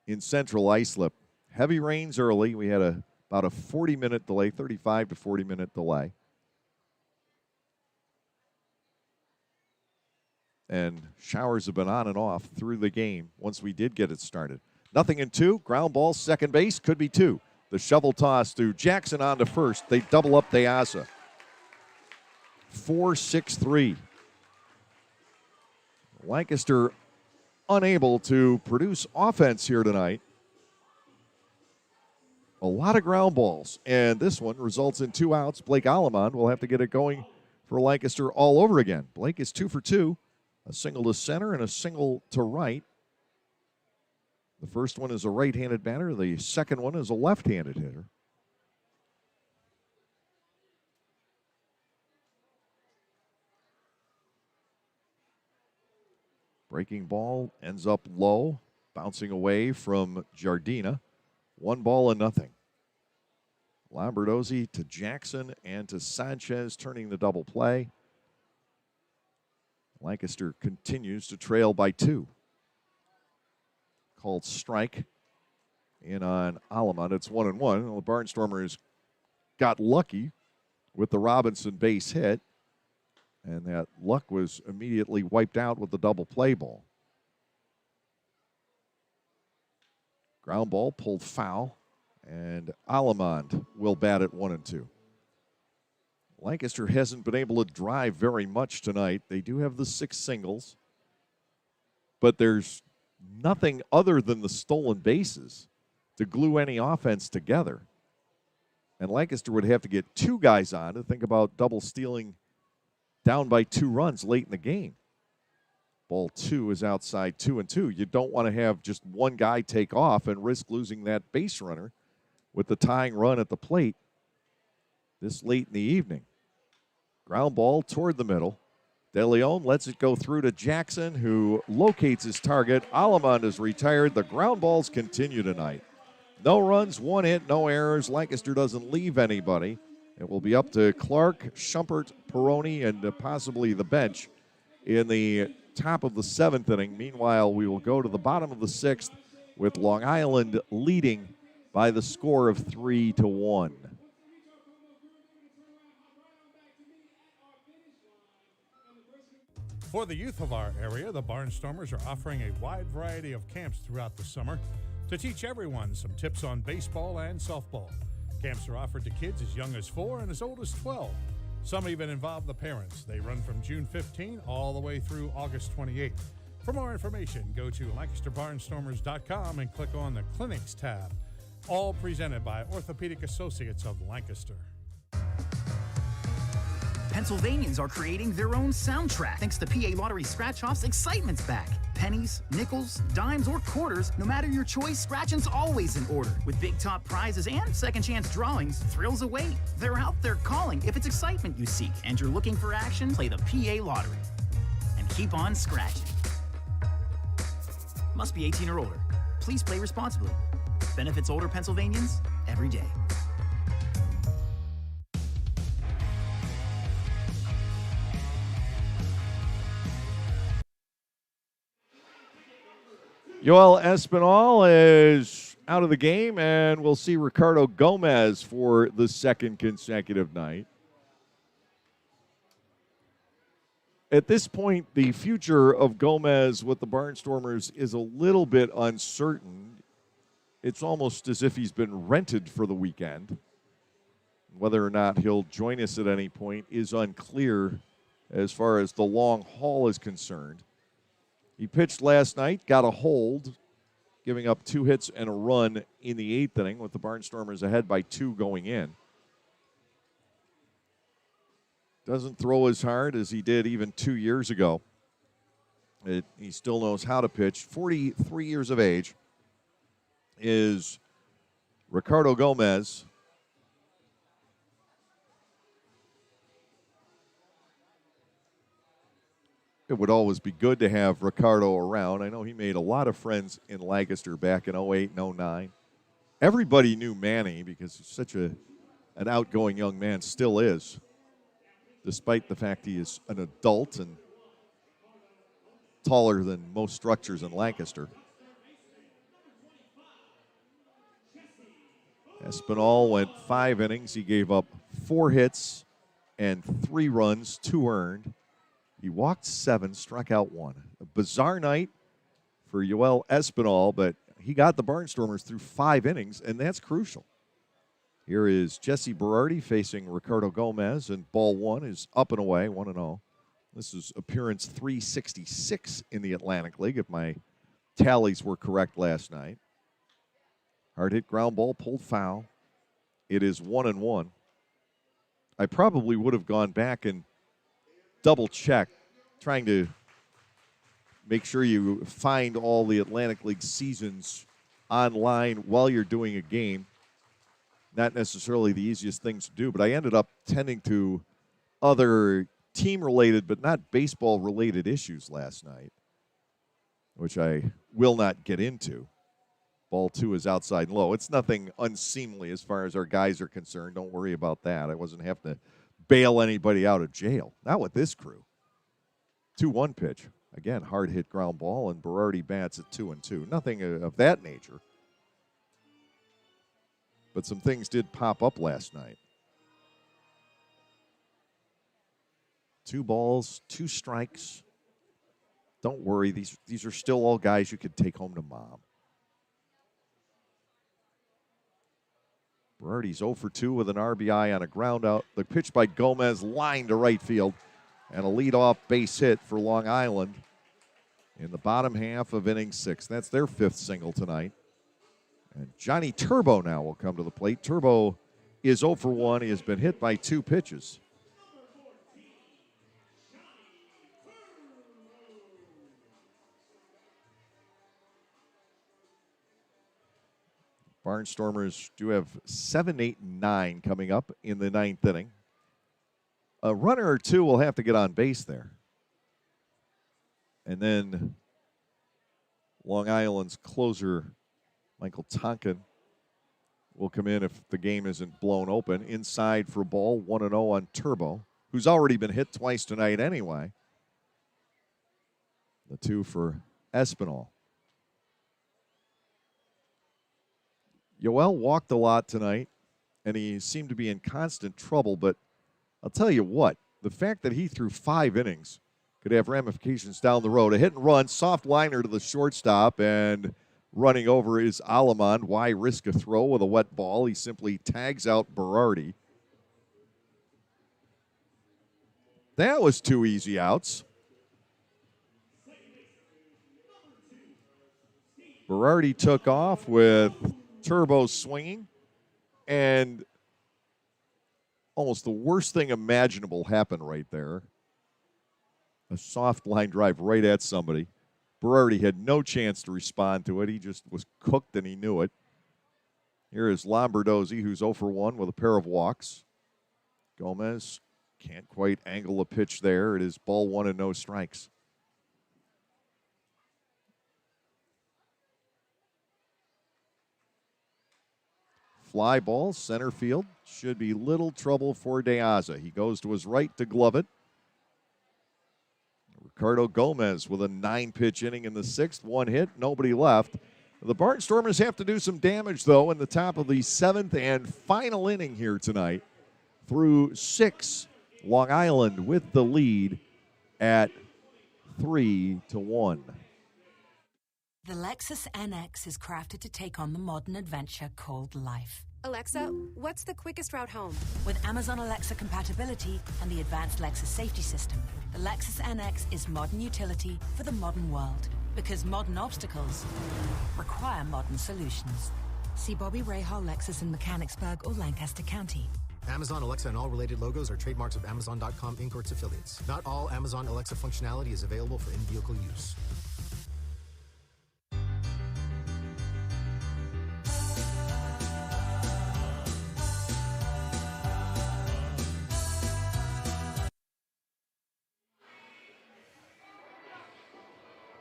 in Central Islip. Heavy rains early. We had about a 40-minute delay, 35 to 40-minute delay. And showers have been on and off through the game once we did get it started. 0-2, ground ball, second base, could be 2. The shovel toss to Jackson on to first. They double up De Asa. 4-6-3. Lancaster unable to produce offense here tonight. A lot of ground balls, and this one results in 2 outs. Blake Alleman will have to get it going for Lancaster all over again. Blake is 2 for 2. A single to center and a single to right. The first one is a right-handed batter. The second one is a left-handed hitter. Breaking ball ends up low, bouncing away from Giardina. 1-0. Lombardozzi to Jackson and to Sanchez, turning the double play. Lancaster continues to trail by 2. Called strike in on Alamont. It's 1-1. Well, the Barnstormers got lucky with the Robinson base hit, and that luck was immediately wiped out with the double play ball. Ground ball pulled foul, and Alamont will bat at 1-2. Lancaster hasn't been able to drive very much tonight. They do have the 6 singles, but there's nothing other than the stolen bases to glue any offense together. And Lancaster would have to get 2 guys on to think about double stealing down by 2 runs late in the game. Ball 2 is outside 2-2. You don't want to have just one guy take off and risk losing that base runner with the tying run at the plate this late in the evening. Ground ball toward the middle. De Leon lets it go through to Jackson, who locates his target. Alamont is retired. The ground balls continue tonight. No runs, 1 hit, no errors. Lancaster doesn't leave anybody. It will be up to Clark, Schumpert, Peroni, and possibly the bench in the top of the 7th inning. Meanwhile, we will go to the bottom of the 6th with Long Island leading by the score of 3-1. For the youth of our area, the Barnstormers are offering a wide variety of camps throughout the summer to teach everyone some tips on baseball and softball. Camps are offered to kids as young as 4 and as old as 12. Some even involve the parents. They run from June 15 all the way through August 28. For more information, go to LancasterBarnstormers.com and click on the Clinics tab. All presented by Orthopedic Associates of Lancaster. Pennsylvanians are creating their own soundtrack. Thanks to PA Lottery Scratch-Offs, excitement's back. Pennies, nickels, dimes, or quarters, no matter your choice, scratching's always in order. With big top prizes and second chance drawings, thrills await. They're out there calling. If it's excitement you seek and you're looking for action, play the PA Lottery. And keep on scratching. Must be 18 or older. Please play responsibly. Benefits older Pennsylvanians every day. Yoel Espinal is out of the game, and we'll see Ricardo Gomez for the 2nd consecutive night. At this point, the future of Gomez with the Barnstormers is a little bit uncertain. It's almost as if he's been rented for the weekend. Whether or not he'll join us at any point is unclear as far as the long haul is concerned. He pitched last night, got a hold, giving up 2 hits and a run in the 8th inning with the Barnstormers ahead by 2 going in. Doesn't throw as hard as he did even 2 years ago. He still knows how to pitch. 43 years of age is Ricardo Gomez. It would always be good to have Ricardo around. I know he made a lot of friends in Lancaster back in 08 and 09. Everybody knew Manny because he's such an outgoing young man, still is, despite the fact he is an adult and taller than most structures in Lancaster. Espinal went 5 innings. He gave up 4 hits and 3 runs, 2 earned. He walked 7, struck out 1. A bizarre night for Yoel Espinal, but he got the Barnstormers through 5 innings, and that's crucial. Here is Jesse Berardi facing Ricardo Gomez, and ball 1 is up and away, 1-0. This is appearance 366 in the Atlantic League, if my tallies were correct last night. Hard hit ground ball, pulled foul. It is 1-1. I probably would have gone back and double check, trying to make sure you find all the Atlantic League seasons online while you're doing a game. Not necessarily the easiest things to do, but I ended up tending to other team-related but not baseball-related issues last night, which I will not get into. Ball 2 is outside and low. It's nothing unseemly as far as our guys are concerned. Don't worry about that. I wasn't having to bail anybody out of jail. Not with this crew. 2-1 pitch. Again, hard hit ground ball, and Berardi bats at 2-2. Nothing of that nature. but some things did pop up last night. 2 balls, 2 strikes. Don't worry, these are still all guys you could take home to mom. Berardi's 0 for 2 with an RBI on a ground out. The pitch by Gomez, line to right field, and a leadoff base hit for Long Island in the bottom half of inning 6. That's their 5th single tonight. And Johnny Turbo now will come to the plate. Turbo is 0 for 1. He has been hit by 2 pitches. Barnstormers do have 7, 8, and 9 coming up in the 9th inning. A runner or 2 will have to get on base there. And then Long Island's closer, Michael Tonkin, will come in if the game isn't blown open. Inside for a ball, 1-0 on Turbo, who's already been hit twice tonight anyway. The 2 for Espinal. Yoel walked a lot tonight, and he seemed to be in constant trouble, but I'll tell you what, the fact that he threw 5 innings could have ramifications down the road. A hit and run, soft liner to the shortstop, and running over is Alamond. Why risk a throw with a wet ball? He simply tags out Berardi. That was 2 easy outs. Berardi took off with Turbo swinging, and almost the worst thing imaginable happened right there. A soft line drive right at somebody. Berardi had no chance to respond to it. He just was cooked, and he knew it. Here is Lombardozzi, who's 0 for 1 with a pair of walks. Gomez can't quite angle a pitch there. It is ball 1 and no strikes. Fly ball, center field. Should be little trouble for De Aza. He goes to his right to glove it. Ricardo Gomez with a 9-pitch inning in the 6th. 1 hit, nobody left. The Barnstormers have to do some damage, though, in the top of the 7th and final inning here tonight. Through 6, Long Island with the lead at 3-1. The Lexus NX is crafted to take on the modern adventure called life. Alexa, what's the quickest route home? With Amazon Alexa compatibility and the advanced Lexus safety system, the Lexus NX is modern utility for the modern world. Because modern obstacles require modern solutions. See Bobby Rahal Lexus in Mechanicsburg or Lancaster County. Amazon Alexa and all related logos are trademarks of Amazon.com Inc. or its affiliates. Not all Amazon Alexa functionality is available for in-vehicle use.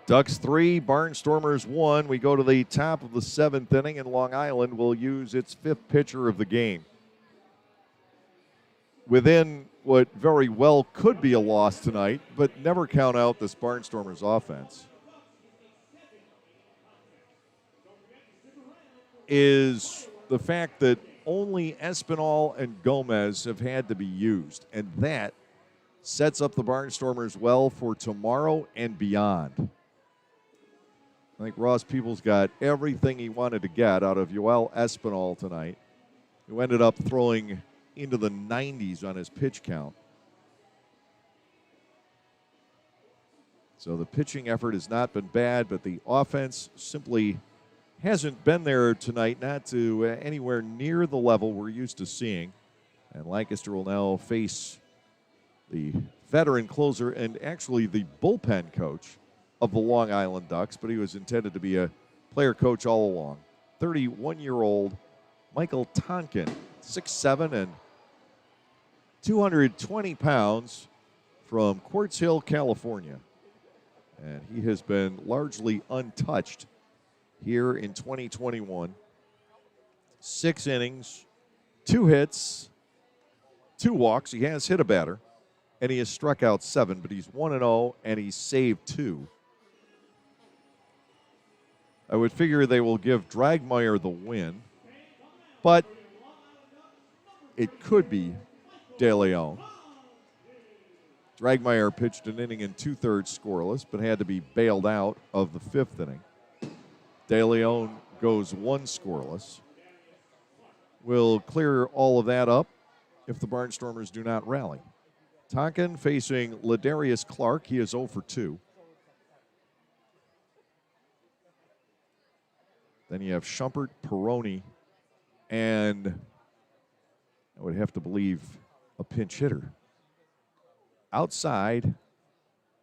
Ducks 3, Barnstormers 1. We go to the top of the 7th inning, and Long Island will use its 5th pitcher of the game. Within what very well could be a loss tonight, but never count out this Barnstormers offense, is the fact that only Espinal and Gomez have had to be used, and that sets up the Barnstormers well for tomorrow and beyond. I think Ross Peoples got everything he wanted to get out of Yoel Espinal tonight, who ended up throwing into the 90s on his pitch count. So the pitching effort has not been bad, but the offense simply hasn't been there tonight, not to anywhere near the level we're used to seeing. And Lancaster will now face the veteran closer and actually the bullpen coach of the Long Island Ducks, but he was intended to be a player coach all along. 31-year-old Michael Tonkin, 6'7" and 220 pounds from Quartz Hill, California. And he has been largely untouched here in 2021. 6 innings, 2 hits, 2 walks. He has hit a batter, and he has struck out 7, but he's 1-0, and he's saved 2. I would figure they will give Dragmeyer the win, but it could be De Leon. Dragmeyer pitched an inning in 2/3 scoreless, but had to be bailed out of the 5th inning. De Leon goes 1 scoreless. We'll clear all of that up if the Barnstormers do not rally. Tonkin facing Ladarius Clark. He is 0 for 2. Then you have Schumpert, Peroni, and I would have to believe a pinch hitter. Outside,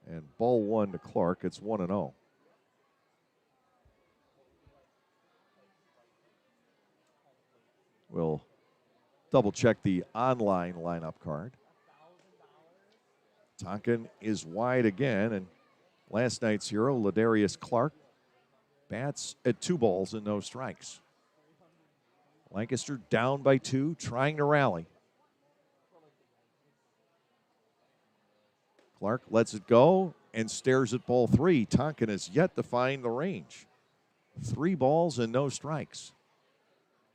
and ball 1 to Clark. It's 1-0. We'll double check the online lineup card. Tonkin is wide again, and last night's hero, Ladarius Clark, bats at 2 balls and no strikes. Lancaster down by 2, trying to rally. Clark lets it go and stares at ball 3. Tonkin has yet to find the range. 3 balls and no strikes.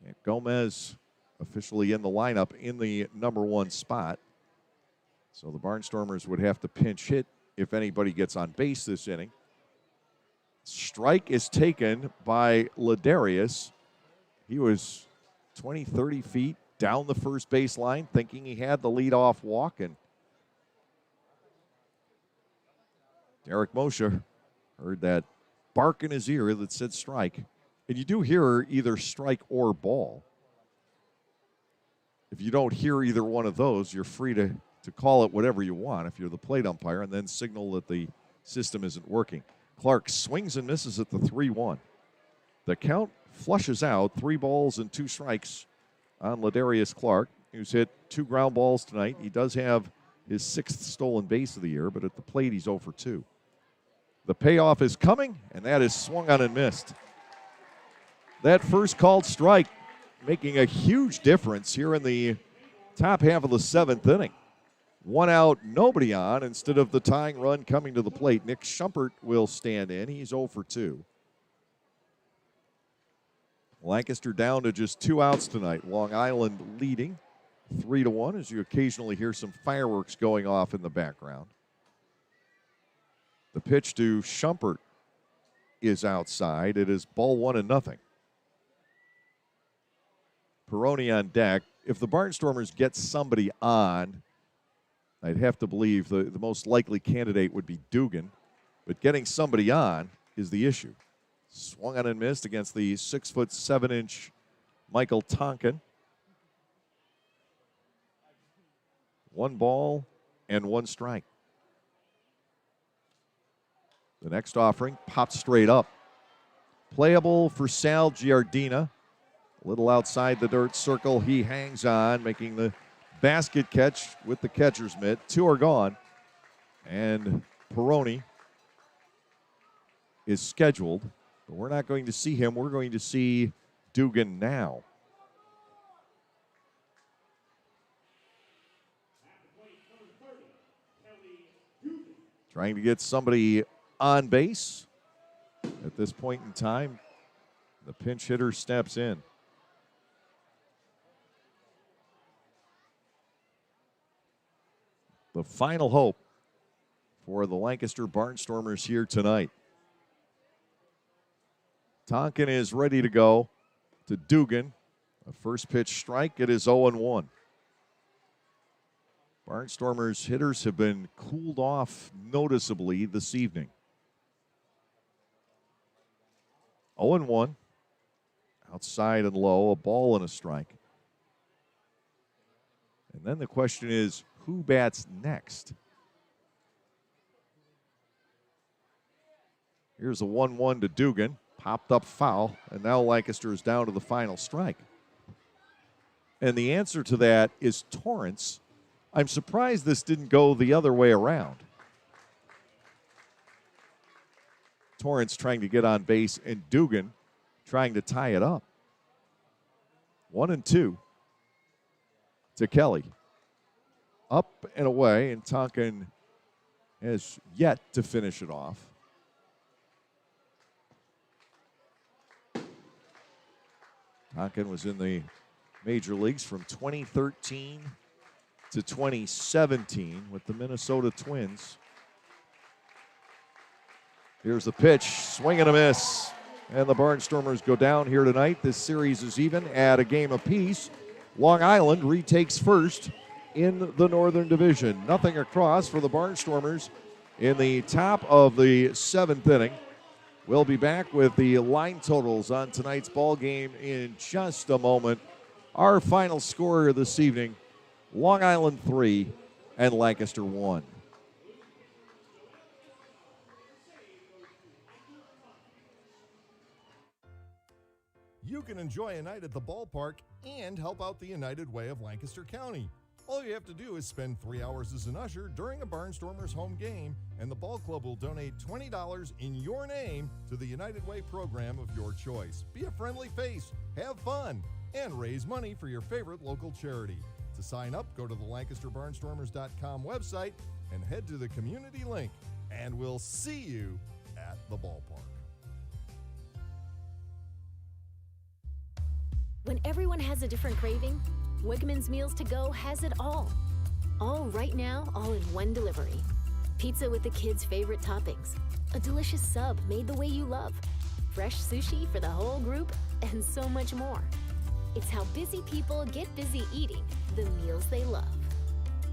And Gomez officially in the lineup in the number 1 spot. So the Barnstormers would have to pinch hit if anybody gets on base this inning. Strike is taken by Ladarius. He was 20, 30 feet down the first base line, thinking he had the leadoff walk, and Derek Moshe heard that bark in his ear that said strike. And you do hear either strike or ball. If you don't hear either one of those, you're free to call it whatever you want if you're the plate umpire, and then signal that the system isn't working. Clark swings and misses at the 3-1. The count flushes out, 3 balls and 2 strikes on Ladarius Clark, who's hit 2 ground balls tonight. He does have his 6th stolen base of the year, but at the plate he's 0 for 2. The payoff is coming, and that is swung on and missed. That first called strike making a huge difference here in the top half of the 7th inning. 1 out, nobody on, instead of the tying run coming to the plate. Nick Schumpert will stand in. He's 0 for 2. Lancaster down to just 2 outs tonight. Long Island leading 3-1 as you occasionally hear some fireworks going off in the background. The pitch to Schumpert is outside. It is ball 1-0. Peroni on deck. If the Barnstormers get somebody on, I'd have to believe the most likely candidate would be Dugan. But getting somebody on is the issue. Swung on and missed against the 6'7" Michael Tonkin. 1 ball and 1 strike. The next offering popped straight up. Playable for Sal Giardina. A little outside the dirt circle. He hangs on, making the basket catch with the catcher's mitt. 2 are gone. And Peroni is scheduled, but we're not going to see him. We're going to see Dugan now. Trying to get somebody on base. At this point in time, the pinch hitter steps in. The final hope for the Lancaster Barnstormers here tonight. Tonkin is ready to go to Dugan. A first pitch strike. It is 0-1. Barnstormers hitters have been cooled off noticeably this evening. 0-1. Outside and low, a ball and a strike. And then the question is, who bats next? Here's a 1-1 to Dugan. Popped up foul, and now Lancaster is down to the final strike. And the answer to that is Torrance. I'm surprised this didn't go the other way around. Torrance trying to get on base, and Dugan trying to tie it up. 1-2 to Kelly. Up and away, and Tonkin has yet to finish it off. Tonkin was in the major leagues from 2013 to 2017 with the Minnesota Twins. Here's the pitch, swing and a miss. And the Barnstormers go down here tonight. This series is even at a game apiece. Long Island retakes first in the Northern Division. Nothing across for the Barnstormers in the top of the 7th inning. We'll be back with the line totals on tonight's ball game in just a moment. Our final score this evening, Long Island 3 and Lancaster 1. You can enjoy a night at the ballpark and help out the United Way of Lancaster County. All you have to do is spend 3 hours as an usher during a Barnstormers home game, and the ball club will donate $20 in your name to the United Way program of your choice. Be a friendly face, have fun, and raise money for your favorite local charity. To sign up, go to the LancasterBarnstormers.com website and head to the community link, and we'll see you at the ballpark. When everyone has a different craving, Wegmans Meals to Go has it all. All right now, all in one delivery. Pizza with the kids' favorite toppings. A delicious sub made the way you love. Fresh sushi for the whole group, and so much more. It's how busy people get busy eating the meals they love.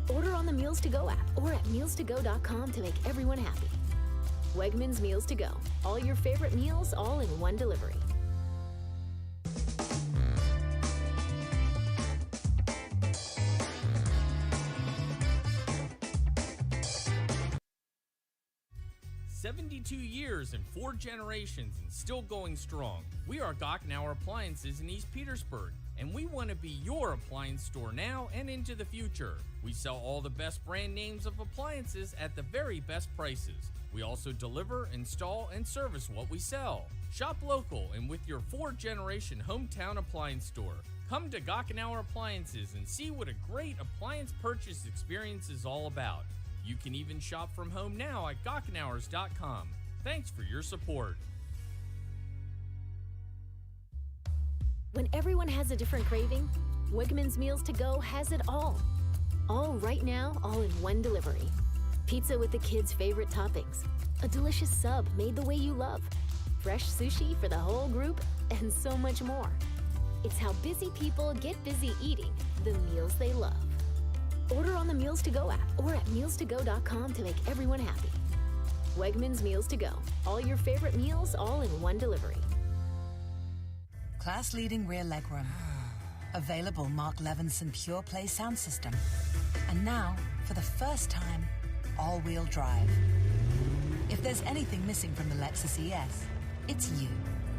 Order on the Meals to Go app or at mealstogo.com to make everyone happy. Wegmans Meals to Go. All your favorite meals, all in one delivery. Years and 4 generations and still going strong. We are Gochenauer Appliances in East Petersburg, and we want to be your appliance store now and into the future. We sell all the best brand names of appliances at the very best prices. We also deliver, install, and service what we sell. Shop local and with your 4-generation hometown appliance store. Come to Gochenauer Appliances and see what a great appliance purchase experience is all about. You can even shop from home now at Gochenauers.com. Thanks for your support. When everyone has a different craving, Wegmans Meals to Go has it all. All right now, all in one delivery. Pizza with the kids' favorite toppings. A delicious sub made the way you love. Fresh sushi for the whole group, and so much more. It's how busy people get busy eating the meals they love. Order on the Meals to Go app or at mealstogo.com to make everyone happy. Wegmans Meals to Go. All your favorite meals, all in one delivery. Class-leading rear legroom. Available Mark Levinson Pure Play sound system. And now, for the first time, all-wheel drive. If there's anything missing from the Lexus ES, it's you.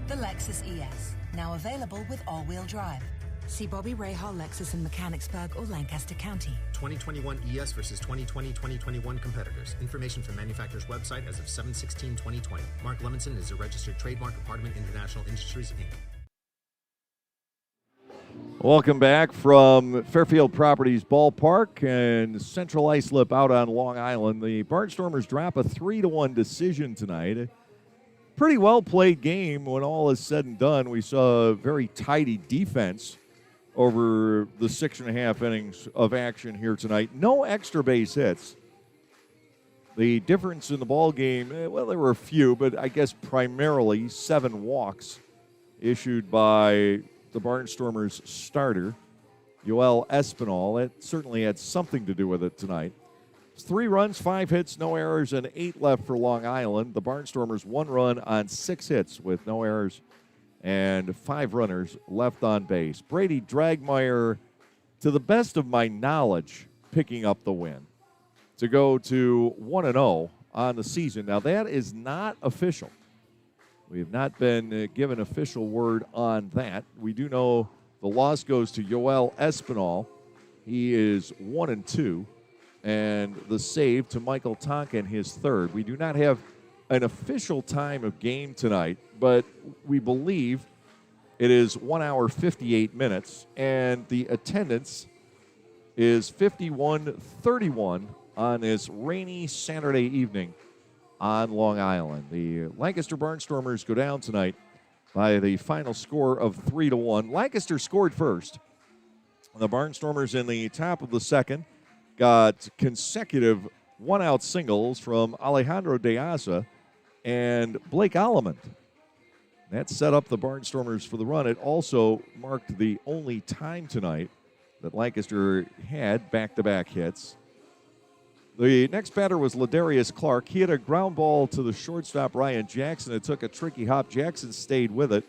The Lexus ES, now available with all-wheel drive. See Bobby Rahal Lexus in Mechanicsburg or Lancaster County. 2021 ES versus 2020-2021 competitors. Information from manufacturer's website as of 7/16/2020. Mark Levinson is a registered trademark of Hardeman International Industries, Inc. Welcome back from Fairfield Properties Ballpark and Central Islip out on Long Island. The Barnstormers drop a 3-1 decision tonight. A pretty well played game when all is said and done. We saw a very tidy defense over the 6.5 innings of action here tonight. No extra base hits. The difference in the ball game, well, there were a few, but I guess primarily 7 walks issued by the Barnstormers starter, Yoel Espinal. That certainly had something to do with it tonight. 3 runs, 5 hits, no errors, and 8 left for Long Island. The Barnstormers 1 run on 6 hits with no errors and 5 runners left on base. Brady Dragmeyer, to the best of my knowledge, picking up the win to go to 1-0 on the season. Now, that is not official. We have not been given official word on that. We do know the loss goes to Yoel Espinal. He is 1-2. And the save to Michael Tonkin, his 3rd. We do not have an official time of game tonight, but we believe it is 1 hour, 58 minutes, and the attendance is 51-31 on this rainy Saturday evening on Long Island. The Lancaster Barnstormers go down tonight by the final score of 3-1. Lancaster scored first The Barnstormers in the top of the second got consecutive one-out singles from Alejandro De Asa and Blake Alleman. That set up the Barnstormers for the run. It also marked the only time tonight that Lancaster had back-to-back hits. The next batter was Ladarius Clark. He had a ground ball to the shortstop, Ryan Jackson. It took a tricky hop. Jackson stayed with it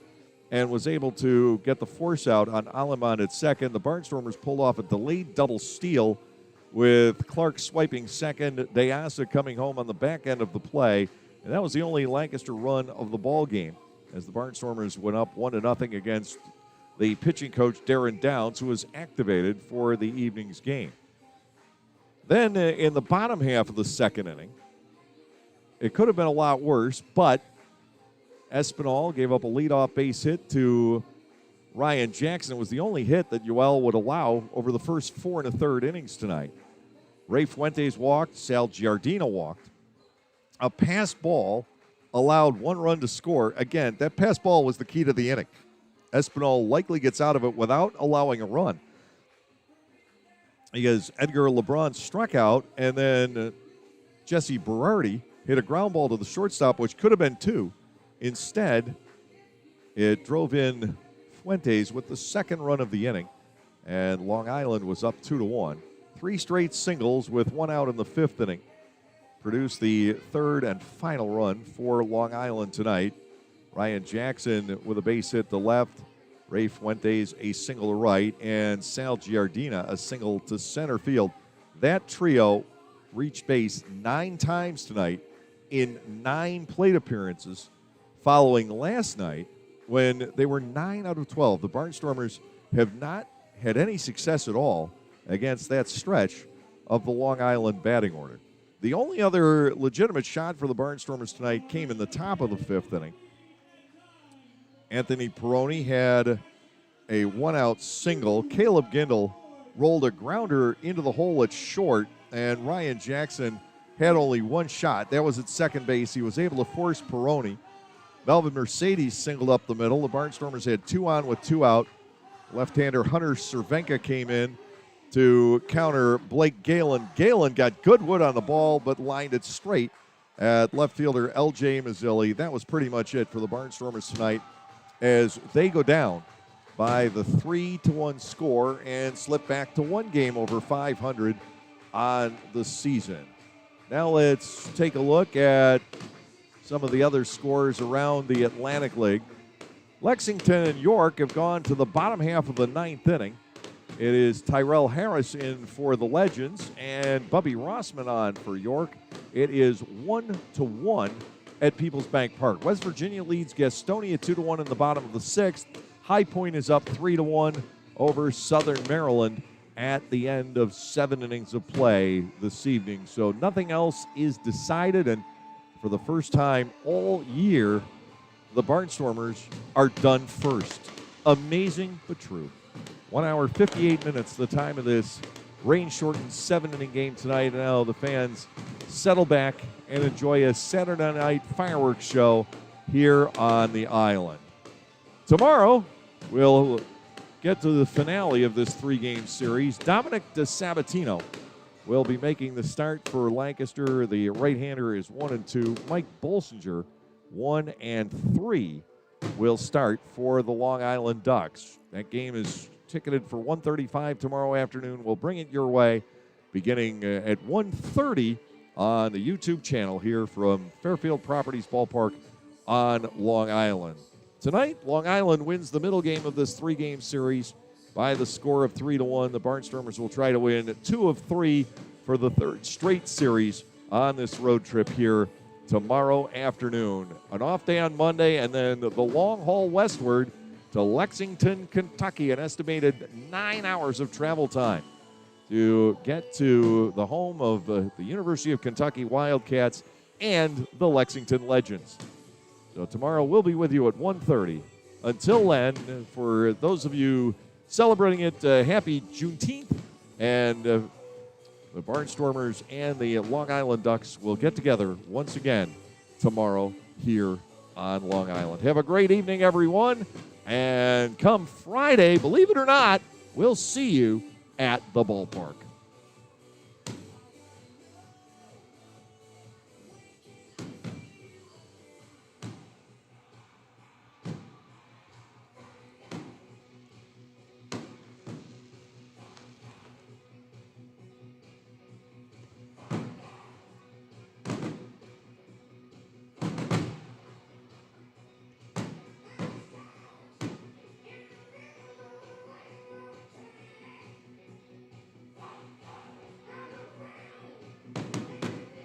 and was able to get the force out on Alleman at second. The Barnstormers pulled off a delayed double steal with Clark swiping second, Deasa coming home on the back end of the play. And that was the only Lancaster run of the ball game as the Barnstormers went up 1-0 against the pitching coach, Darren Downs, who was activated for the evening's game. Then in the bottom half of the second inning, it could have been a lot worse, but Espinal gave up a leadoff base hit to Ryan Jackson. It was the only hit that Yoel would allow over the first 4 1/3 innings tonight. Ray Fuentes walked. Sal Giardina walked. A pass ball allowed 1 run to score. Again, that pass ball was the key to the inning. Espinal likely gets out of it without allowing a run because Edgar LeBron struck out, and then Jesse Berardi hit a ground ball to the shortstop, which could have been 2. Instead, it drove in Fuentes with the second run of the inning, and Long Island was up 2-1. 3 straight singles with 1 out in the 5th inning produced the third and final run for Long Island tonight. Ryan Jackson with a base hit to left, Ray Fuentes a single to right, and Sal Giardina a single to center field. That trio reached base 9 times tonight in 9 plate appearances, following last night when they were 9 out of 12. The Barnstormers have not had any success at all against that stretch of the Long Island batting order. The only other legitimate shot for the Barnstormers tonight came in the top of the 5th inning. Anthony Peroni had a 1-out single. Caleb Gindel rolled a grounder into the hole at short, and Ryan Jackson had only 1 shot. That was at second base. He was able to force Peroni. Melvin Mercedes singled up the middle. The Barnstormers had 2 on with 2 out. Left-hander Hunter Cervenka came in to counter Blake Galen. Galen got good wood on the ball, but lined it straight at left fielder L.J. Mazzilli. That was pretty much it for the Barnstormers tonight as they go down by the 3-1 score and slip back to 1 game over 500 on the season. Now let's take a look at some of the other scores around the Atlantic League. Lexington and York have gone to the bottom half of the 9th inning. It is Tyrell Harris in for the Legends and Bubby Rossman on for York. It is 1-1 at Peoples Bank Park. West Virginia leads Gastonia 2-1 in the bottom of the 6th. High Point is up 3-1 over Southern Maryland at the end of 7 innings of play this evening. So nothing else is decided, and for the first time all year, the Barnstormers are done first. Amazing but true. 1 hour, 58 minutes, the time of this rain-shortened 7-inning game tonight. Now the fans settle back and enjoy a Saturday night fireworks show here on the island. Tomorrow, we'll get to the finale of this 3-game series. Dominic DeSabatino will be making the start for Lancaster. The right-hander is 1-2. Mike Bolsinger, 1-3, will start for the Long Island Ducks. That game is ticketed for 1:35 tomorrow afternoon. We'll bring it your way beginning at 1:30 on the YouTube channel here from Fairfield Properties Ballpark on Long Island. Tonight, Long Island wins the middle game of this 3-game series by the score of 3-1. The Barnstormers will try to win 2 of 3 for the 3rd straight series on this road trip here tomorrow afternoon. An off day on Monday, and then the long haul westward to Lexington, Kentucky, an estimated 9 hours of travel time to get to the home of the University of Kentucky Wildcats and the Lexington Legends. So tomorrow we'll be with you at 1:30. Until then, for those of you celebrating it, happy Juneteenth, and the Barnstormers and the Long Island Ducks will get together once again tomorrow here on Long Island. Have a great evening, everyone. And come Friday, believe it or not, We'll see you at the ballpark.